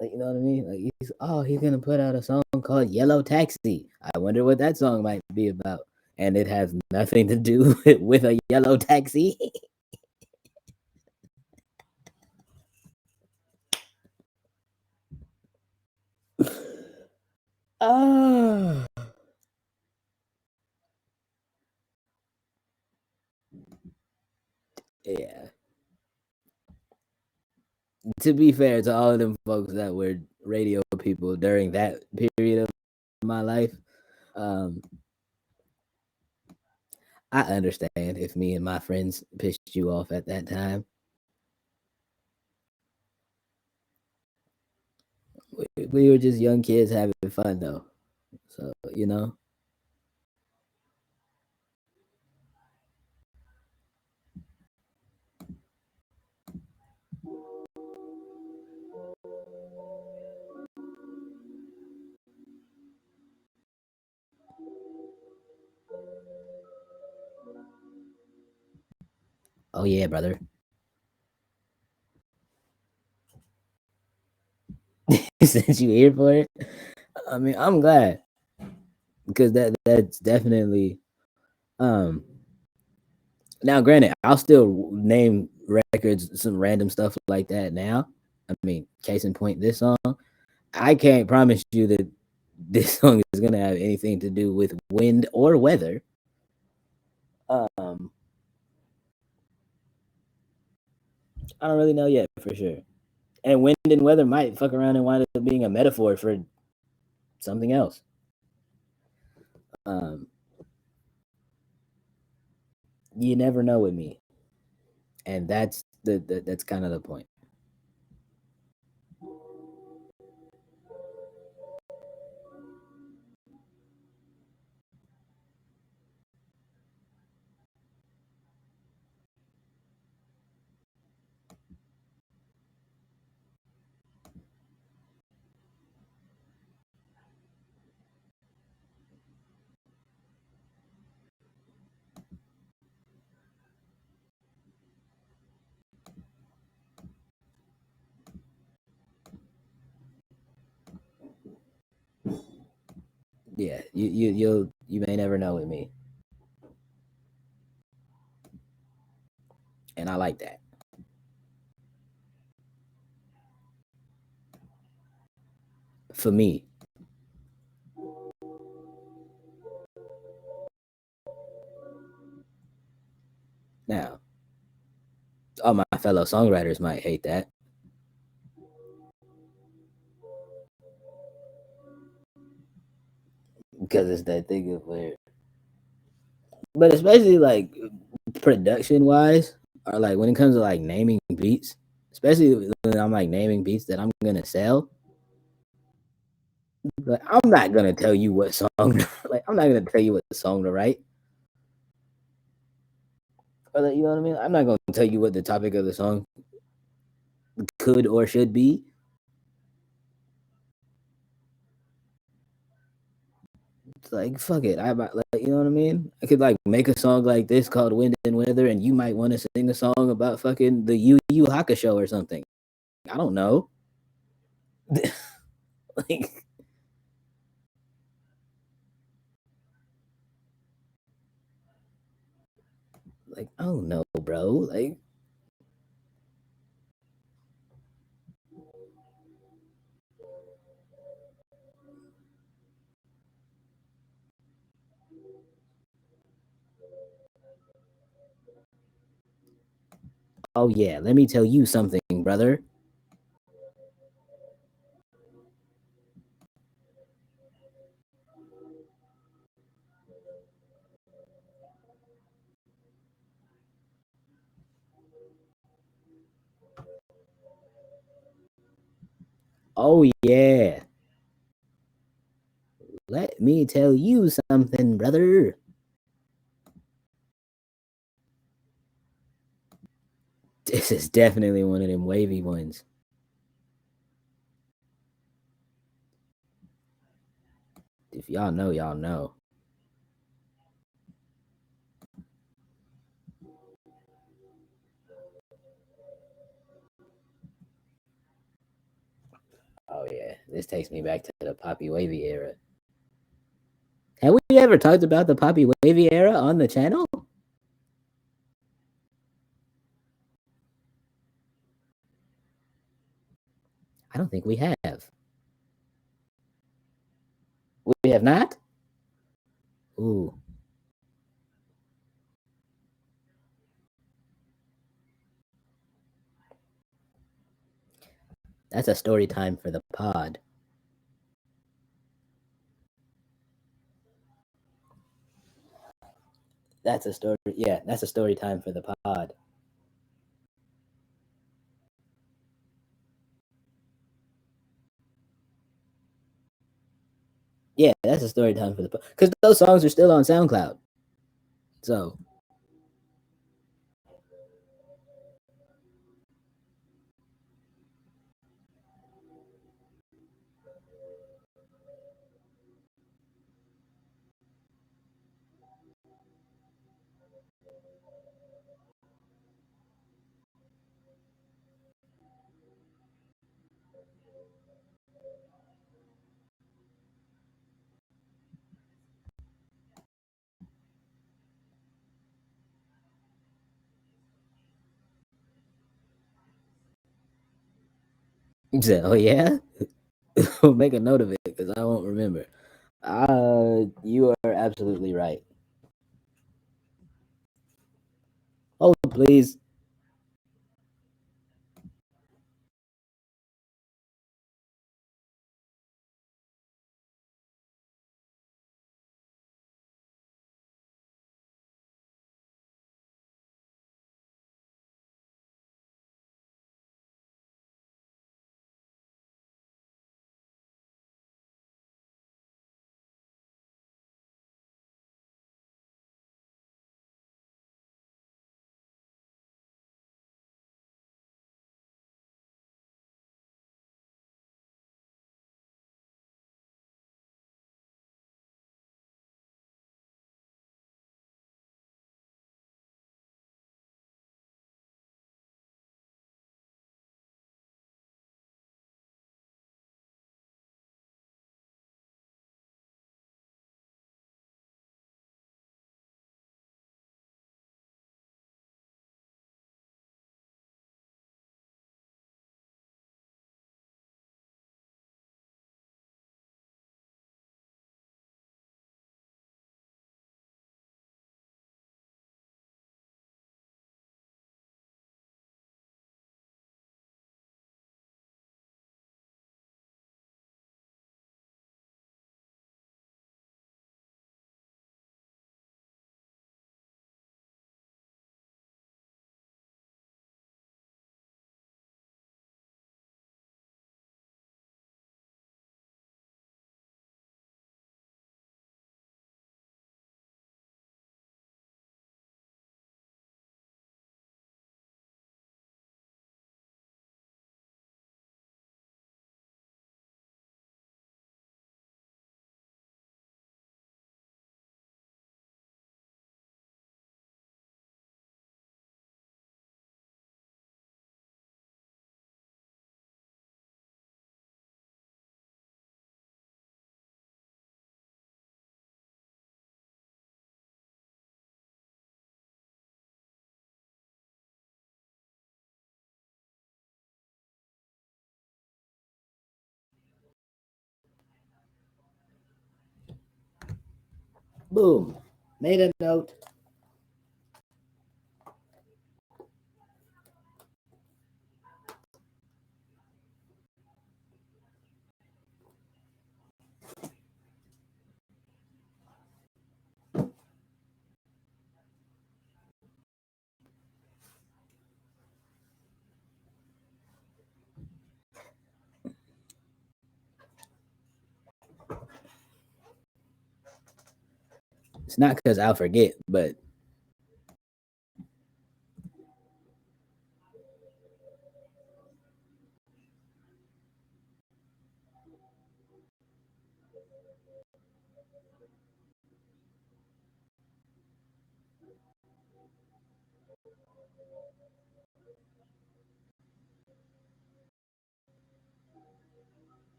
Like, you know what I mean? Like, he's gonna put out a song called Yellow Taxi. I wonder what that song might be about. And it has nothing to do with a yellow taxi. Oh, yeah. To be fair to all of them folks that were radio people during that period of my life, um, I understand if me and my friends pissed you off at that time. We were just young kids having fun though. So, you know. Oh yeah, brother. Since you here for it, I mean, I'm glad because that's definitely um. Now, granted, I'll still name records, some random stuff like that. Now, I mean, case in point, this song. I can't promise you that this song is gonna have anything to do with wind or weather. Um, I don't really know yet for sure. And wind and weather might fuck around and wind up being a metaphor for something else. Um, you never know with me, and that's that's kind of the point. Yeah, you may never know with me, and I like that for me. Now, all my fellow songwriters might hate that because it's that thing of where, but especially like production wise, or like when it comes to like naming beats, especially when I'm like naming beats that I'm gonna sell. Like, I'm not gonna tell you what song, like I'm not gonna tell you what song to write, or like, you know what I mean. I'm not gonna tell you what the topic of the song could or should be. It's like fuck it. I might like you know what I mean. I could like make a song like this called "Wind and Weather," and you might want to sing a song about fucking the Yu Yu Hakusho or something. I don't know. like, like I don't know, bro. Like Oh yeah, let me tell you something, brother. Oh yeah. Let me tell you something, brother. This is definitely one of them wavy ones. If y'all know, y'all know. Oh yeah, this takes me back to the Poppy Wavy era. Have we ever talked about the Poppy Wavy era on the channel? I don't think we have. We have not? Ooh. That's a story time for the pod. That's a story. Yeah, that's a story time for the pod. Yeah, that's a story time for the pod. Because those songs are still on SoundCloud. So, oh yeah? Make a note of it because I won't remember. You are absolutely right. Hold please. Boom. Made a note. It's not because I'll forget, but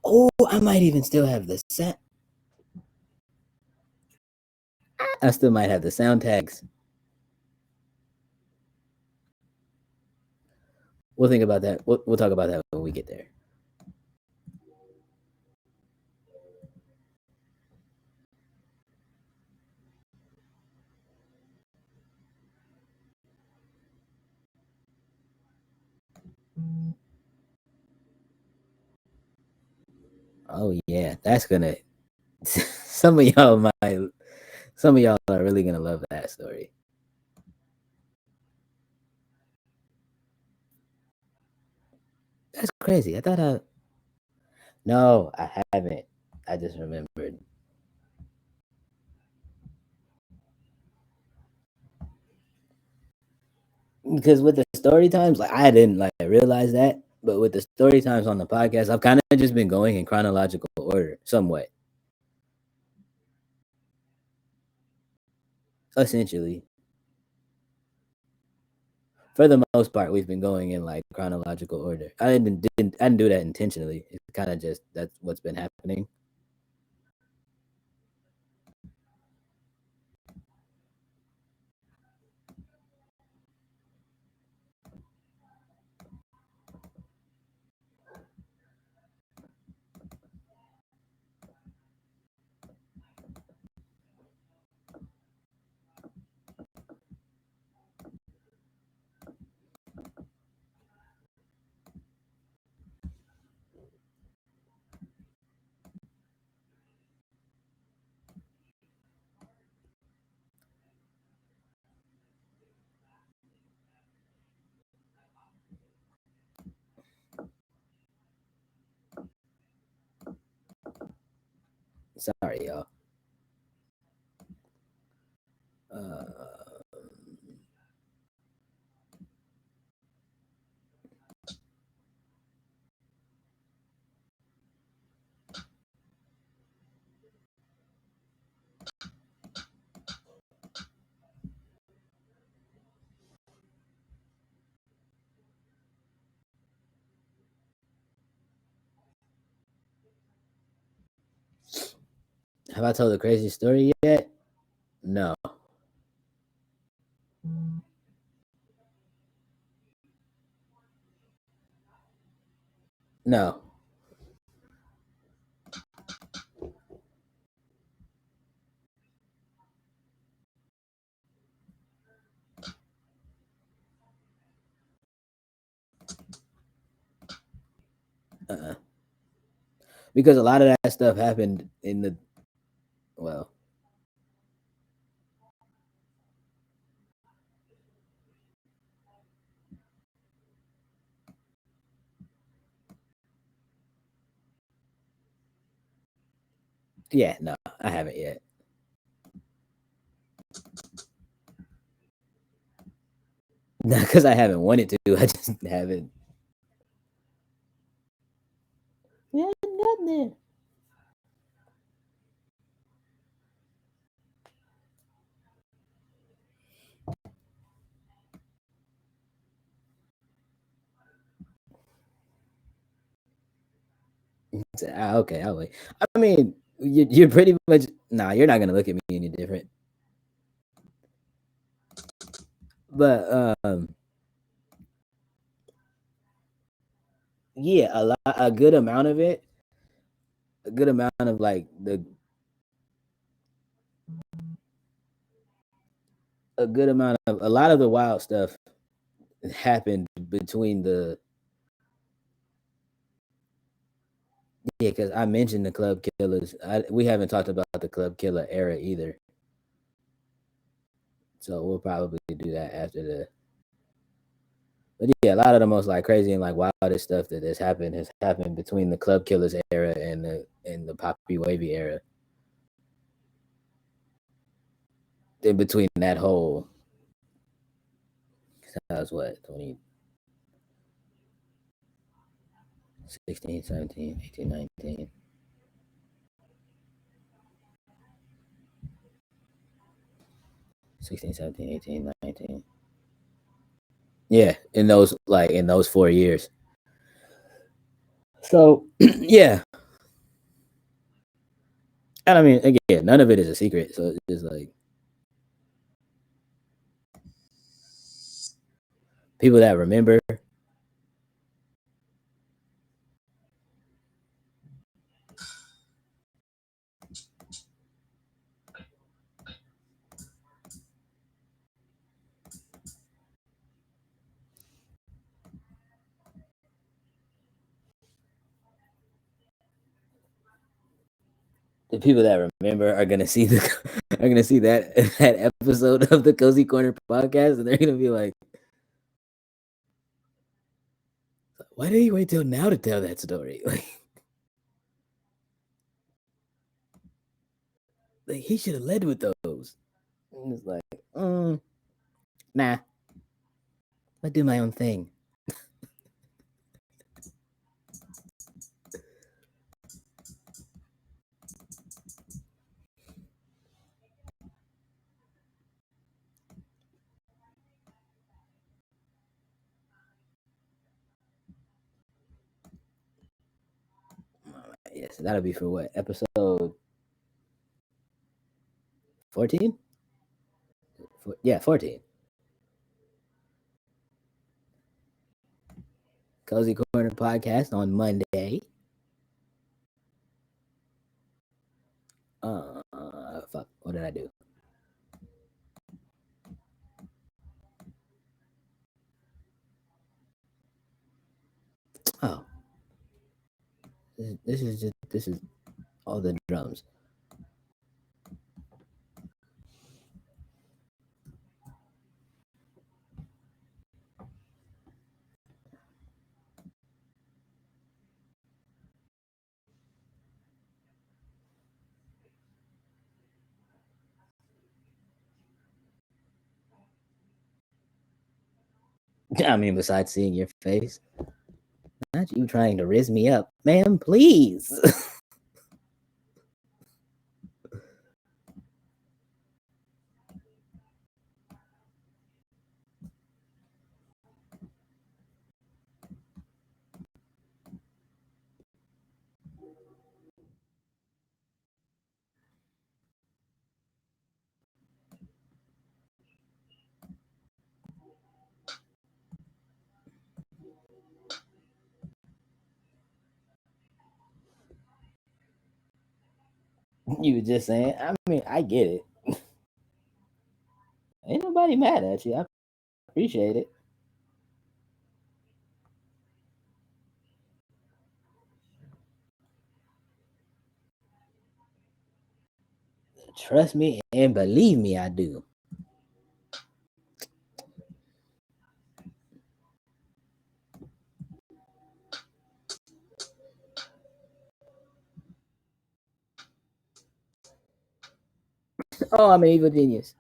oh, I might even still have the set. I still might have the sound tags. We'll think about that. We'll talk about that when we get there. Oh yeah, that's gonna. some of y'all might. Some of y'all are really gonna love that story. That's crazy. I thought I. No, I haven't. I just remembered. Because with the story times, like I didn't like realize that, but with the story times on the podcast, I've kind of just been going in chronological order, somewhat, essentially. For the most part, we've been going in like chronological order. I didn't do that intentionally. It's kind of just that's what's been happening. Sorry, y'all. Uh, have I told the crazy story yet? No, no. Uh-uh. Because a lot of that stuff happened in the well. Yeah, no, I haven't yet. Not because I haven't wanted to. I just haven't. We haven't gotten there. Okay, I'll wait. I mean, you're pretty much. Nah, you're not gonna look at me any different. But yeah, a good amount of it, a good amount of like the, a good amount of a lot of the wild stuff happened between the Yeah, because I mentioned the Club Killers. We haven't talked about the Club Killer era either. So we'll probably do that after the. But yeah, a lot of the most like crazy and like wildest stuff that has happened between the Club Killers era and the Poppy Wavy era. In between that whole, that was what 2016, 17, 18, 19. 16, 17, 18, 19. Yeah, in those 4 years. So yeah, and I mean again, none of it is a secret. So it's just like people that remember. The people that remember are gonna see the are gonna see that episode of the Cozy Corner podcast, and they're gonna be like, "Why did he wait till now to tell that story? Like he should have led with those." And it's like, nah, I do my own thing. Yes, that'll be for what episode 14? Yeah, 14. Cozy Corner podcast on Monday. Fuck, what did I do? Oh, this is all the drums. I mean, besides seeing your face, not you trying to riz me up, ma'am. Please. You were just saying. I mean, I get it. Ain't nobody mad at you. I appreciate it. Trust me and believe me, I do. Oh, I'm an evil genius.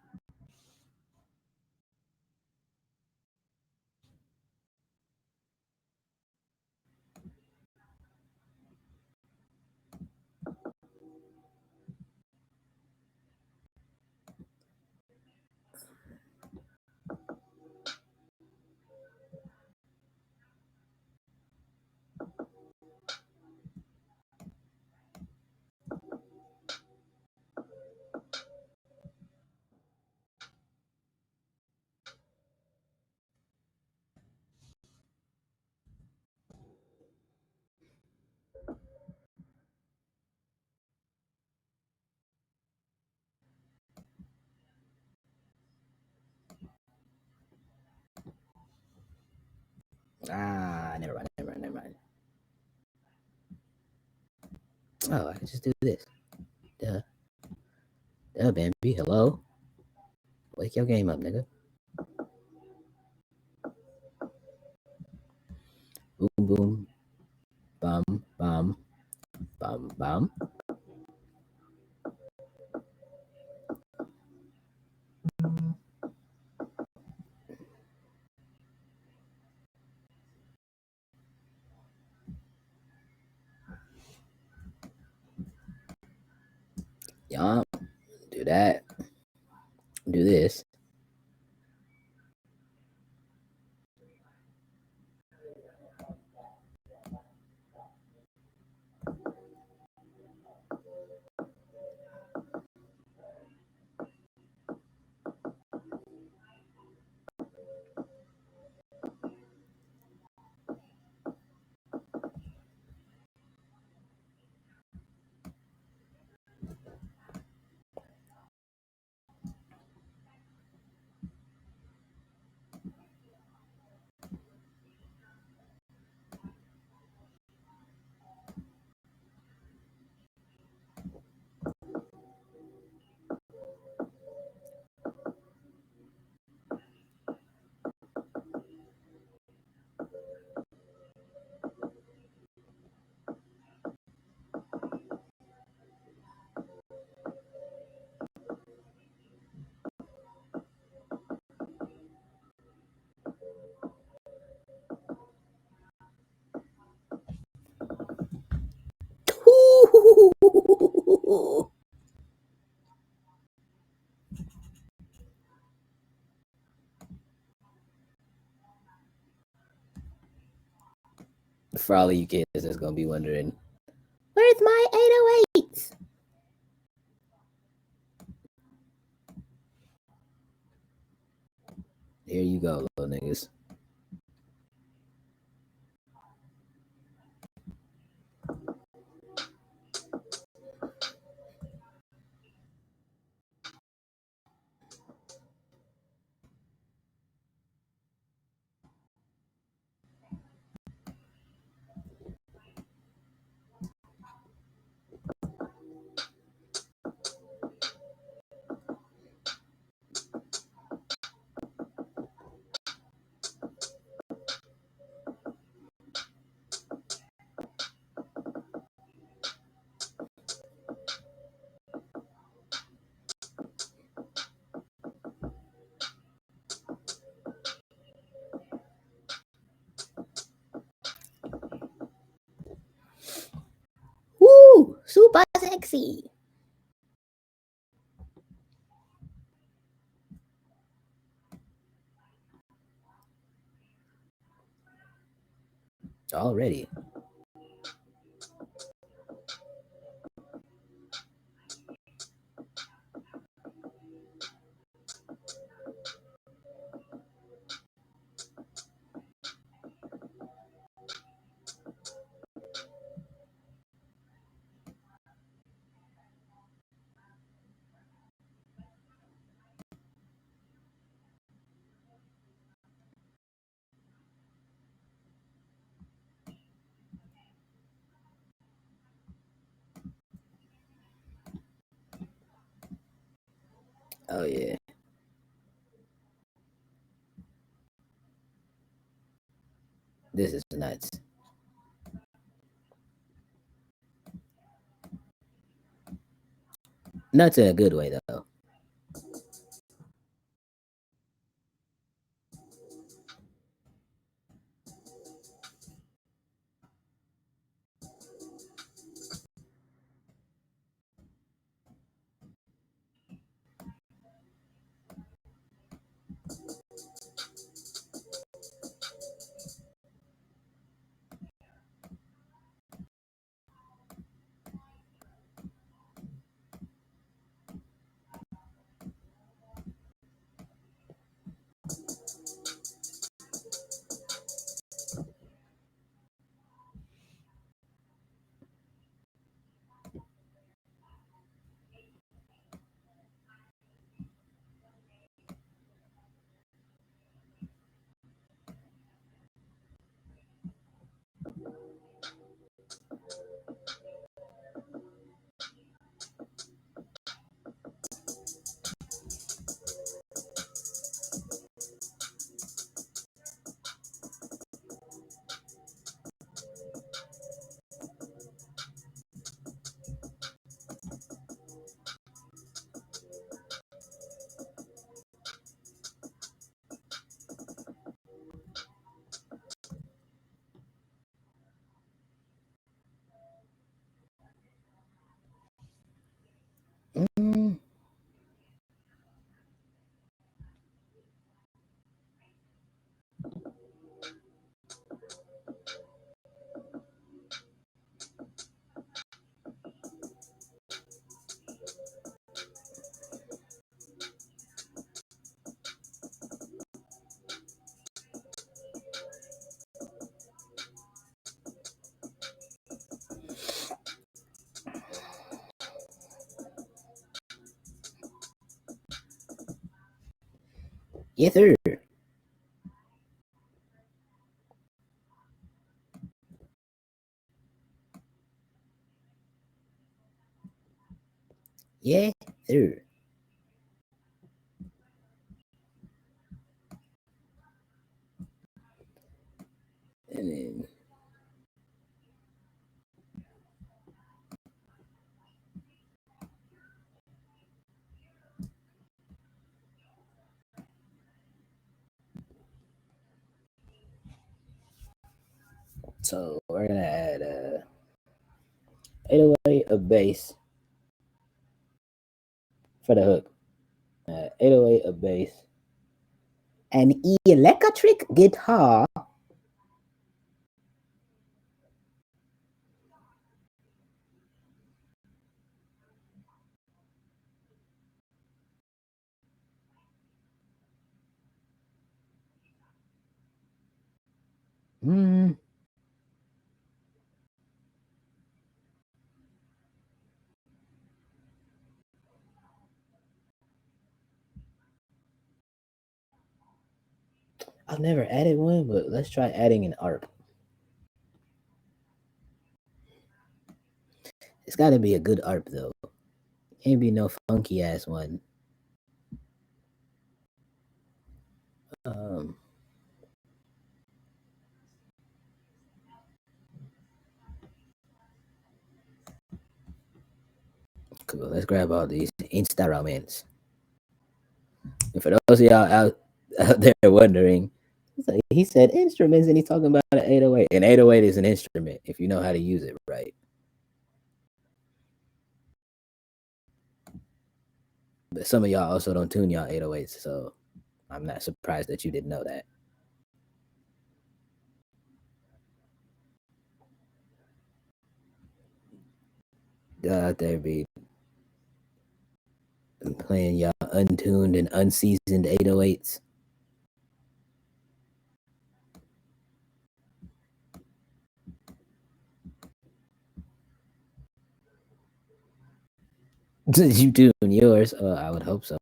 Ah, never mind, never mind, never mind. Oh, I can just do this. Duh. Duh, Bambi. Hello? Wake your game up, nigga. Boom, boom. Bum, bum. Bum, bum. Yup. Do that. Do this. For all of you kids that's gonna be wondering, where's my 808s? Here you go, little niggas. Woo! Super sexy. Already. Oh yeah. This is nuts. Nuts in a good way though. Yes, sir. Yeah, sir. And then so we're gonna add 808, a bass for the hook. 808, a bass. An electric guitar. Hmm. I've never added one, but let's try adding an ARP. It's got to be a good ARP though. Can't be no funky ass one. Um, cool. Let's grab all these instruments. And for those of y'all out there wondering, he said instruments and he's talking about an 808. An 808 is an instrument if you know how to use it right. But some of y'all also don't tune y'all 808s, so I'm not surprised that you didn't know that. Out there be playing y'all untuned and unseasoned 808s. You tune yours? I would hope so.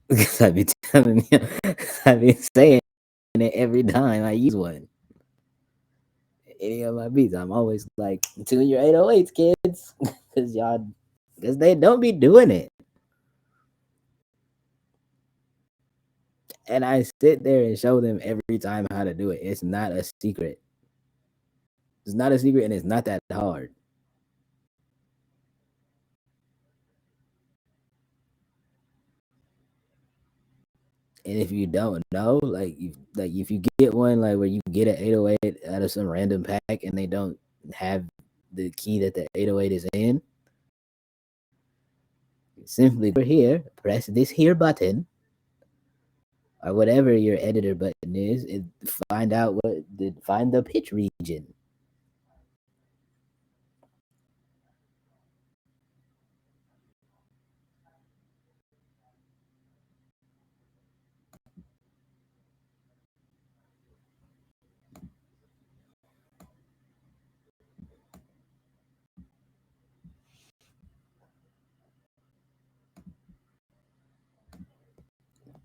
Because I be telling you, I be saying it every time I use one. Any of my beats, I'm always like, tune your 808s, kids, because they don't be doing it. And I sit there and show them every time how to do it. It's not a secret. It's not a secret, and it's not that hard. And if you don't know, like if you get one like where you get an 808 out of some random pack and they don't have the key that the 808 is in, simply go here, press this here button or whatever your editor button is, and find the pitch region.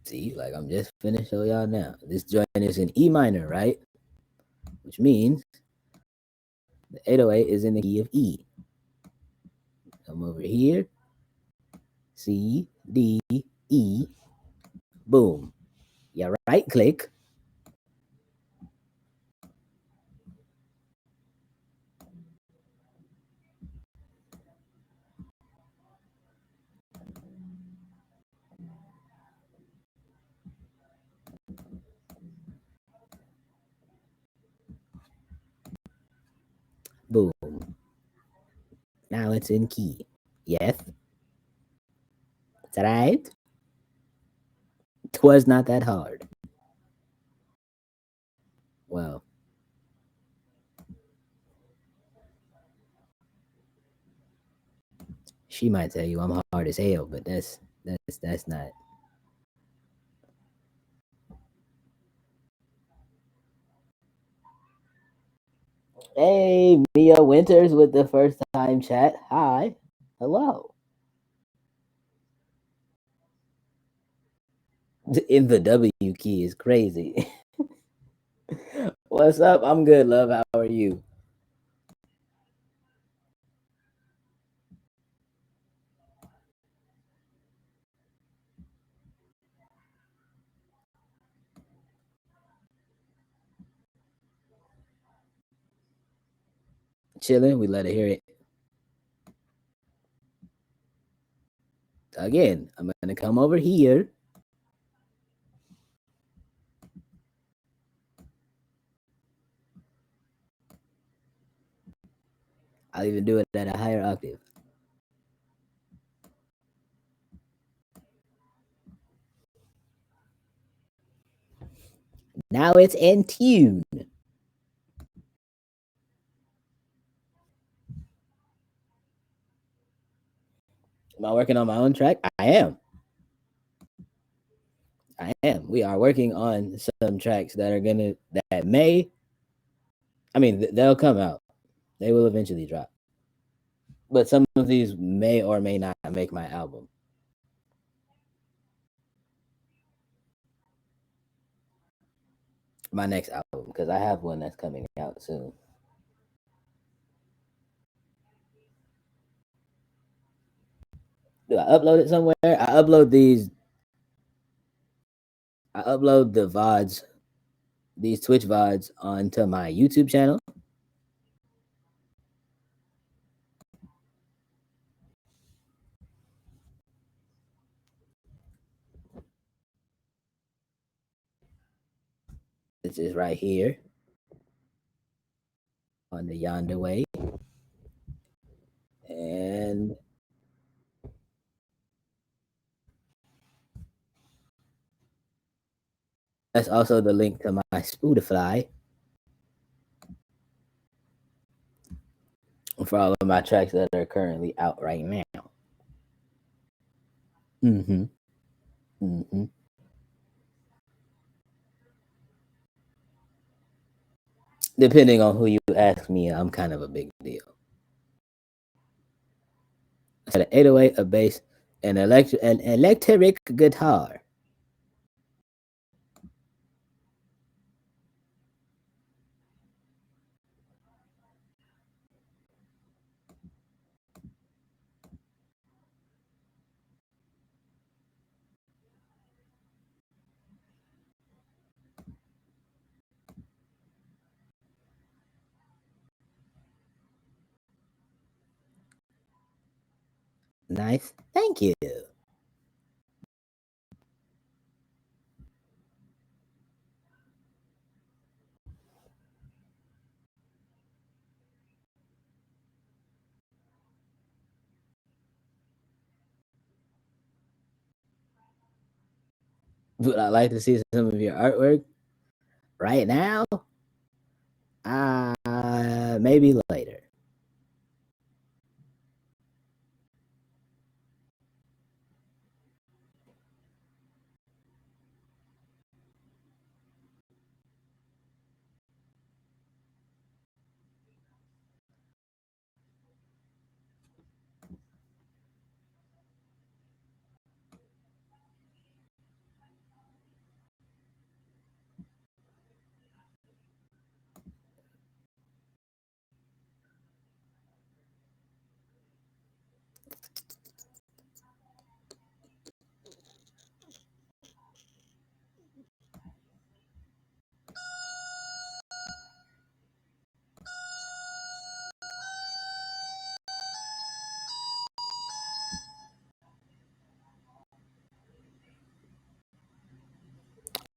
See, like I'm just finished show y'all now. This joint is in E minor, right? Which means the 808 is in the key of E. Come over here, C, D, E, boom. You right click, boom. Now it's in key. Yes, that's right. Twas not that hard. Well, she might tell you I'm hard as hell, but that's not. Hey, Mia Winters with the first time chat. Hi. Hello. In the W key is crazy. What's up? I'm good, love. How are you? Chilling. We let it hear it. Again, I'm gonna come over here. I'll even do it at a higher octave. Now it's in tune. Am I working on my own track? I am. I am. We are working on some tracks that are gonna that may. I mean, they'll come out. They will eventually drop. But some of these may or may not make my album. My next album, because I have one that's coming out soon. Do I upload it somewhere? I upload these. I upload the VODs, these Twitch VODs, onto my YouTube channel. This is right here on the Yonder Way. And that's also the link to my Spotify for all of my tracks that are currently out right now. Mm-hmm. Mm-hmm. Depending on who you ask me, I'm kind of a big deal. I said an 808, a bass, an electric guitar. Nice. Thank you. Would I like to see some of your artwork right now? Maybe later.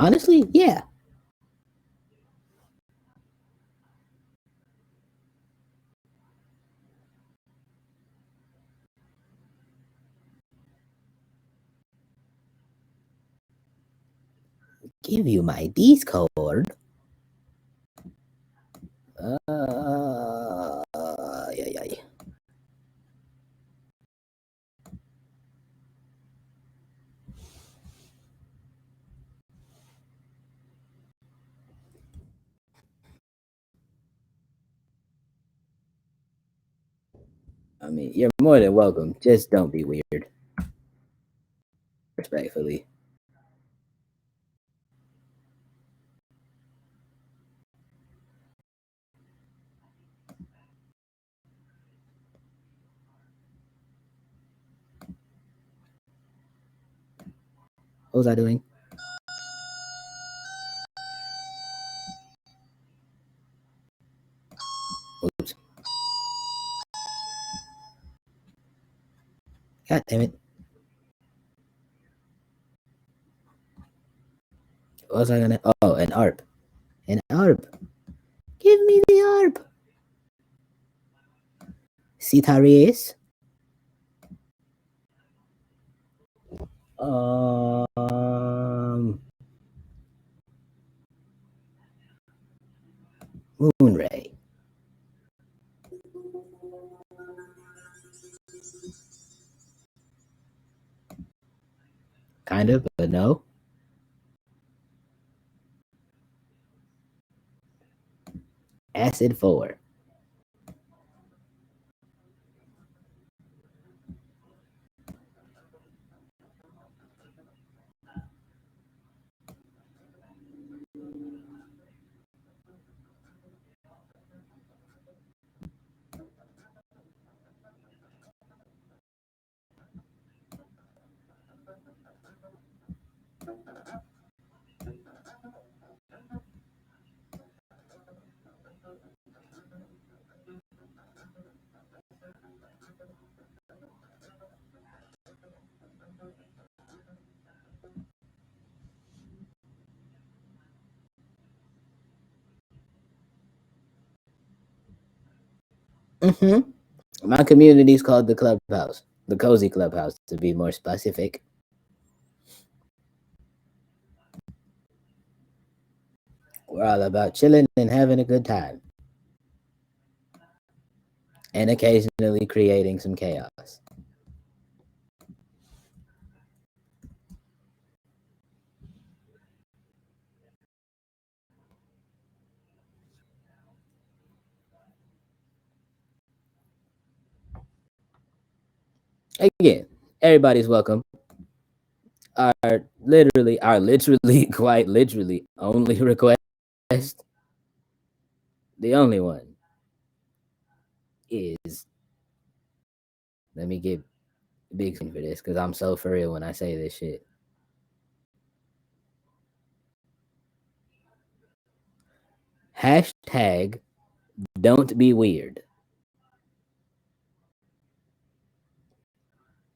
Honestly, yeah. Give you my Discord. Yeah. I mean, you're more than welcome. Just don't be weird. Respectfully. What was I doing? Oops. God damn it. What was I gonna? Oh, an ARP. An ARP. Give me the ARP. Citaries. Moonray. Kind of, but no. Acid 4. Mm-hmm. My community is called the Clubhouse, the Cozy Clubhouse, to be more specific. We're all about chilling and having a good time, and occasionally creating some chaos. Again, everybody's welcome. Our literally, quite literally, only request, the only one, is, let me get big for this because I'm so for real when I say this shit. Hashtag don't be weird.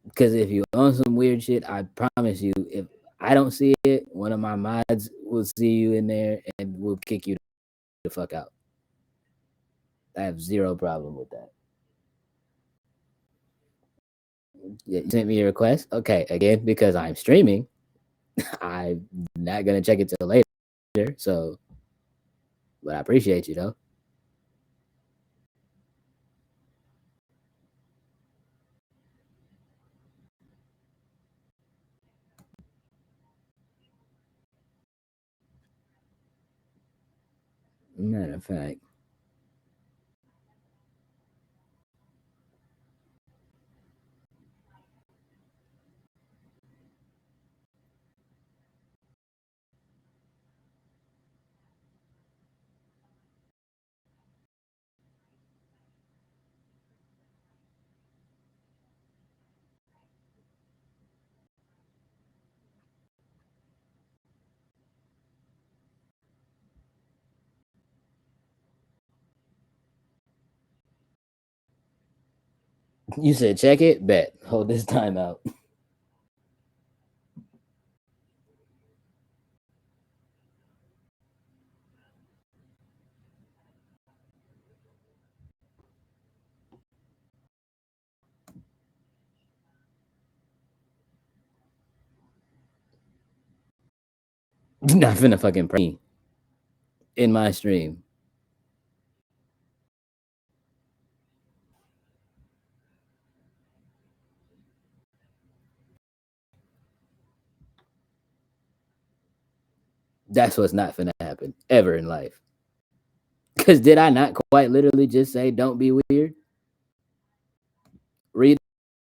Because if you own some weird shit, I promise you, if I don't see it, one of my mods will see you in there and will kick you the fuck out. I have zero problem with that. Yeah, you sent me a request. Okay, again, because I'm streaming, I'm not gonna check it till later. So, but I appreciate you though. Matter of fact, you said check it. Bet. Hold this time out. Not finna fucking pray in my stream. That's what's not finna happen ever in life. Because did I not quite literally just say don't be weird? Read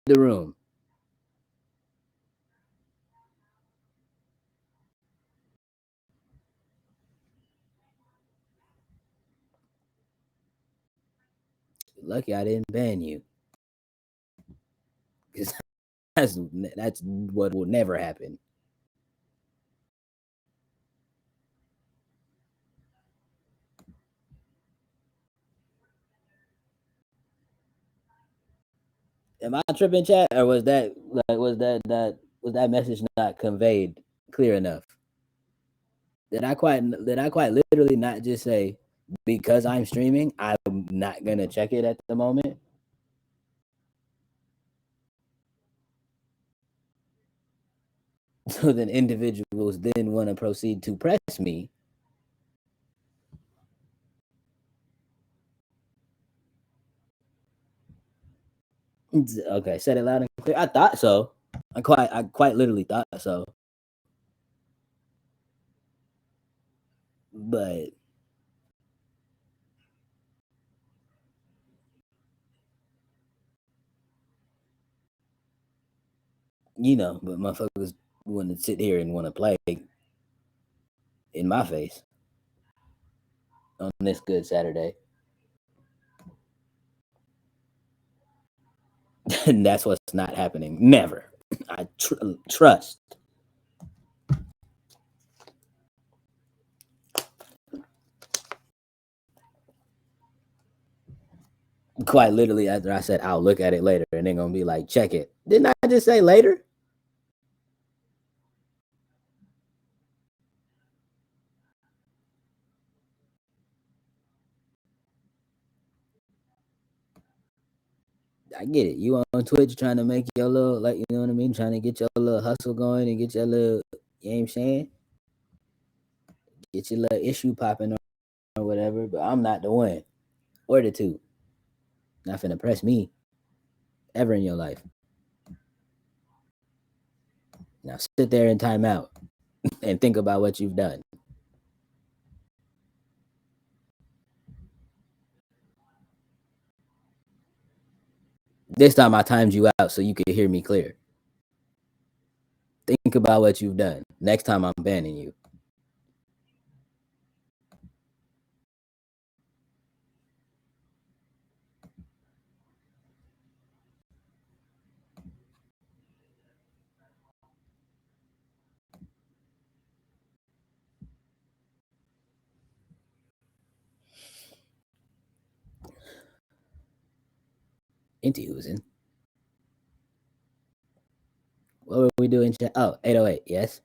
the room. Lucky I didn't ban you. Because that's what will never happen. Am I tripping, chat, or was that message not conveyed clear enough? Did I quite literally not just say because I'm streaming, I'm not gonna check it at the moment? So then individuals then want to proceed to press me. Okay, said it loud and clear. I thought so. I quite literally thought so. But but motherfuckers want to sit here and want to play in my face on this good Saturday. And that's what's not happening. Never. I trust. Quite literally, after I said I'll look at it later, and they're gonna be like, check it. Didn't I just say later? I get it. You on Twitch trying to make your little, like, you know what I mean? Trying to get your little hustle going and get your little, you know what I'm saying? Get your little issue popping or whatever. But I'm not the one or the two. Not finna press me ever in your life. Now sit there and time out and think about what you've done. This time I timed you out so you could hear me clear. Think about what you've done. Next time I'm banning you. Into using. What were we doing? Oh, 808, yes.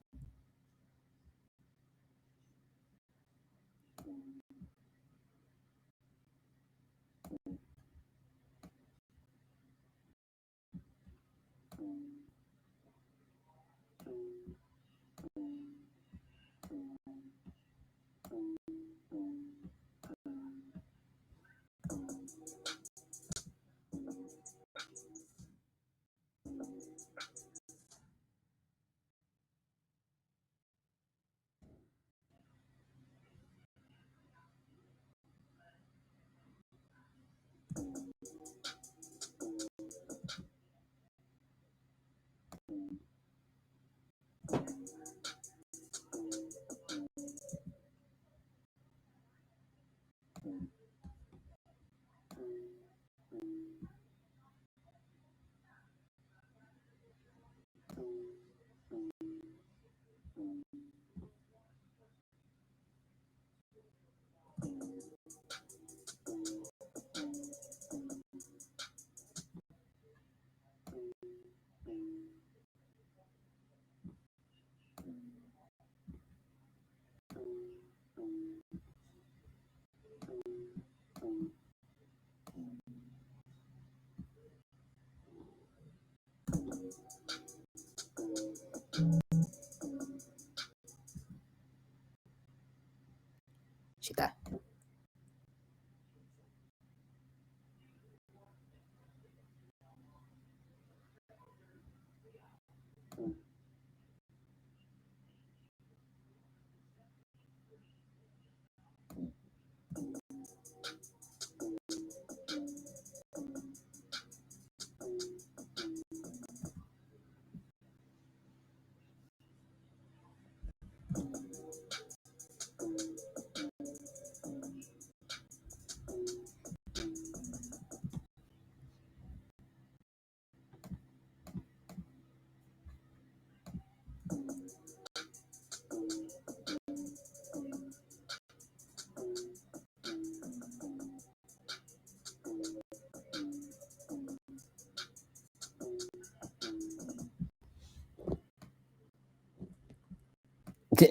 Shita.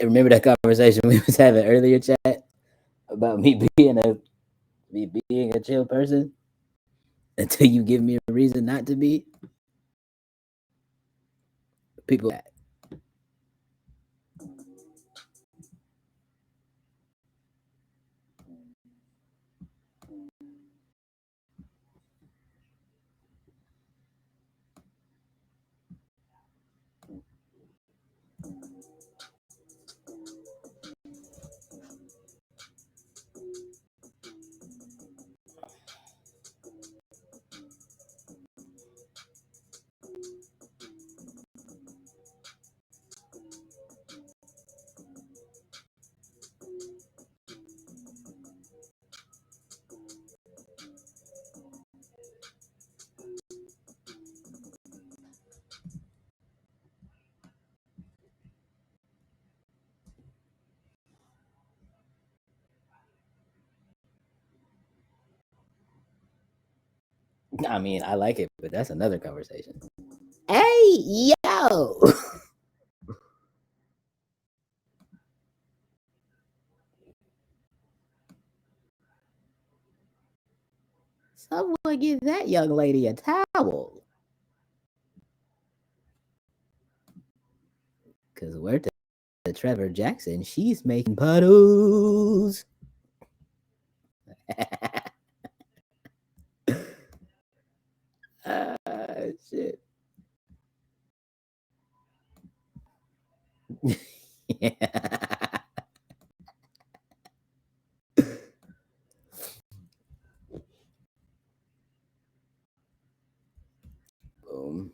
Remember that conversation we was having earlier, chat, about me being a chill person until you give me a reason not to be. People that. I mean, I like it, but that's another conversation. Hey, yo. Someone give that young lady a towel. Because we're to Trevor Jackson. She's making puddles. Shit. Yeah. Boom.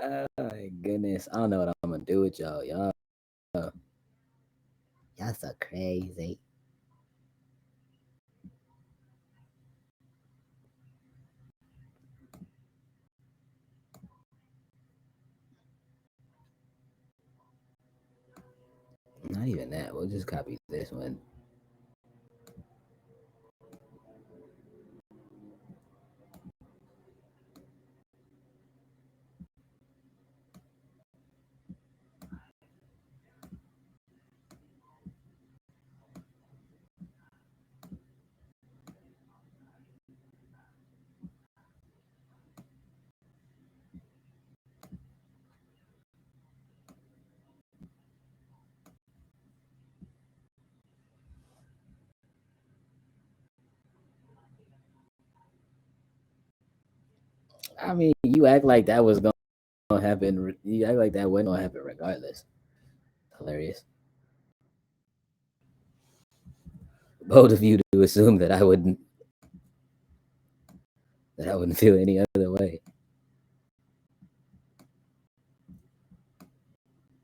Oh my goodness. I don't know what I'm gonna do with y'all. Y'all so crazy. Not even that. We'll just copy this one. I mean, you act like that was gonna happen. You act like that wasn't gonna happen regardless. Hilarious. Both of you to assume that I wouldn't feel any other way.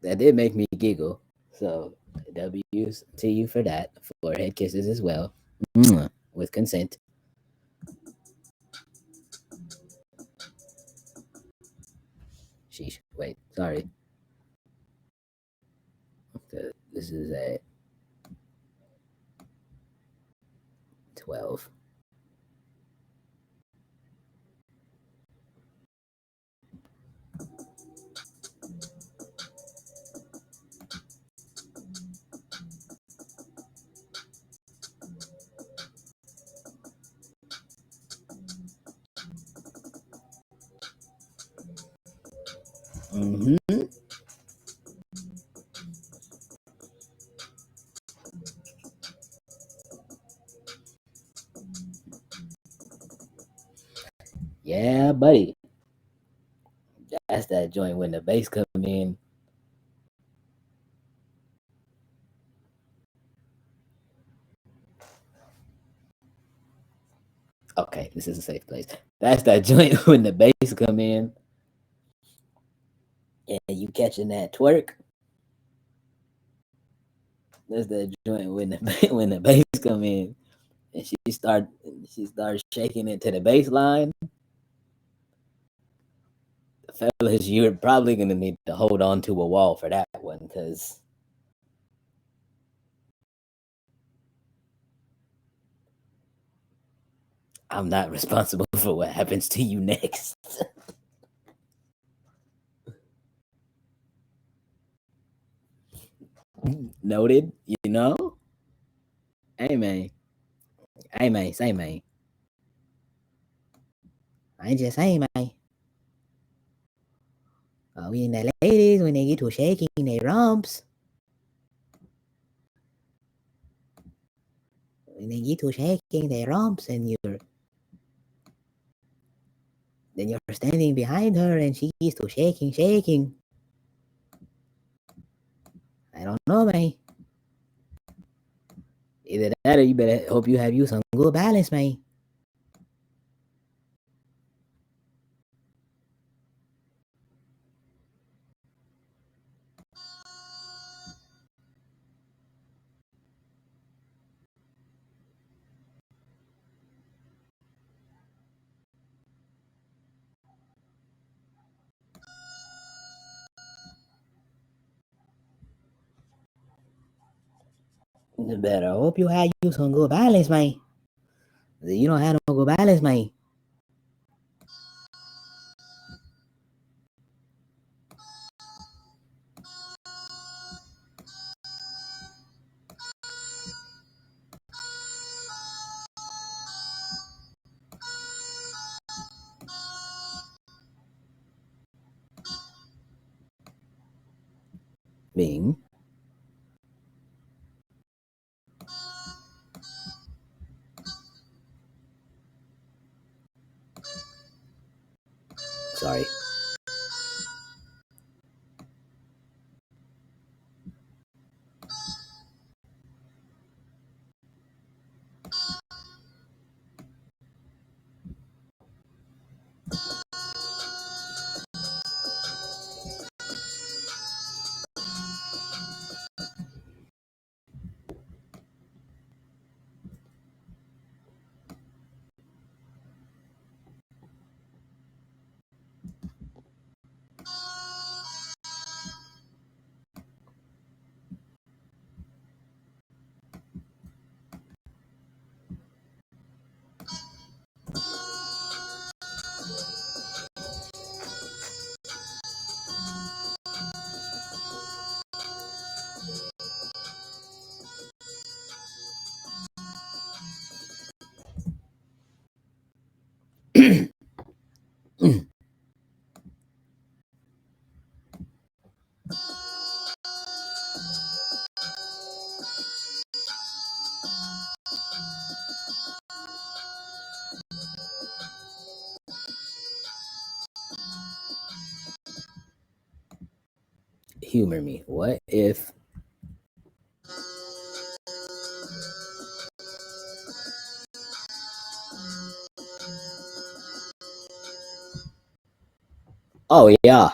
That did make me giggle. So W's to you for that. Forehead kisses as well. With consent. Sheesh. Wait, sorry. This is at 12. Mm-hmm. Yeah, buddy. That's that joint when the bass come in. Okay, this is a safe place. That's that joint when the bass come in and you catching that twerk. That's that joint when the when the bass come in and she starts shaking it to the bass line. Fellas, you're probably gonna need to hold on to a wall for that one because I'm not responsible for what happens to you next. Noted, you know? Hey man. Hey man, say man. I ain't just saying man. We in the ladies when they get to shaking their rumps. When they get to shaking their rumps and you're standing behind her and she gets to shaking. I don't know, man. Either that or you better hope you have you some good balance, man. You better hope you have you some good balance, man. You don't have no good balance, man. Bing. Sorry. Humor me. What if Oh yeah.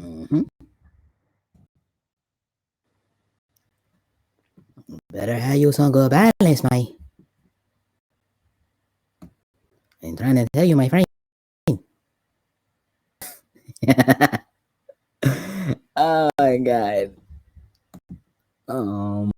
Mm-hmm. Better have you some good balance, man. I'm trying to tell you, my friend. Oh my god. Um.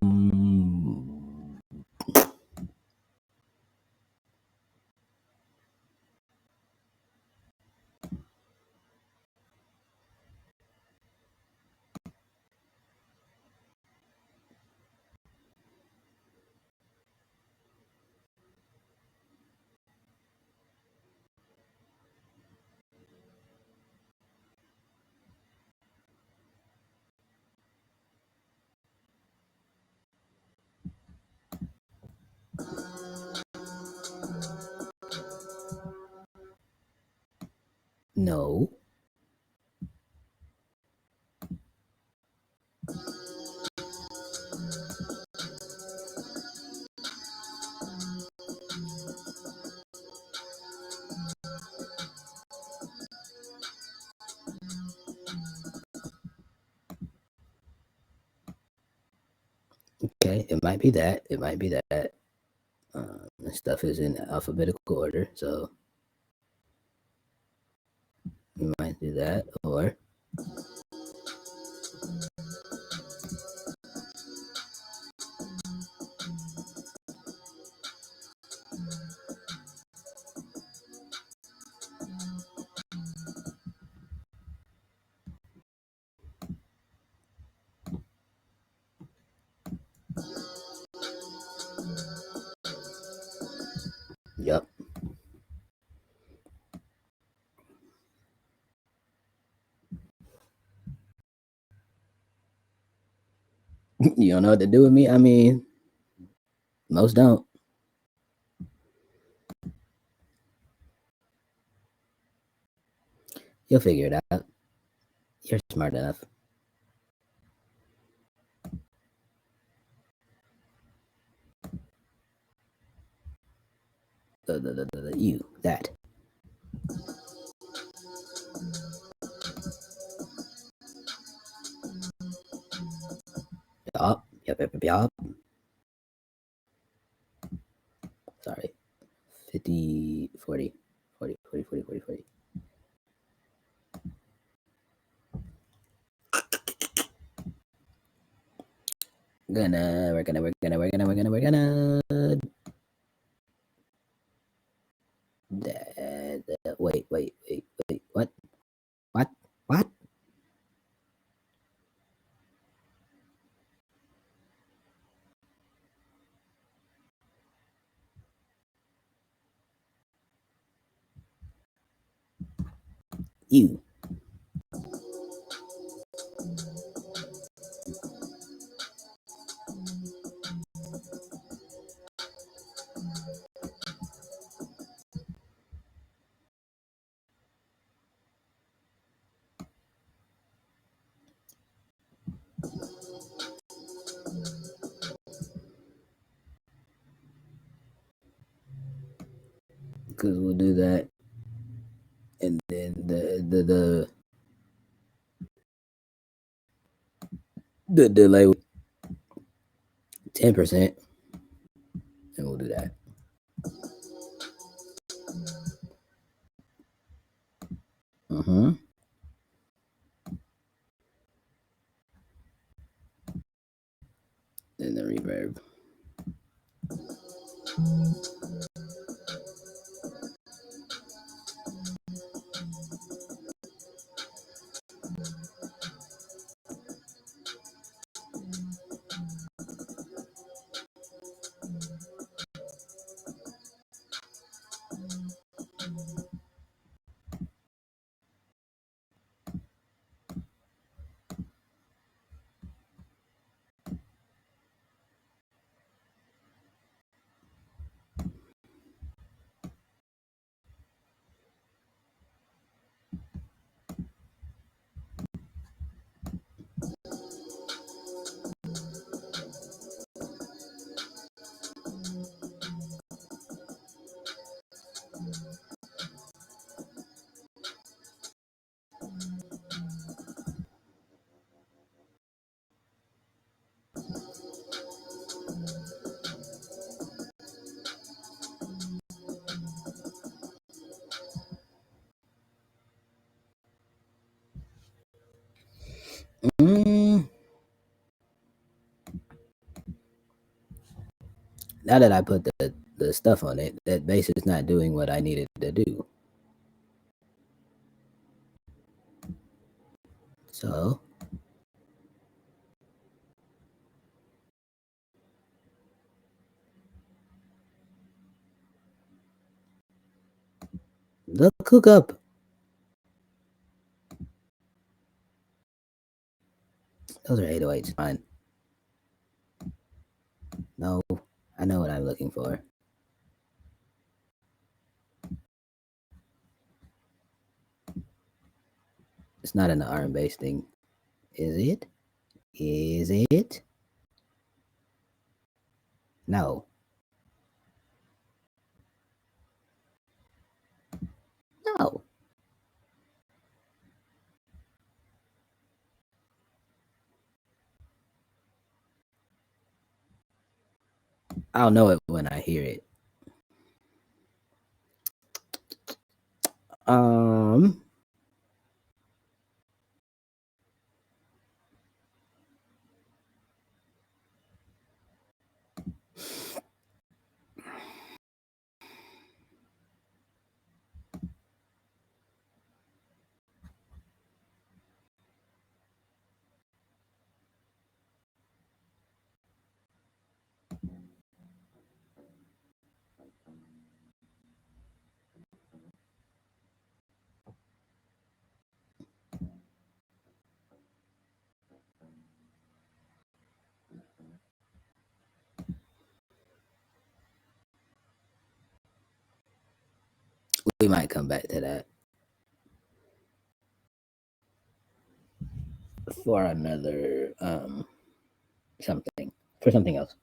No. Okay, it might be that. It might be that. Stuff is in alphabetical order, so we might do that. Or yep. You don't know what to do with me? I mean, most don't. You'll figure it out. You're smart enough. You, that. Yup. Yup. Sorry. 50, 40, 40, 40, 40, 40, 40. We're gonna. Wait. You. Because we'll do that. And then the delay 10%. And we'll do that. Mm-hmm. And the reverb. Now that I put the stuff on it, that bass is not doing what I needed to do. So look, hook up. Those are 808s. Fine. No, I know what I'm looking for. It's not in the arm bass thing. Is it? Is it? No. No. I'll know it when I hear it. We might come back to that for another something, for something else.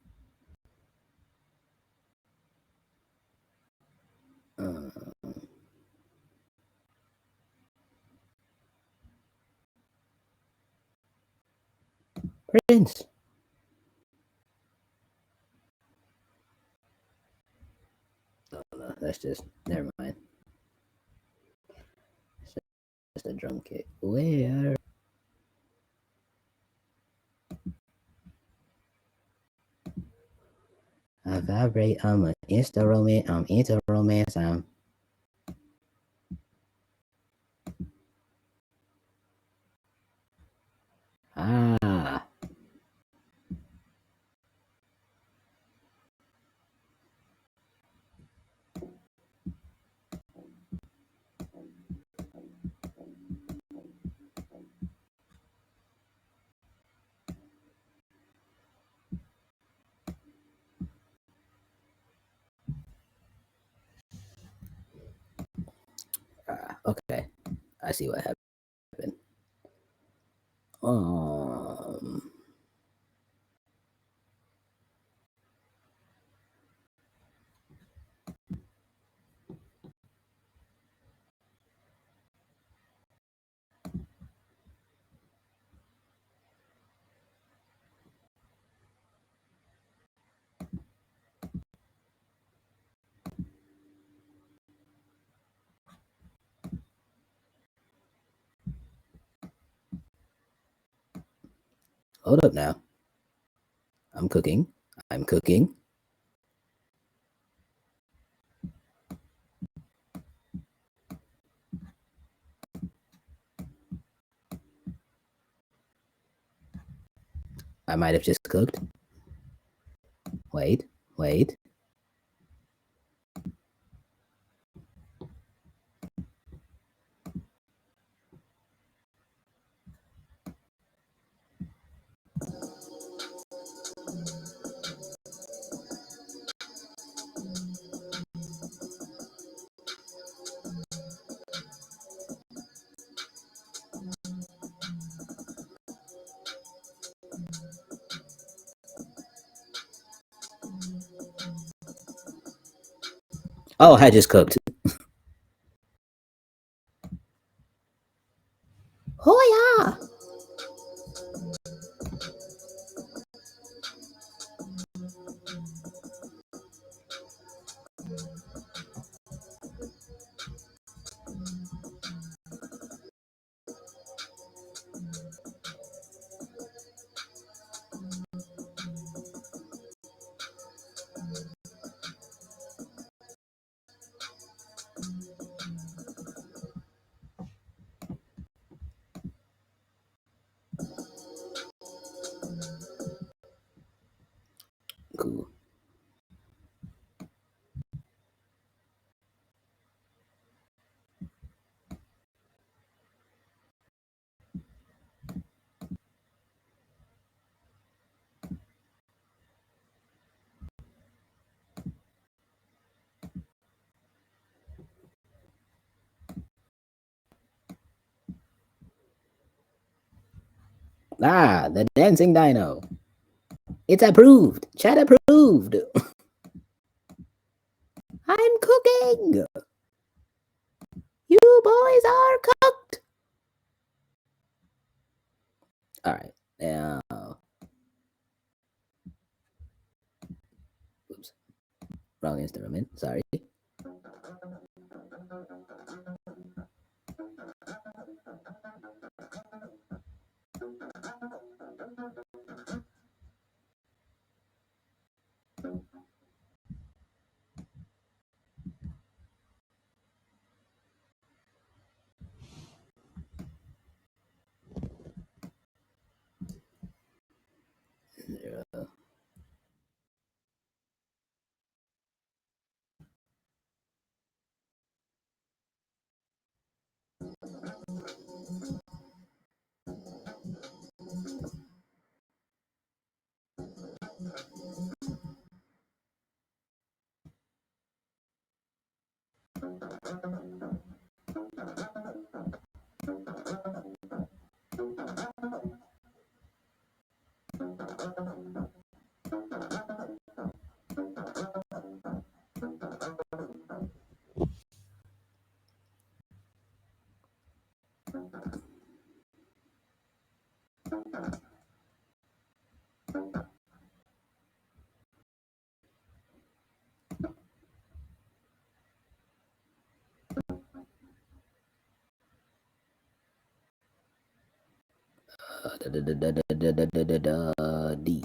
Prince. Oh, no, that's just, never mind. It's just a drum kit. Where? I vibrate. I'm an insta romance. I'm into romance. I'm. Ah. I see what happened. Um. Hold up now. I'm cooking. I'm cooking. I might have just cooked. Wait, wait. Oh, I just cooked. Oh yeah. Cool. Ah, the dancing dino. It's approved. Chat approved. I'm cooking. You boys are cooked. All right. Now, oops, wrong instrument. Sorry. D.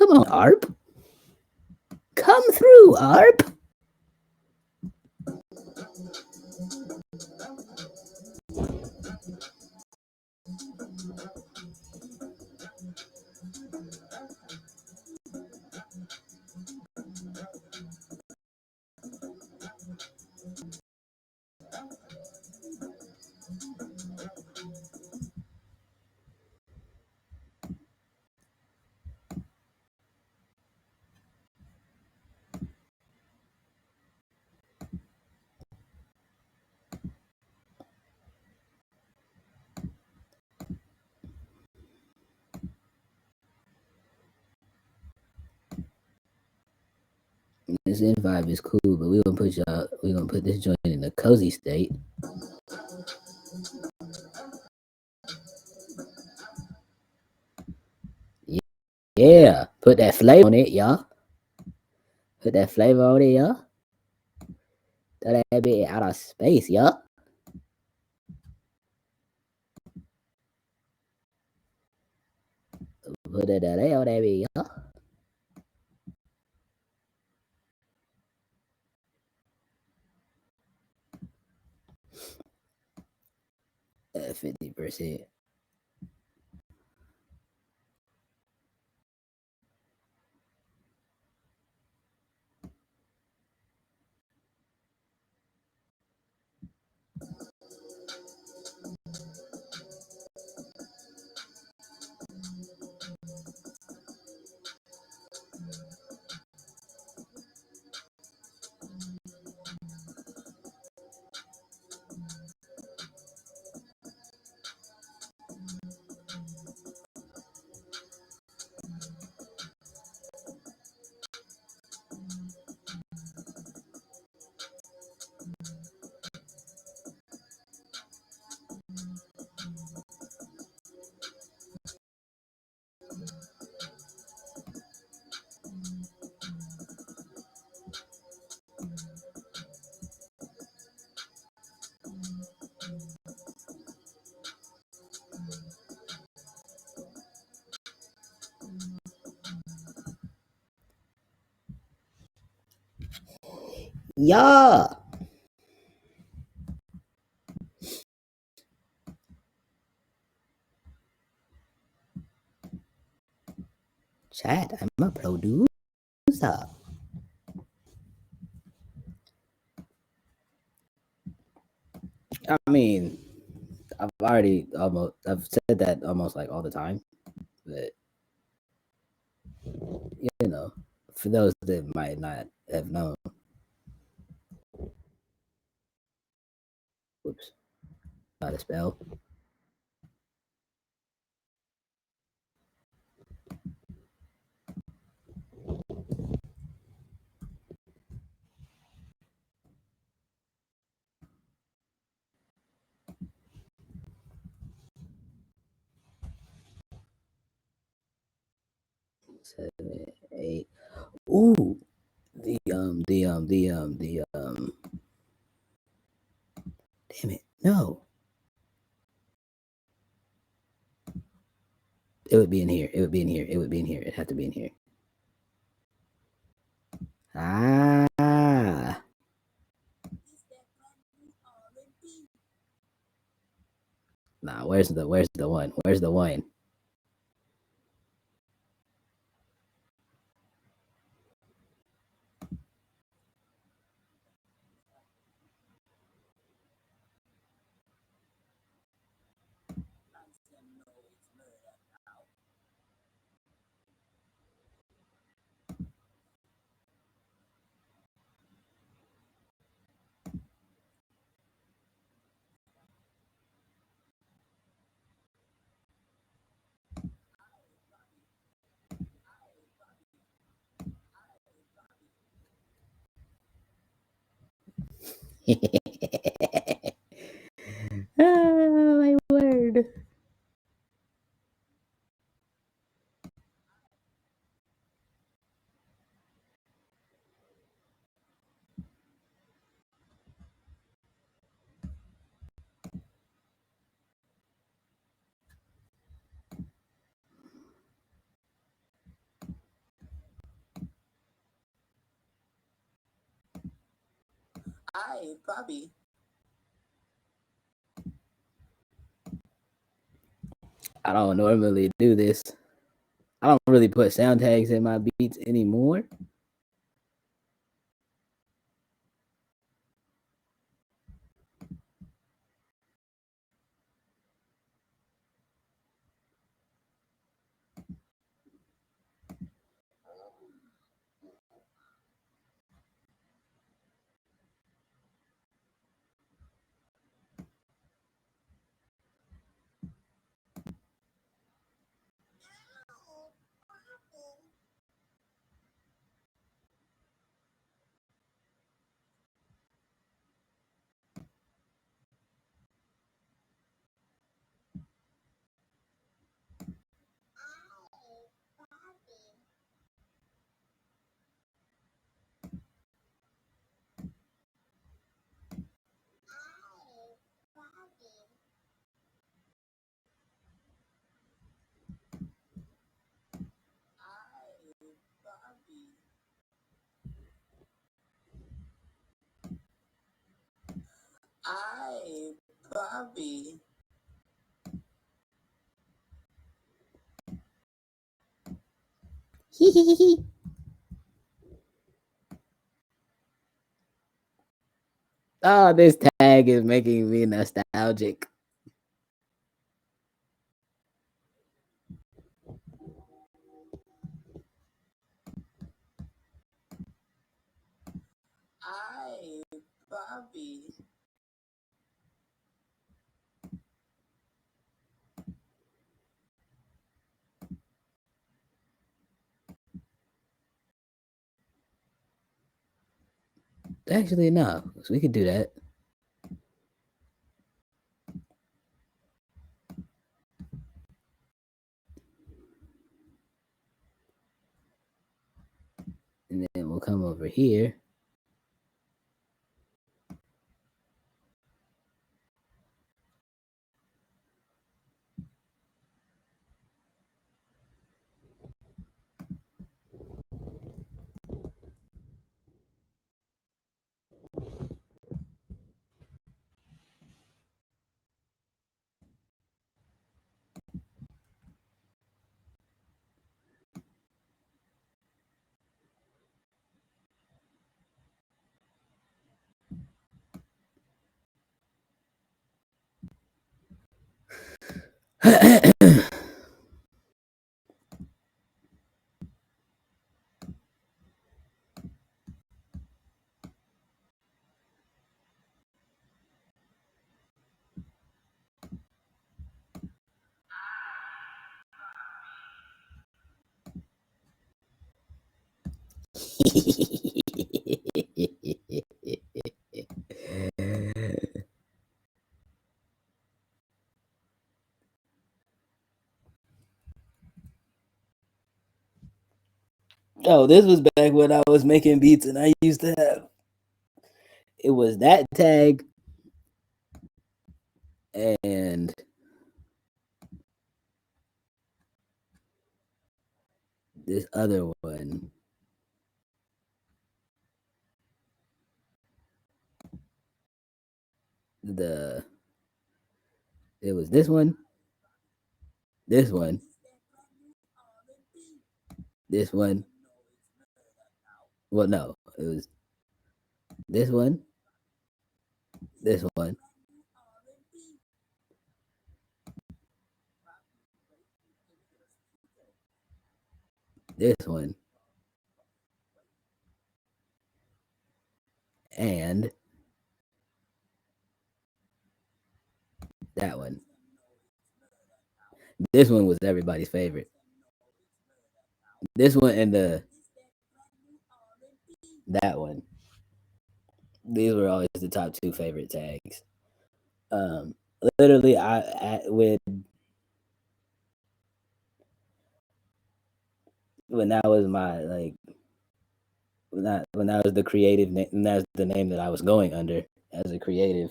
Come on, ARP. Come through, ARP. This invite is cool, but we're gonna put this joint in a cozy state. Yeah, put that flavor on it, y'all. Put that flavor on it, y'all. Throw that bit out of space, y'all. Put that delay on that bit, y'all. 50%. Yeah. Chat, I'm a producer. I mean, I've said that almost like all the time, but you know, for those that might not have known, whoops, how to spell. Seven, 8. Ooh, the damn it, no. It would be in here. It would be in here. It would be in here. It had to be in here. Ah. Nah, where's the one? Where's the one? Oh my word. I don't normally do this. I don't really put sound tags in my beats anymore. Oh, this tag is making me nostalgic. Actually, no. So we could do that. And then we'll come over here. Oh, this was back when I was making beats and I used to have it was that tag and this other one. The it was this one, this one, this one. Well, no, it was this one, this one, this one, and that one. This one was everybody's favorite. This one and that one. These were always the top two favorite tags. Um, literally, I with when that was my like when that was the creative name, and that's the name that I was going under as a creative.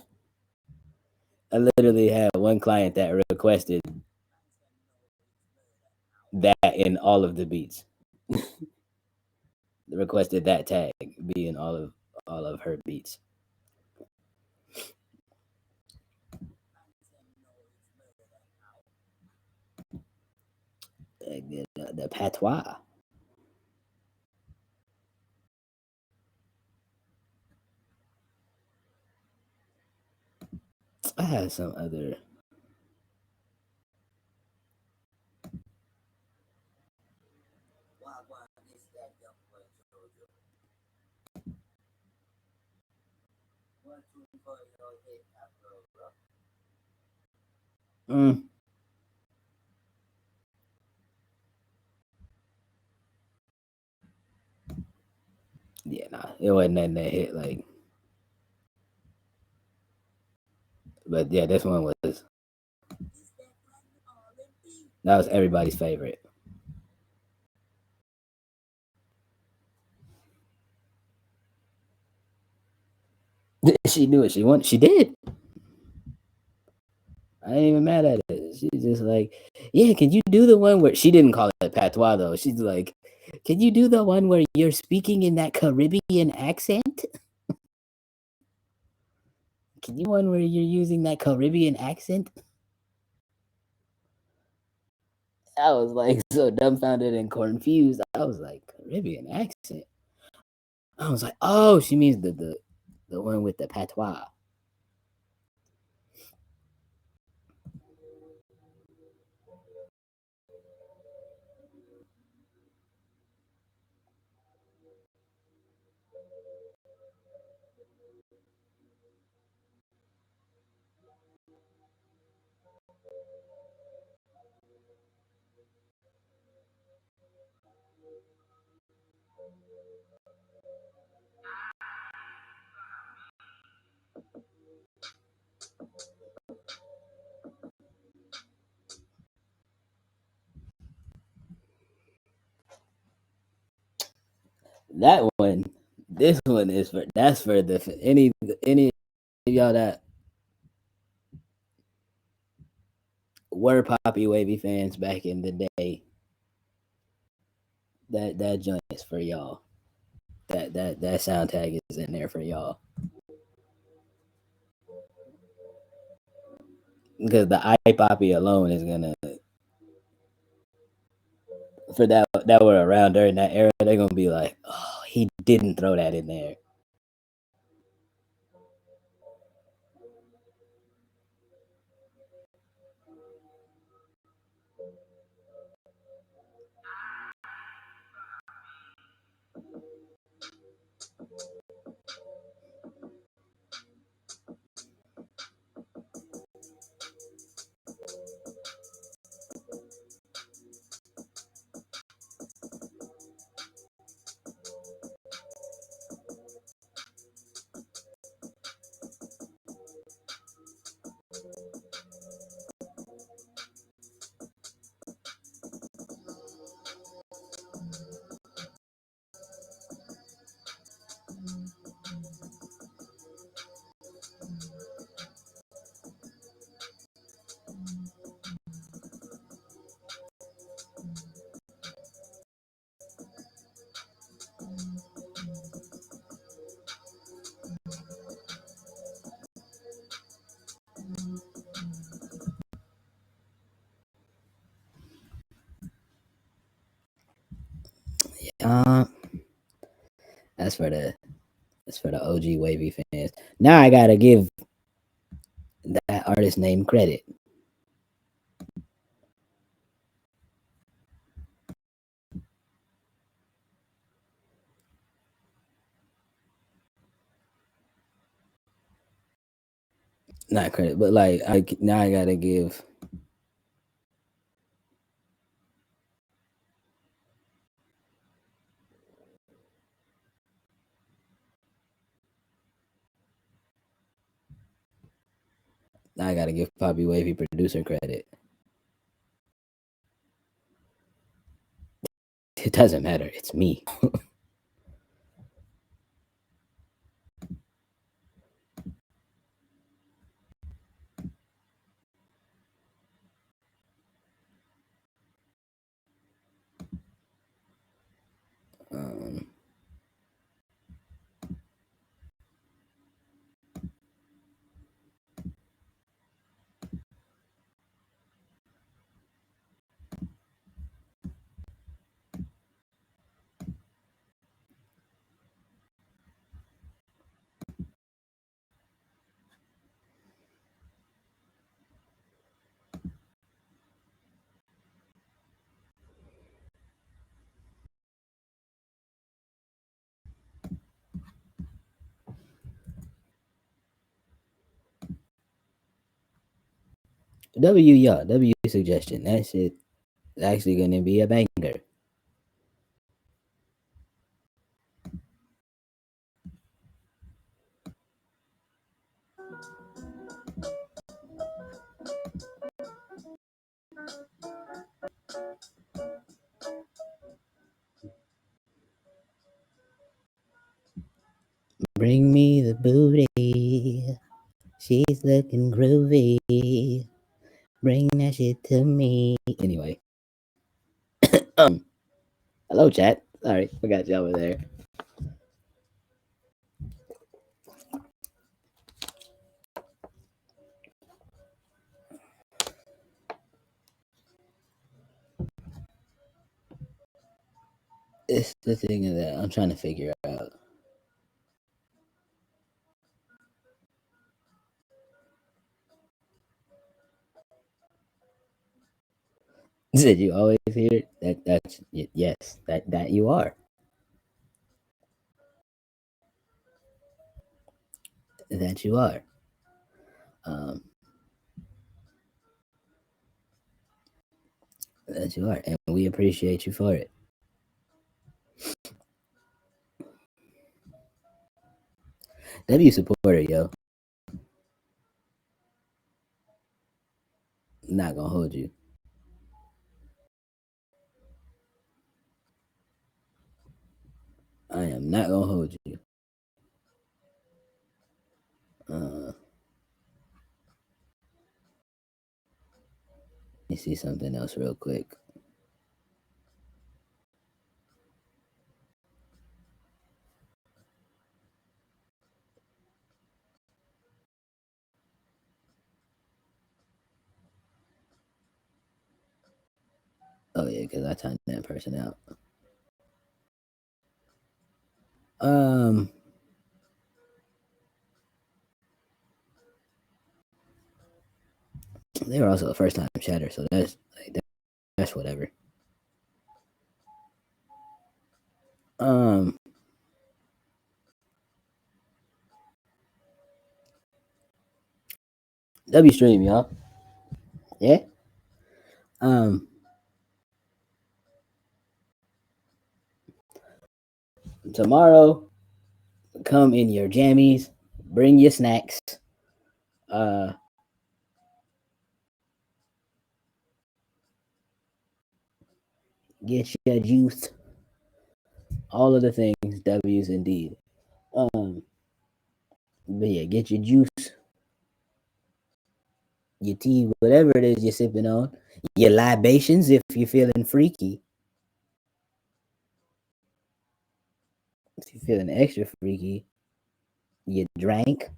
I literally had one client that requested that in all of the beats. Requested that tag be in all of her beats. the patois. I have some other. Mm. Yeah, nah, it wasn't nothing that hit like. But yeah, this one was that was everybody's favorite. She knew what she wanted. She did. I ain't even mad at it. She's just like, yeah, can you do the one where she didn't call it patois though? She's like, can you do the one where you're speaking in that Caribbean accent? Can you one where you're using that Caribbean accent? I was like so dumbfounded and confused. I was like, Caribbean accent. I was like, oh, she means the one with the patois. That one, this one is for that's for the any of y'all that were Poppy Wavy fans back in the day. That joint is for y'all. That sound tag is in there for y'all. Because the iPoppy alone is gonna for that were around during that era, they're gonna be like, oh, he didn't throw that in there. Uh, that's for the OG Wavy fans. Now I gotta give that artist name credit. Not credit, but like now I gotta give now I gotta give Poppy Wavy producer credit. It doesn't matter. It's me. um, y'all. W suggestion. That shit is actually gonna be a banger. Bring me the booty. She's looking groovy. Bring that shit to me. Anyway, hello chat. Sorry, forgot y'all were there. It's the thing that I'm trying to figure out. Did you always hear it? That's yes. That you are. That you are. Um, that you are, and we appreciate you for it. W supporter, yo. Not gonna hold you. I am not gonna hold you. Let me see something else real quick. Oh yeah, because I timed that person out. Um, they were also a first time chatter, so that's whatever. Um, W stream, y'all. Yeah. Um, tomorrow, come in your jammies, bring your snacks. Uh, get your juice. All of the things, W's indeed. But yeah, get your juice, your tea, whatever it is you're sipping on, your libations if you're feeling freaky. If you're feeling extra freaky, you drank.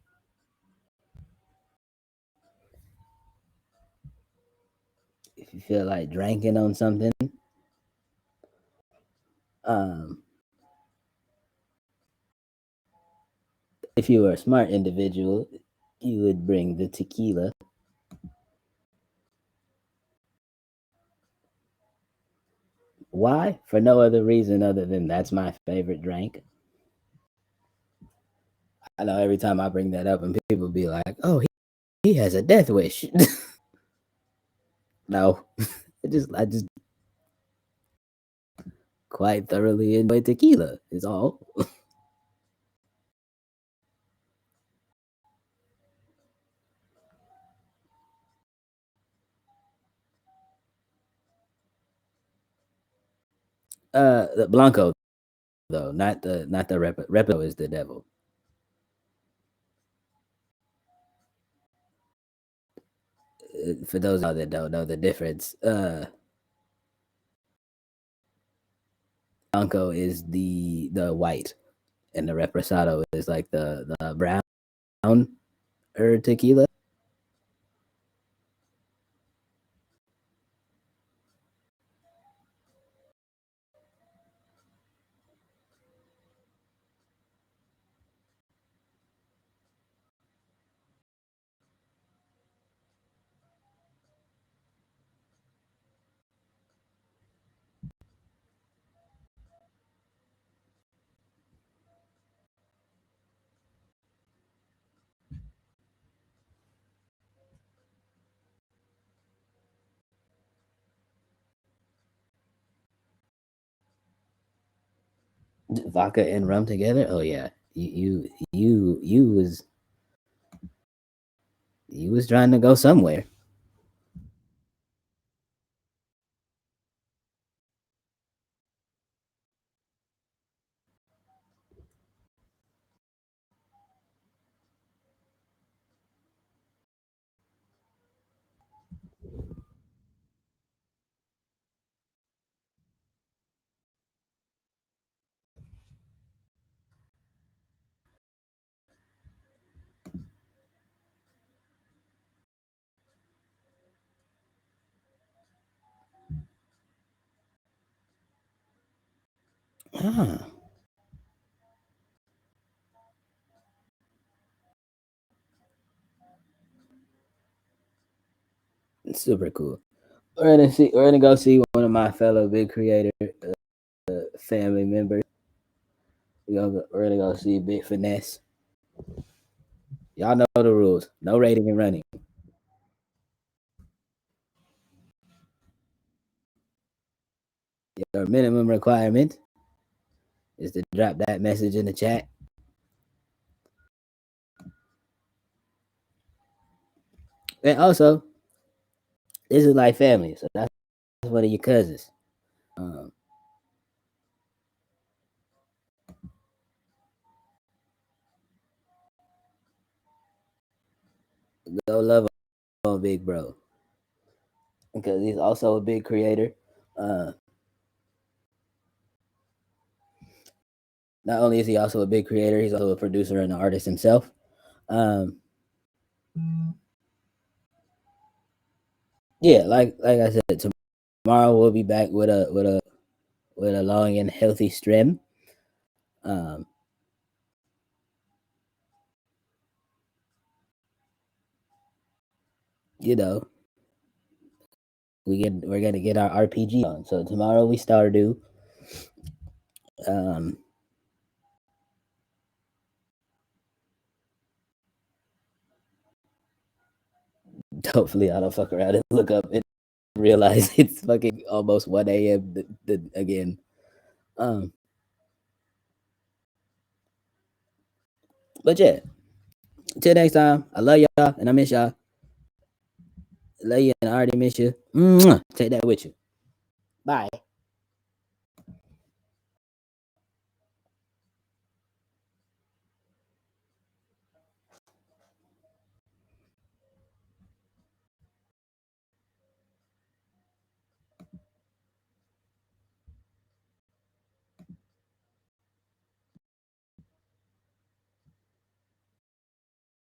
If you feel like drinking on something, um, if you were a smart individual, you would bring the tequila. Why? For no other reason other than that's my favorite drink. I know every time I bring that up, and people be like, "Oh, he has a death wish." No, I just quite thoroughly enjoy tequila. Is all. The Blanco though, not the Repo is the devil. For those of that don't know the difference, Blanco is the white, and the Reposado is like the brown tequila. Vodka and rum together? Oh yeah. You was trying to go somewhere. Ah, super cool. We're gonna go see one of my fellow big creator family members. We're gonna go see Big Finesse. Y'all know the rules. No rating and running. Your minimum requirement is to drop that message in the chat. And also, this is like family, so that's one of your cousins. Um, go love on Big Bro because he's also a big creator. Uh, not only is he also a big creator, he's also a producer and an artist himself. Um, yeah, like I said, tomorrow we'll be back with a long and healthy stream. Um, you know, we're gonna get our RPG on. So tomorrow we Stardew. Um, hopefully I don't fuck around and look up and realize it's fucking almost 1 a.m. Again. Um, but yeah, till next time. I love y'all and I miss y'all. Love you and I already miss you. Mwah. Take that with you. Bye.